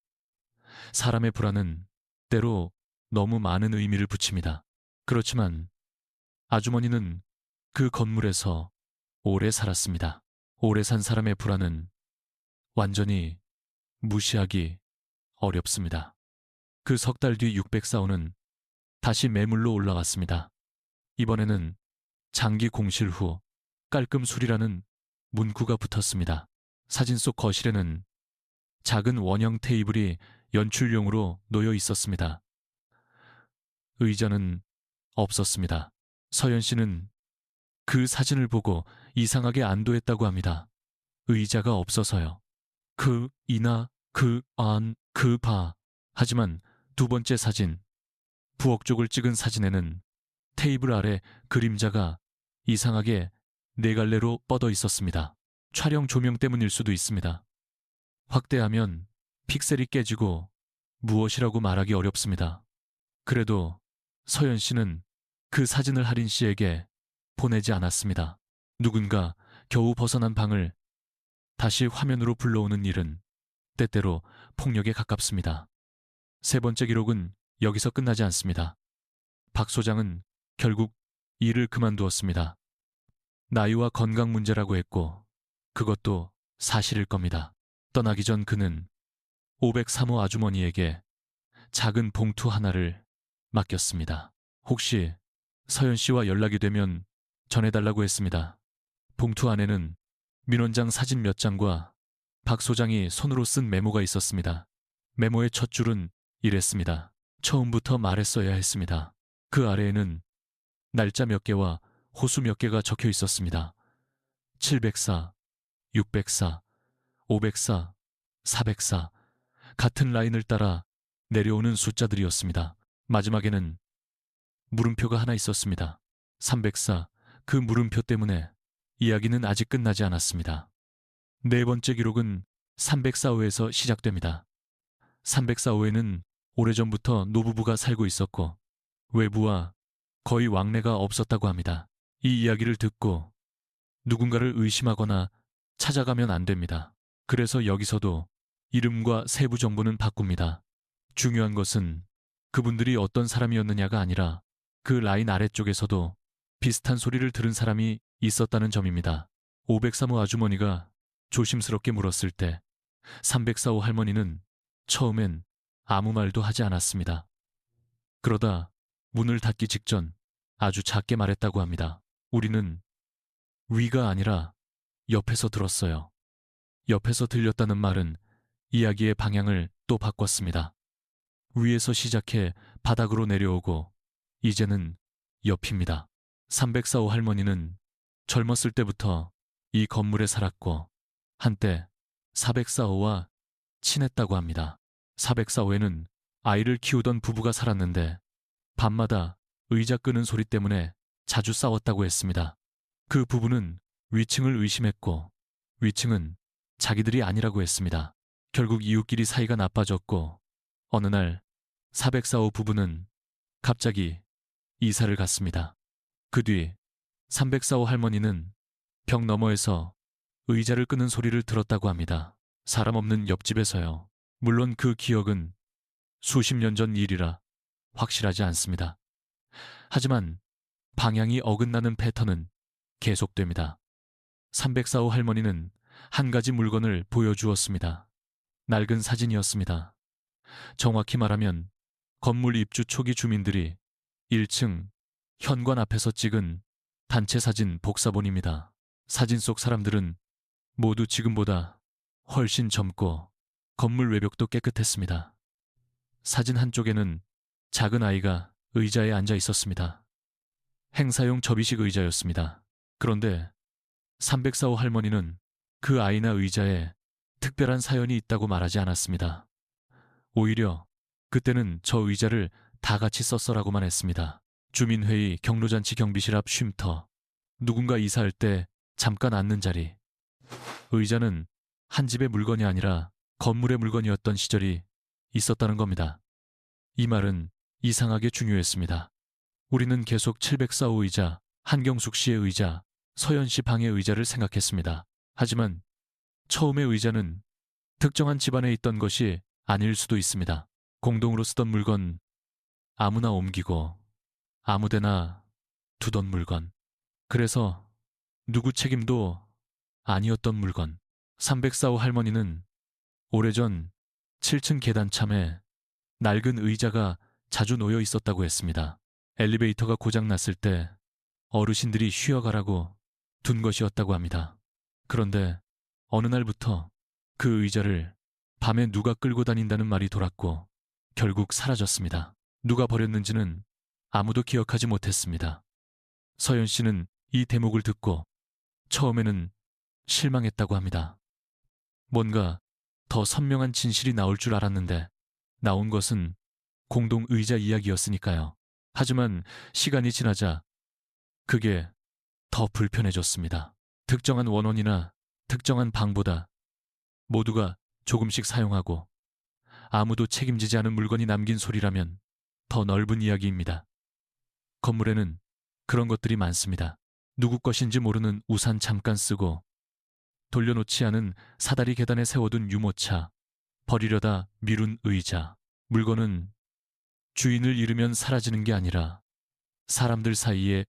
Speaker 2: 사람의 불안은 때로 너무 많은 의미를 붙입니다. 그렇지만 아주머니는 그 건물에서 오래 살았습니다. 오래 산 사람의 불안은 완전히 무시하기 어렵습니다. 그 석 달 뒤 604호는 다시 매물로 올라갔습니다. 이번에는 장기 공실 후 깔끔 수리라는 문구가 붙었습니다. 사진 속 거실에는 작은 원형 테이블이 연출용으로 놓여 있었습니다. 의자는 없었습니다. 서연 씨는 그 사진을 보고 이상하게 안도했다고 합니다. 의자가 없어서요. 그 이나 그 안 그 바. 하지만 2번째 사진, 부엌 쪽을 찍은 사진에는 테이블 아래 그림자가 이상하게 4갈래로 뻗어 있었습니다. 촬영 조명 때문일 수도 있습니다. 확대하면 픽셀이 깨지고 무엇이라고 말하기 어렵습니다. 그래도 서연 씨는 그 사진을 하린 씨에게 보내지 않았습니다. 누군가 겨우 벗어난 방을 다시 화면으로 불러오는 일은 때때로 폭력에 가깝습니다. 세 번째 기록은 여기서 끝나지 않습니다. 박 소장은 결국 일을 그만두었습니다. 나이와 건강 문제라고 했고 그것도 사실일 겁니다. 떠나기 전 그는 503호 아주머니에게 작은 봉투 하나를 맡겼습니다. 혹시 서연 씨와 연락이 되면 전해달라고 했습니다. 봉투 안에는 민원장 사진 몇 장과 박 소장이 손으로 쓴 메모가 있었습니다. 메모의 첫 줄은 이랬습니다. 처음부터 말했어야 했습니다. 그 아래에는 날짜 몇 개와 호수 몇 개가 적혀 있었습니다. 704, 604, 504, 404 같은 라인을 따라 내려오는 숫자들이었습니다. 마지막에는 물음표가 하나 있었습니다. 304, 그 물음표 때문에 이야기는 아직 끝나지 않았습니다. 네 번째 기록은 304호에서 시작됩니다. 304호에는 오래전부터 노부부가 살고 있었고 외부와 거의 왕래가 없었다고 합니다. 이 이야기를 듣고 누군가를 의심하거나 찾아가면 안 됩니다. 그래서 여기서도 이름과 세부 정보는 바꿉니다. 중요한 것은 그분들이 어떤 사람이었느냐가 아니라 그 라인 아래쪽에서도 비슷한 소리를 들은 사람이 있었다는 점입니다. 503호 아주머니가 조심스럽게 물었을 때 304호 할머니는 처음엔 아무 말도 하지 않았습니다. 그러다 문을 닫기 직전 아주 작게 말했다고 합니다. 우리는 위가 아니라 옆에서 들었어요. 옆에서 들렸다는 말은 이야기의 방향을 또 바꿨습니다. 위에서 시작해 바닥으로 내려오고 이제는 옆입니다. 304호 할머니는 젊었을 때부터 이 건물에 살았고 한때 404호와 친했다고 합니다. 404호에는 아이를 키우던 부부가 살았는데 밤마다 의자 끄는 소리 때문에 자주 싸웠다고 했습니다. 그 부부는 위층을 의심했고 위층은 자기들이 아니라고 했습니다. 결국 이웃끼리 사이가 나빠졌고 어느 날 404호 부부는 갑자기 이사를 갔습니다. 그 뒤 304호 할머니는 벽 너머에서 의자를 끄는 소리를 들었다고 합니다. 사람 없는 옆집에서요. 물론 그 기억은 수십 년 전 일이라 확실하지 않습니다. 하지만 방향이 어긋나는 패턴은 계속됩니다. 304호 할머니는 한 가지 물건을 보여주었습니다. 낡은 사진이었습니다. 정확히 말하면 건물 입주 초기 주민들이 1층 현관 앞에서 찍은 단체 사진 복사본입니다. 사진 속 사람들은 모두 지금보다 훨씬 젊고 건물 외벽도 깨끗했습니다. 사진 한쪽에는 작은 아이가 의자에 앉아 있었습니다. 행사용 접이식 의자였습니다. 그런데 304호 할머니는 그 아이나 의자에 특별한 사연이 있다고 말하지 않았습니다. 오히려 그때는 저 의자를 다 같이 썼어라고만 했습니다. 주민회의, 경로잔치 경비실 앞 쉼터, 누군가 이사할 때 잠깐 앉는 자리. 의자는 한 집의 물건이 아니라 건물의 물건이었던 시절이 있었다는 겁니다. 이 말은 이상하게 중요했습니다. 우리는 계속 704호 의자, 한경숙 씨의 의자, 서연 씨 방의 의자를 생각했습니다. 하지만 처음의 의자는 특정한 집안에 있던 것이 아닐 수도 있습니다. 공동으로 쓰던 물건, 아무나 옮기고 아무데나 두던 물건. 그래서 누구 책임도 아니었던 물건. 304호 할머니는 오래전 7층 계단참에 낡은 의자가 자주 놓여 있었다고 했습니다. 엘리베이터가 고장났을 때 어르신들이 쉬어가라고 둔 것이었다고 합니다. 그런데 어느 날부터 그 의자를 밤에 누가 끌고 다닌다는 말이 돌았고 결국 사라졌습니다. 누가 버렸는지는 아무도 기억하지 못했습니다. 서연 씨는 이 대목을 듣고 처음에는 실망했다고 합니다. 뭔가 더 선명한 진실이 나올 줄 알았는데 나온 것은 공동 의자 이야기였으니까요. 하지만 시간이 지나자 그게 더 불편해졌습니다. 특정한 원원이나 특정한 방보다 모두가 조금씩 사용하고 아무도 책임지지 않은 물건이 남긴 소리라면 더 넓은 이야기입니다. 건물에는 그런 것들이 많습니다. 누구 것인지 모르는 우산 잠깐 쓰고 돌려놓지 않은 사다리 계단에 세워둔 유모차, 버리려다 미룬 의자. 물건은 주인을 잃으면 사라지는 게 아니라 사람들 사이에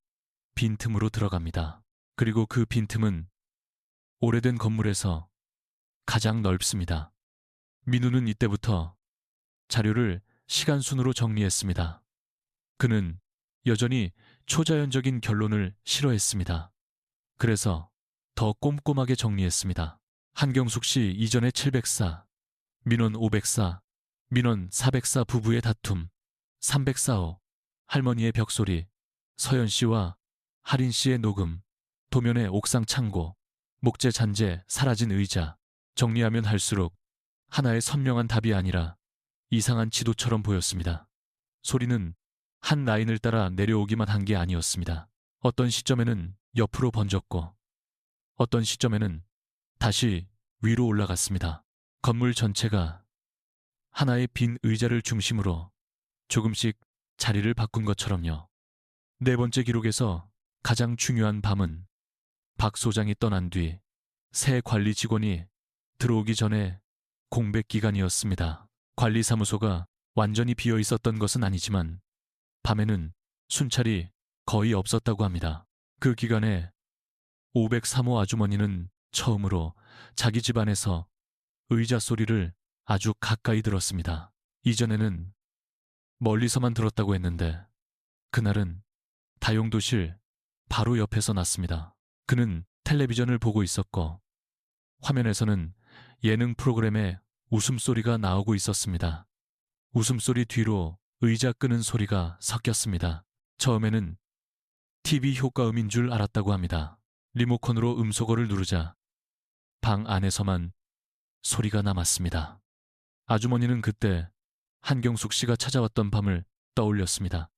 Speaker 2: 빈틈으로 들어갑니다. 그리고 그 빈틈은 오래된 건물에서 가장 넓습니다. 민우는 이때부터 자료를 시간순으로 정리했습니다. 그는 여전히 초자연적인 결론을 싫어했습니다. 그래서 더 꼼꼼하게 정리했습니다. 한경숙 씨 이전의 704, 민원 504, 민원 404 부부의 다툼, 304호, 할머니의 벽소리, 서연 씨와 할인 씨의 녹음, 도면의 옥상 창고, 목재 잔재, 사라진 의자. 정리하면 할수록 하나의 선명한 답이 아니라 이상한 지도처럼 보였습니다. 소리는 한 라인을 따라 내려오기만 한 게 아니었습니다. 어떤 시점에는 옆으로 번졌고 어떤 시점에는 다시 위로 올라갔습니다. 건물 전체가 하나의 빈 의자를 중심으로 조금씩 자리를 바꾼 것처럼요. 네 번째 기록에서 가장 중요한 밤은 박 소장이 떠난 뒤 새 관리 직원이 들어오기 전에 공백 기간이었습니다. 관리사무소가 완전히 비어 있었던 것은 아니지만 밤에는 순찰이 거의 없었다고 합니다. 그 기간에 503호 아주머니는 처음으로 자기 집안에서 의자 소리를 아주 가까이 들었습니다. 이전에는 멀리서만 들었다고 했는데 그날은 다용도실 바로 옆에서 났습니다. 그는 텔레비전을 보고 있었고 화면에서는 예능 프로그램에 웃음소리가 나오고 있었습니다. 웃음소리 뒤로 의자 끄는 소리가 섞였습니다. 처음에는 TV 효과음인 줄 알았다고 합니다. 리모컨으로 음소거를 누르자 방 안에서만 소리가 남았습니다. 아주머니는 그때 한경숙 씨가 찾아왔던 밤을 떠올렸습니다.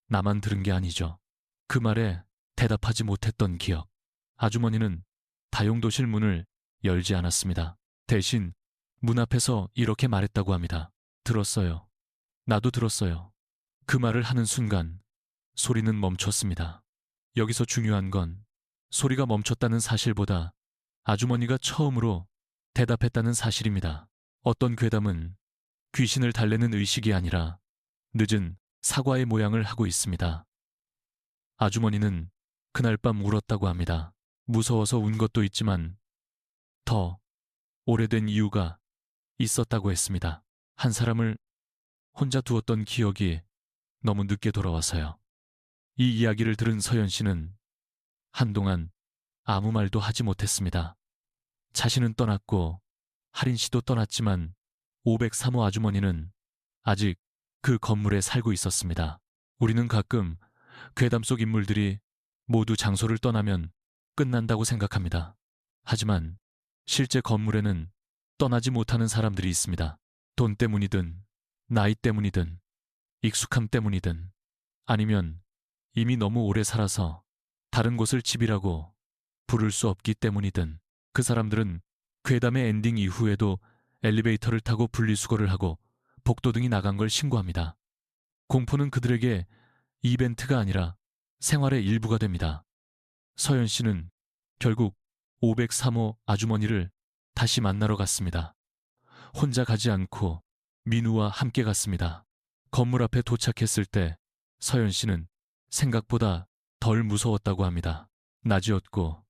Speaker 2: 나만 들은 게 아니죠. 그 말에 대답하지 못했던 기억. 아주머니는 다용도실 문을 열지 않았습니다. 대신 문 앞에서 이렇게 말했다고 합니다. 들었어요. 나도 들었어요. 그 말을 하는 순간 소리는 멈췄습니다. 여기서 중요한 건 소리가 멈췄다는 사실보다 아주머니가 처음으로 대답했다는 사실입니다. 어떤 괴담은 귀신을 달래는 의식이 아니라 늦은 사과의 모양을 하고 있습니다. 아주머니는 그날 밤 울었다고 합니다. 무서워서 운 것도 있지만 더 오래된 이유가 있었다고 했습니다. 한 사람을 혼자 두었던 기억이 너무 늦게 돌아와서요. 이 이야기를 들은 서연 씨는 한동안 아무 말도 하지 못했습니다. 자신은 떠났고 할인 씨도 떠났지만 503호 아주머니는 아직 그 건물에 살고 있었습니다. 우리는 가끔 괴담 속 인물들이 모두 장소를 떠나면 끝난다고 생각합니다. 하지만 실제 건물에는 떠나지 못하는 사람들이 있습니다. 돈 때문이든 나이 때문이든 익숙함 때문이든 아니면 이미 너무 오래 살아서 다른 곳을 집이라고 부를 수 없기 때문이든 그 사람들은 괴담의 엔딩 이후에도 엘리베이터를 타고 분리수거를 하고 복도등이 나간 걸 신고합니다. 공포는 그들에게 이벤트가 아니라 생활의 일부가 됩니다. 서연 씨는 결국 503호 아주머니를 다시 만나러 갔습니다. 혼자 가지 않고 민우와 함께 갔습니다. 건물 앞에 도착했을 때 서연 씨는 생각보다 덜 무서웠다고 합니다. 낮이었고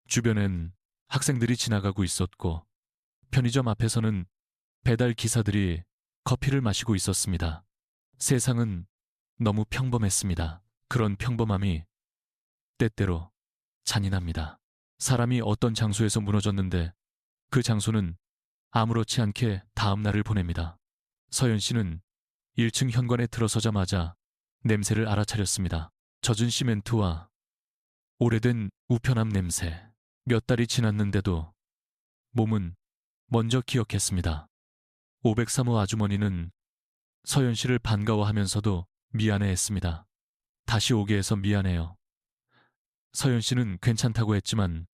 Speaker 2: 주변엔 학생들이 지나가고 있었고 편의점 앞에서는 배달 기사들이 커피를 마시고 있었습니다. 세상은 너무 평범했습니다. 그런 평범함이 때때로 잔인합니다. 사람이 어떤 장소에서 무너졌는데 그 장소는 아무렇지 않게 다음 날을 보냅니다. 서연 씨는 1층 현관에 들어서자마자 냄새를 알아차렸습니다. 젖은 시멘트와 오래된 우편함 냄새. 몇 달이 지났는데도 몸은 먼저 기억했습니다. 503호 아주머니는 서연 씨를 반가워하면서도 미안해했습니다. 다시 오게 해서 미안해요. 서연 씨는 괜찮다고 했지만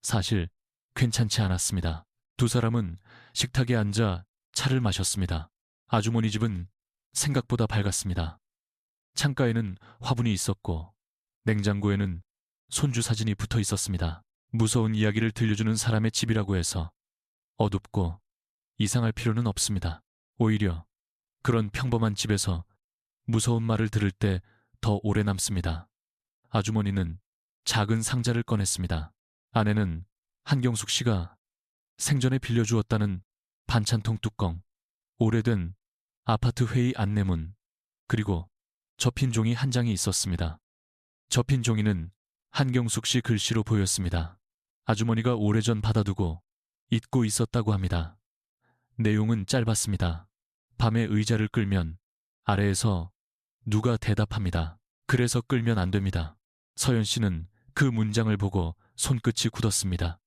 Speaker 2: 사실 괜찮지 않았습니다. 두 사람은 식탁에 앉아 차를 마셨습니다. 아주머니 집은 생각보다 밝았습니다. 창가에는 화분이 있었고 냉장고에는 손주 사진이 붙어 있었습니다. 무서운 이야기를 들려주는 사람의 집이라고 해서 어둡고 이상할 필요는 없습니다. 오히려 그런 평범한 집에서 무서운 말을 들을 때 더 오래 남습니다. 아주머니는 작은 상자를 꺼냈습니다. 안에는 한경숙 씨가 생전에 빌려주었다는 반찬통 뚜껑, 오래된 아파트 회의 안내문, 그리고 접힌 종이 한 장이 있었습니다. 접힌 종이는 한경숙 씨 글씨로 보였습니다. 아주머니가 오래전 받아두고 잊고 있었다고 합니다. 내용은 짧았습니다. 밤에 의자를 끌면 아래에서 누가 대답합니다. 그래서 끌면 안 됩니다. 서연 씨는 그 문장을 보고 손끝이 굳었습니다.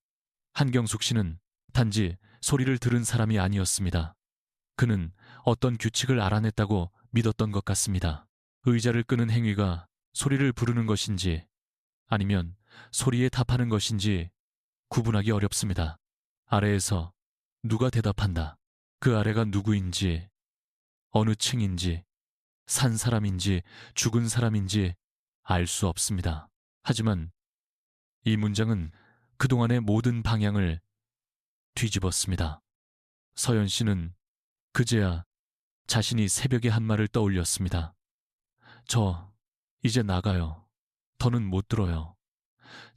Speaker 2: 한경숙 씨는 단지 소리를 들은 사람이 아니었습니다. 그는 어떤 규칙을 알아냈다고 믿었던 것 같습니다. 의자를 끄는 행위가 소리를 부르는 것인지 아니면 소리에 답하는 것인지 구분하기 어렵습니다. 아래에서 누가 대답한다. 그 아래가 누구인지, 어느 층인지, 산 사람인지, 죽은 사람인지 알 수 없습니다. 하지만 이 문장은 그동안의 모든 방향을 뒤집었습니다. 서연 씨는 그제야 자신이 새벽에 한 말을 떠올렸습니다. 저 이제 나가요. 더는 못 들어요.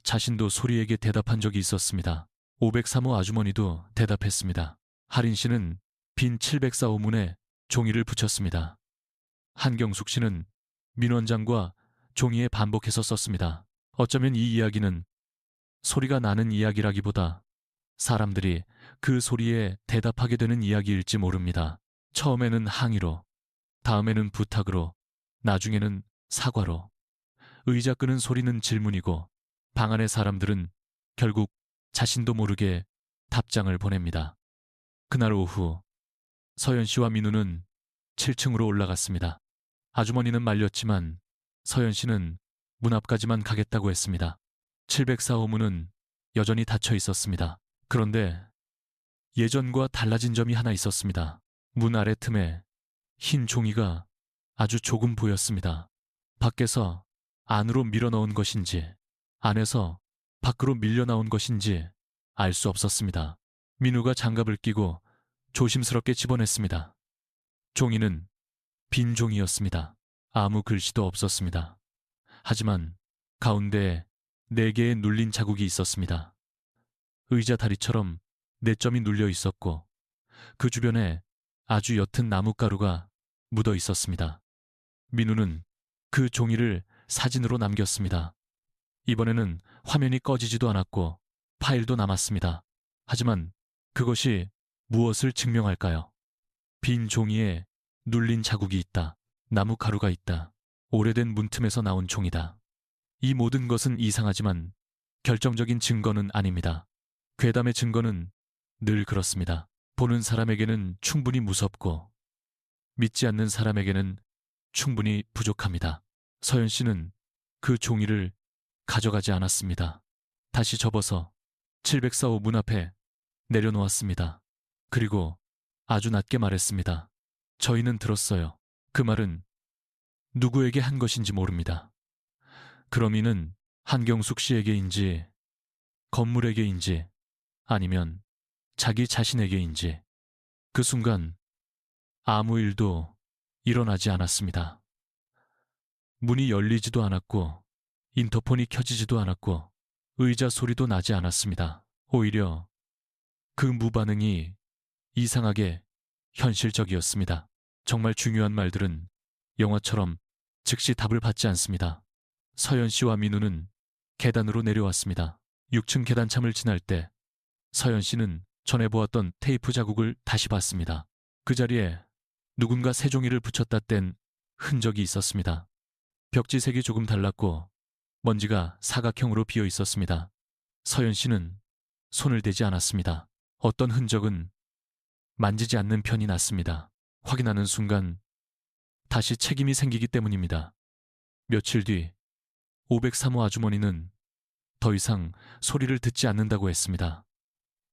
Speaker 2: 자신도 소리에게 대답한 적이 있었습니다. 503호 아주머니도 대답했습니다. 할인 씨는 빈 704호문에 종이를 붙였습니다. 한경숙 씨는 민원장과 종이에 반복해서 썼습니다. 어쩌면 이 이야기는 소리가 나는 이야기라기보다 사람들이 그 소리에 대답하게 되는 이야기일지 모릅니다. 처음에는 항의로, 다음에는 부탁으로, 나중에는 사과로. 의자 끄는 소리는 질문이고 방 안의 사람들은 결국 자신도 모르게 답장을 보냅니다. 그날 오후 서연 씨와 민우는 7층으로 올라갔습니다. 아주머니는 말렸지만 서연 씨는 문 앞까지만 가겠다고 했습니다. 704호 문은 여전히 닫혀 있었습니다. 그런데 예전과 달라진 점이 하나 있었습니다. 문 아래 틈에 흰 종이가 아주 조금 보였습니다. 밖에서 안으로 밀어넣은 것인지 안에서 밖으로 밀려나온 것인지 알 수 없었습니다. 민우가 장갑을 끼고 조심스럽게 집어냈습니다. 종이는 빈 종이였습니다. 아무 글씨도 없었습니다. 하지만 가운데에 4개의 눌린 자국이 있었습니다. 의자 다리처럼 4점이 눌려 있었고 그 주변에 아주 옅은 나뭇가루가 묻어 있었습니다. 민우는 그 종이를 사진으로 남겼습니다. 이번에는 화면이 꺼지지도 않았고 파일도 남았습니다. 하지만 그것이 무엇을 증명할까요? 빈 종이에 눌린 자국이 있다. 나뭇가루가 있다. 오래된 문틈에서 나온 종이다. 이 모든 것은 이상하지만 결정적인 증거는 아닙니다. 괴담의 증거는 늘 그렇습니다. 보는 사람에게는 충분히 무섭고 믿지 않는 사람에게는 충분히 부족합니다. 서연 씨는 그 종이를 가져가지 않았습니다. 다시 접어서 704호 문 앞에 내려놓았습니다. 그리고 아주 낮게 말했습니다. 저희는 들었어요. 그 말은 누구에게 한 것인지 모릅니다. 그럼 이는 한경숙 씨에게인지 건물에게인지 아니면 자기 자신에게인지 그 순간 아무 일도 일어나지 않았습니다. 문이 열리지도 않았고 인터폰이 켜지지도 않았고 의자 소리도 나지 않았습니다. 오히려 그 무반응이 이상하게 현실적이었습니다. 정말 중요한 말들은 영화처럼 즉시 답을 받지 않습니다. 서연 씨와 민우는 계단으로 내려왔습니다. 6층 계단참을 지날 때 서연 씨는 전에 보았던 테이프 자국을 다시 봤습니다. 그 자리에 누군가 새 종이를 붙였다 뗀 흔적이 있었습니다. 벽지색이 조금 달랐고 먼지가 사각형으로 비어 있었습니다. 서연 씨는 손을 대지 않았습니다. 어떤 흔적은 만지지 않는 편이 낫습니다. 확인하는 순간 다시 책임이 생기기 때문입니다. 며칠 뒤 503호 아주머니는 더 이상 소리를 듣지 않는다고 했습니다.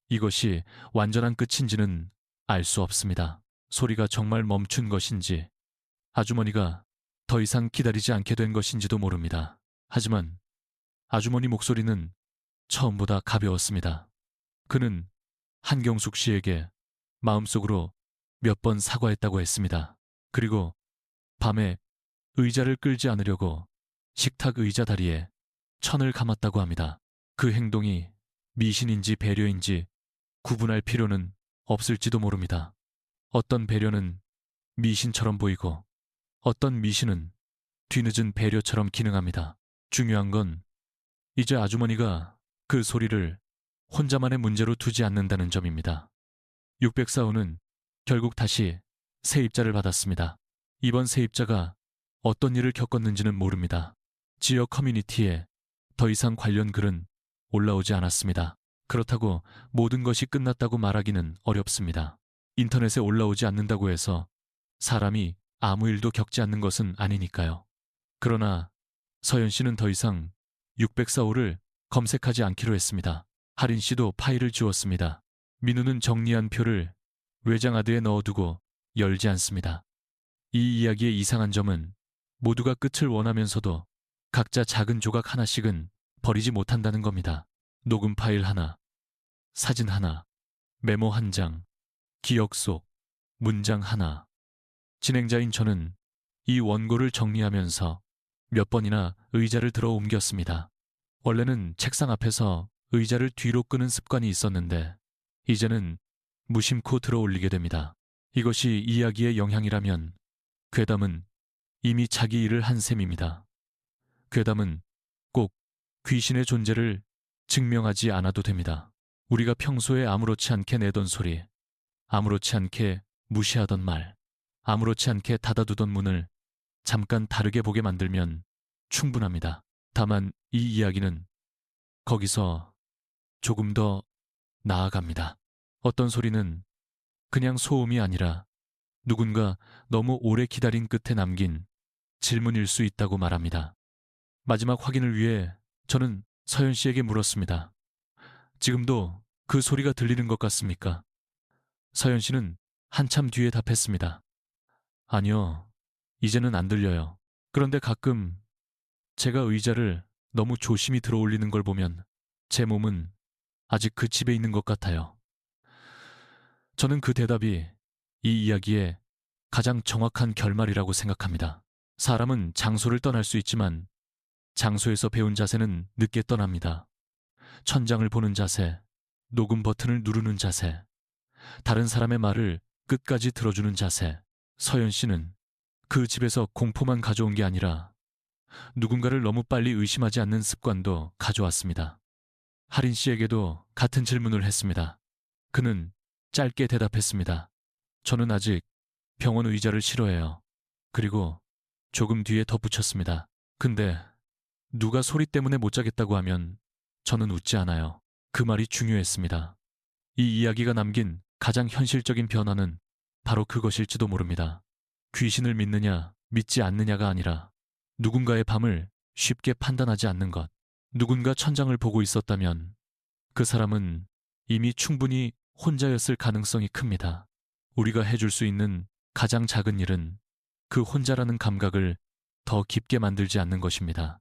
Speaker 2: 이것이 완전한 끝인지는 알 수 없습니다. 소리가 정말 멈춘 것인지 아주머니가 더 이상 기다리지 않게 된 것인지도 모릅니다. 하지만 아주머니 목소리는 처음보다 가벼웠습니다. 그는 한경숙 씨에게 마음속으로 몇 번 사과했다고 했습니다. 그리고 밤에 의자를 끌지 않으려고 식탁 의자 다리에 천을 감았다고 합니다. 그 행동이 미신인지 배려인지 구분할 필요는 없을지도 모릅니다. 어떤 배려는 미신처럼 보이고 어떤 미신은 뒤늦은 배려처럼 기능합니다. 중요한 건 이제 아주머니가 그 소리를 혼자만의 문제로 두지 않는다는 점입니다. 604호는 결국 다시 세입자를 받았습니다. 이번 세입자가 어떤 일을 겪었는지는 모릅니다. 지역 커뮤니티에 더 이상 관련 글은 올라오지 않았습니다. 그렇다고 모든 것이 끝났다고 말하기는 어렵습니다. 인터넷에 올라오지 않는다고 해서 사람이 아무 일도 겪지 않는 것은 아니니까요. 그러나 서연 씨는 더 이상 604호를 검색하지 않기로 했습니다. 하린 씨도 파일을 지웠습니다. 민우는 정리한 표를 외장하드에 넣어두고 열지 않습니다. 이 이야기의 이상한 점은 모두가 끝을 원하면서도 각자 작은 조각 하나씩은 버리지 못한다는 겁니다. 녹음 파일 하나, 사진 하나, 메모 한 장, 기억 속 문장 하나. 진행자인 저는 이 원고를 정리하면서 몇 번이나 의자를 들어 옮겼습니다. 원래는 책상 앞에서 의자를 뒤로 끄는 습관이 있었는데 이제는 무심코 들어 올리게 됩니다. 이것이 이야기의 영향이라면 괴담은 이미 자기 일을 한 셈입니다. 괴담은 꼭 귀신의 존재를 증명하지 않아도 됩니다. 우리가 평소에 아무렇지 않게 내던 소리, 아무렇지 않게 무시하던 말, 아무렇지 않게 닫아두던 문을 잠깐 다르게 보게 만들면 충분합니다. 다만 이 이야기는 거기서 조금 더 나아갑니다. 어떤 소리는 그냥 소음이 아니라 누군가 너무 오래 기다린 끝에 남긴 질문일 수 있다고 말합니다. 마지막 확인을 위해 저는 서연 씨에게 물었습니다. 지금도 그 소리가 들리는 것 같습니까? 서연 씨는 한참 뒤에 답했습니다. 아니요, 이제는 안 들려요. 그런데 가끔 제가 의자를 너무 조심히 들어 올리는 걸 보면 제 몸은 아직 그 집에 있는 것 같아요. 저는 그 대답이 이 이야기의 가장 정확한 결말이라고 생각합니다. 사람은 장소를 떠날 수 있지만 장소에서 배운 자세는 늦게 떠납니다. 천장을 보는 자세, 녹음 버튼을 누르는 자세, 다른 사람의 말을 끝까지 들어주는 자세. 서연 씨는 그 집에서 공포만 가져온 게 아니라 누군가를 너무 빨리 의심하지 않는 습관도 가져왔습니다. 하린 씨에게도 같은 질문을 했습니다. 그는 짧게 대답했습니다. 저는 아직 병원 의자를 싫어해요. 그리고 조금 뒤에 덧붙였습니다. 근데 누가 소리 때문에 못 자겠다고 하면 저는 웃지 않아요. 그 말이 중요했습니다. 이 이야기가 남긴 가장 현실적인 변화는 바로 그것일지도 모릅니다. 귀신을 믿느냐, 믿지 않느냐가 아니라 누군가의 밤을 쉽게 판단하지 않는 것. 누군가 천장을 보고 있었다면 그 사람은 이미 충분히 혼자였을 가능성이 큽니다. 우리가 해줄 수 있는 가장 작은 일은 그 혼자라는 감각을 더 깊게 만들지 않는 것입니다.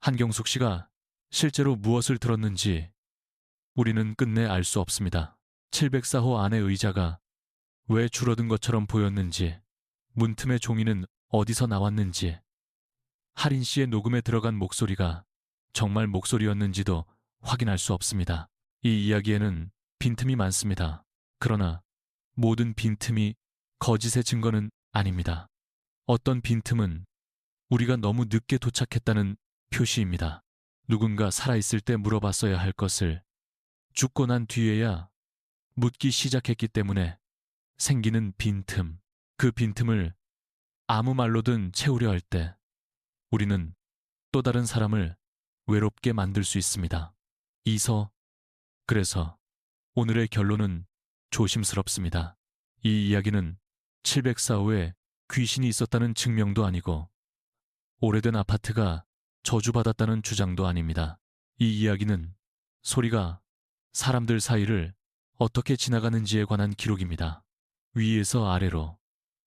Speaker 2: 한경숙 씨가 실제로 무엇을 들었는지 우리는 끝내 알 수 없습니다. 704호 안의 의자가 왜 줄어든 것처럼 보였는지, 문틈의 종이는 어디서 나왔는지, 하린 씨의 녹음에 들어간 목소리가 정말 목소리였는지도 확인할 수 없습니다. 이 이야기에는 빈틈이 많습니다. 그러나 모든 빈틈이 거짓의 증거는 아닙니다. 어떤 빈틈은 우리가 너무 늦게 도착했다는 표시입니다. 누군가 살아있을 때 물어봤어야 할 것을 죽고 난 뒤에야 묻기 시작했기 때문에 생기는 빈틈. 그 빈틈을 아무 말로든 채우려 할 때 우리는 또 다른 사람을 외롭게 만들 수 있습니다. 그래서 오늘의 결론은 조심스럽습니다. 이 이야기는 704호에 귀신이 있었다는 증명도 아니고 오래된 아파트가 저주받았다는 주장도 아닙니다. 이 이야기는 소리가 사람들 사이를 어떻게 지나가는지에 관한 기록입니다. 위에서 아래로,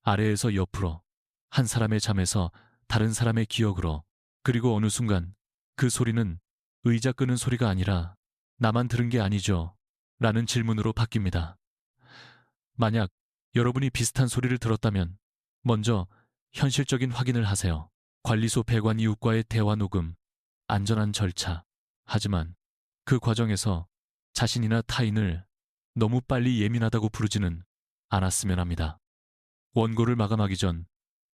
Speaker 2: 아래에서 옆으로, 한 사람의 잠에서 다른 사람의 기억으로, 그리고 어느 순간 그 소리는 의자 끄는 소리가 아니라 나만 들은 게 아니죠? 라는 질문으로 바뀝니다. 만약 여러분이 비슷한 소리를 들었다면 먼저 현실적인 확인을 하세요. 관리소 배관 이웃과의 대화 녹음, 안전한 절차. 하지만 그 과정에서 자신이나 타인을 너무 빨리 예민하다고 부르지는 않았으면 합니다. 원고를 마감하기 전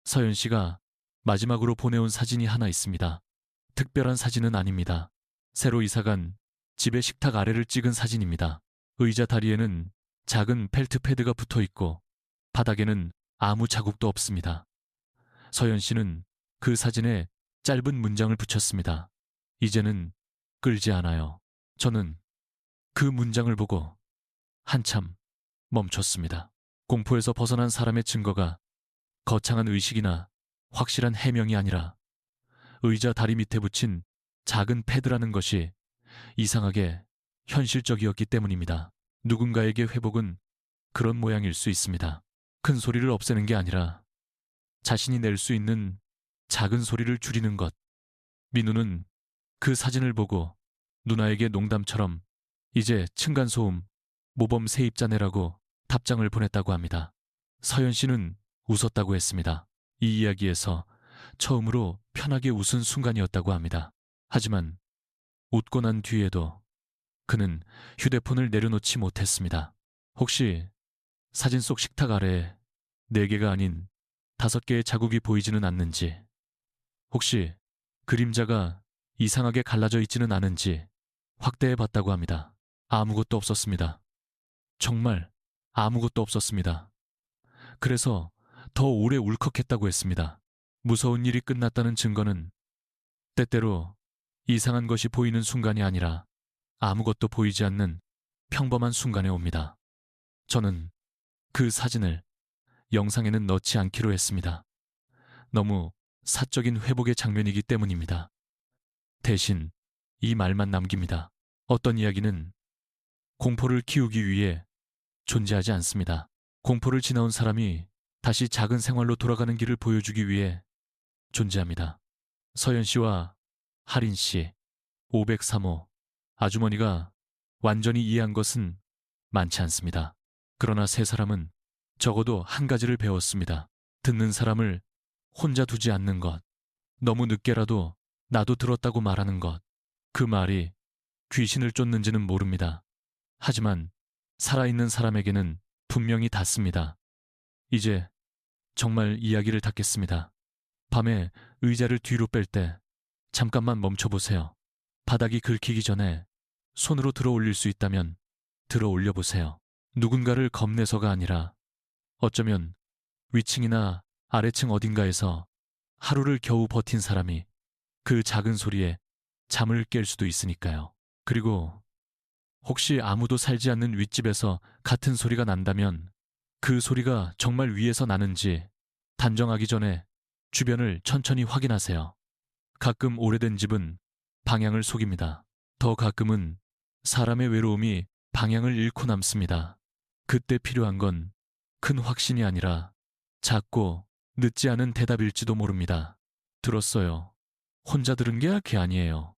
Speaker 2: 서연 씨가 마지막으로 보내온 사진이 하나 있습니다. 특별한 사진은 아닙니다. 새로 이사간 집의 식탁 아래를 찍은 사진입니다. 의자 다리에는 작은 펠트 패드가 붙어 있고 바닥에는 아무 자국도 없습니다. 서연 씨는 그 사진에 짧은 문장을 붙였습니다. 이제는 끌지 않아요. 저는 그 문장을 보고 한참 멈췄습니다. 공포에서 벗어난 사람의 증거가 거창한 의식이나 확실한 해명이 아니라 의자 다리 밑에 붙인 작은 패드라는 것이 이상하게 현실적이었기 때문입니다. 누군가에게 회복은 그런 모양일 수 있습니다. 큰 소리를 없애는 게 아니라 자신이 낼 수 있는 작은 소리를 줄이는 것. 민우는 그 사진을 보고 누나에게 농담처럼 이제 층간소음, 모범 세입자네라고 답장을 보냈다고 합니다. 서연 씨는 웃었다고 했습니다. 이 이야기에서 처음으로 편하게 웃은 순간이었다고 합니다. 하지만 웃고 난 뒤에도 그는 휴대폰을 내려놓지 못했습니다. 혹시 사진 속 식탁 아래에 4개가 아닌 5개의 자국이 보이지는 않는지, 혹시 그림자가 이상하게 갈라져 있지는 않은지 확대해 봤다고 합니다. 아무것도 없었습니다. 정말 아무것도 없었습니다. 그래서 더 오래 울컥했다고 했습니다. 무서운 일이 끝났다는 증거는 때때로 이상한 것이 보이는 순간이 아니라 아무것도 보이지 않는 평범한 순간에 옵니다. 저는 그 사진을 영상에는 넣지 않기로 했습니다. 너무 사적인 회복의 장면이기 때문입니다. 대신 이 말만 남깁니다. 어떤 이야기는 공포를 키우기 위해 존재하지 않습니다. 공포를 지나온 사람이 다시 작은 생활로 돌아가는 길을 보여주기 위해 존재합니다. 서연 씨와 하린 씨, 503호, 아주머니가 완전히 이해한 것은 많지 않습니다. 그러나 세 사람은 적어도 한 가지를 배웠습니다. 듣는 사람을 혼자 두지 않는 것. 너무 늦게라도 나도 들었다고 말하는 것. 그 말이 귀신을 쫓는지는 모릅니다. 하지만 살아있는 사람에게는 분명히 닿습니다. 이제 정말 이야기를 닫겠습니다. 밤에 의자를 뒤로 뺄 때 잠깐만 멈춰보세요. 바닥이 긁히기 전에 손으로 들어 올릴 수 있다면 들어 올려보세요. 누군가를 겁내서가 아니라 어쩌면 위층이나 아래층 어딘가에서 하루를 겨우 버틴 사람이 그 작은 소리에 잠을 깰 수도 있으니까요. 그리고 혹시 아무도 살지 않는 윗집에서 같은 소리가 난다면 그 소리가 정말 위에서 나는지 단정하기 전에 주변을 천천히 확인하세요. 가끔 오래된 집은 방향을 속입니다. 더 가끔은 사람의 외로움이 방향을 잃고 남습니다. 그때 필요한 건 큰 확신이 아니라 작고 늦지 않은 대답일지도 모릅니다. 들었어요. 혼자 들은 게 아니에요.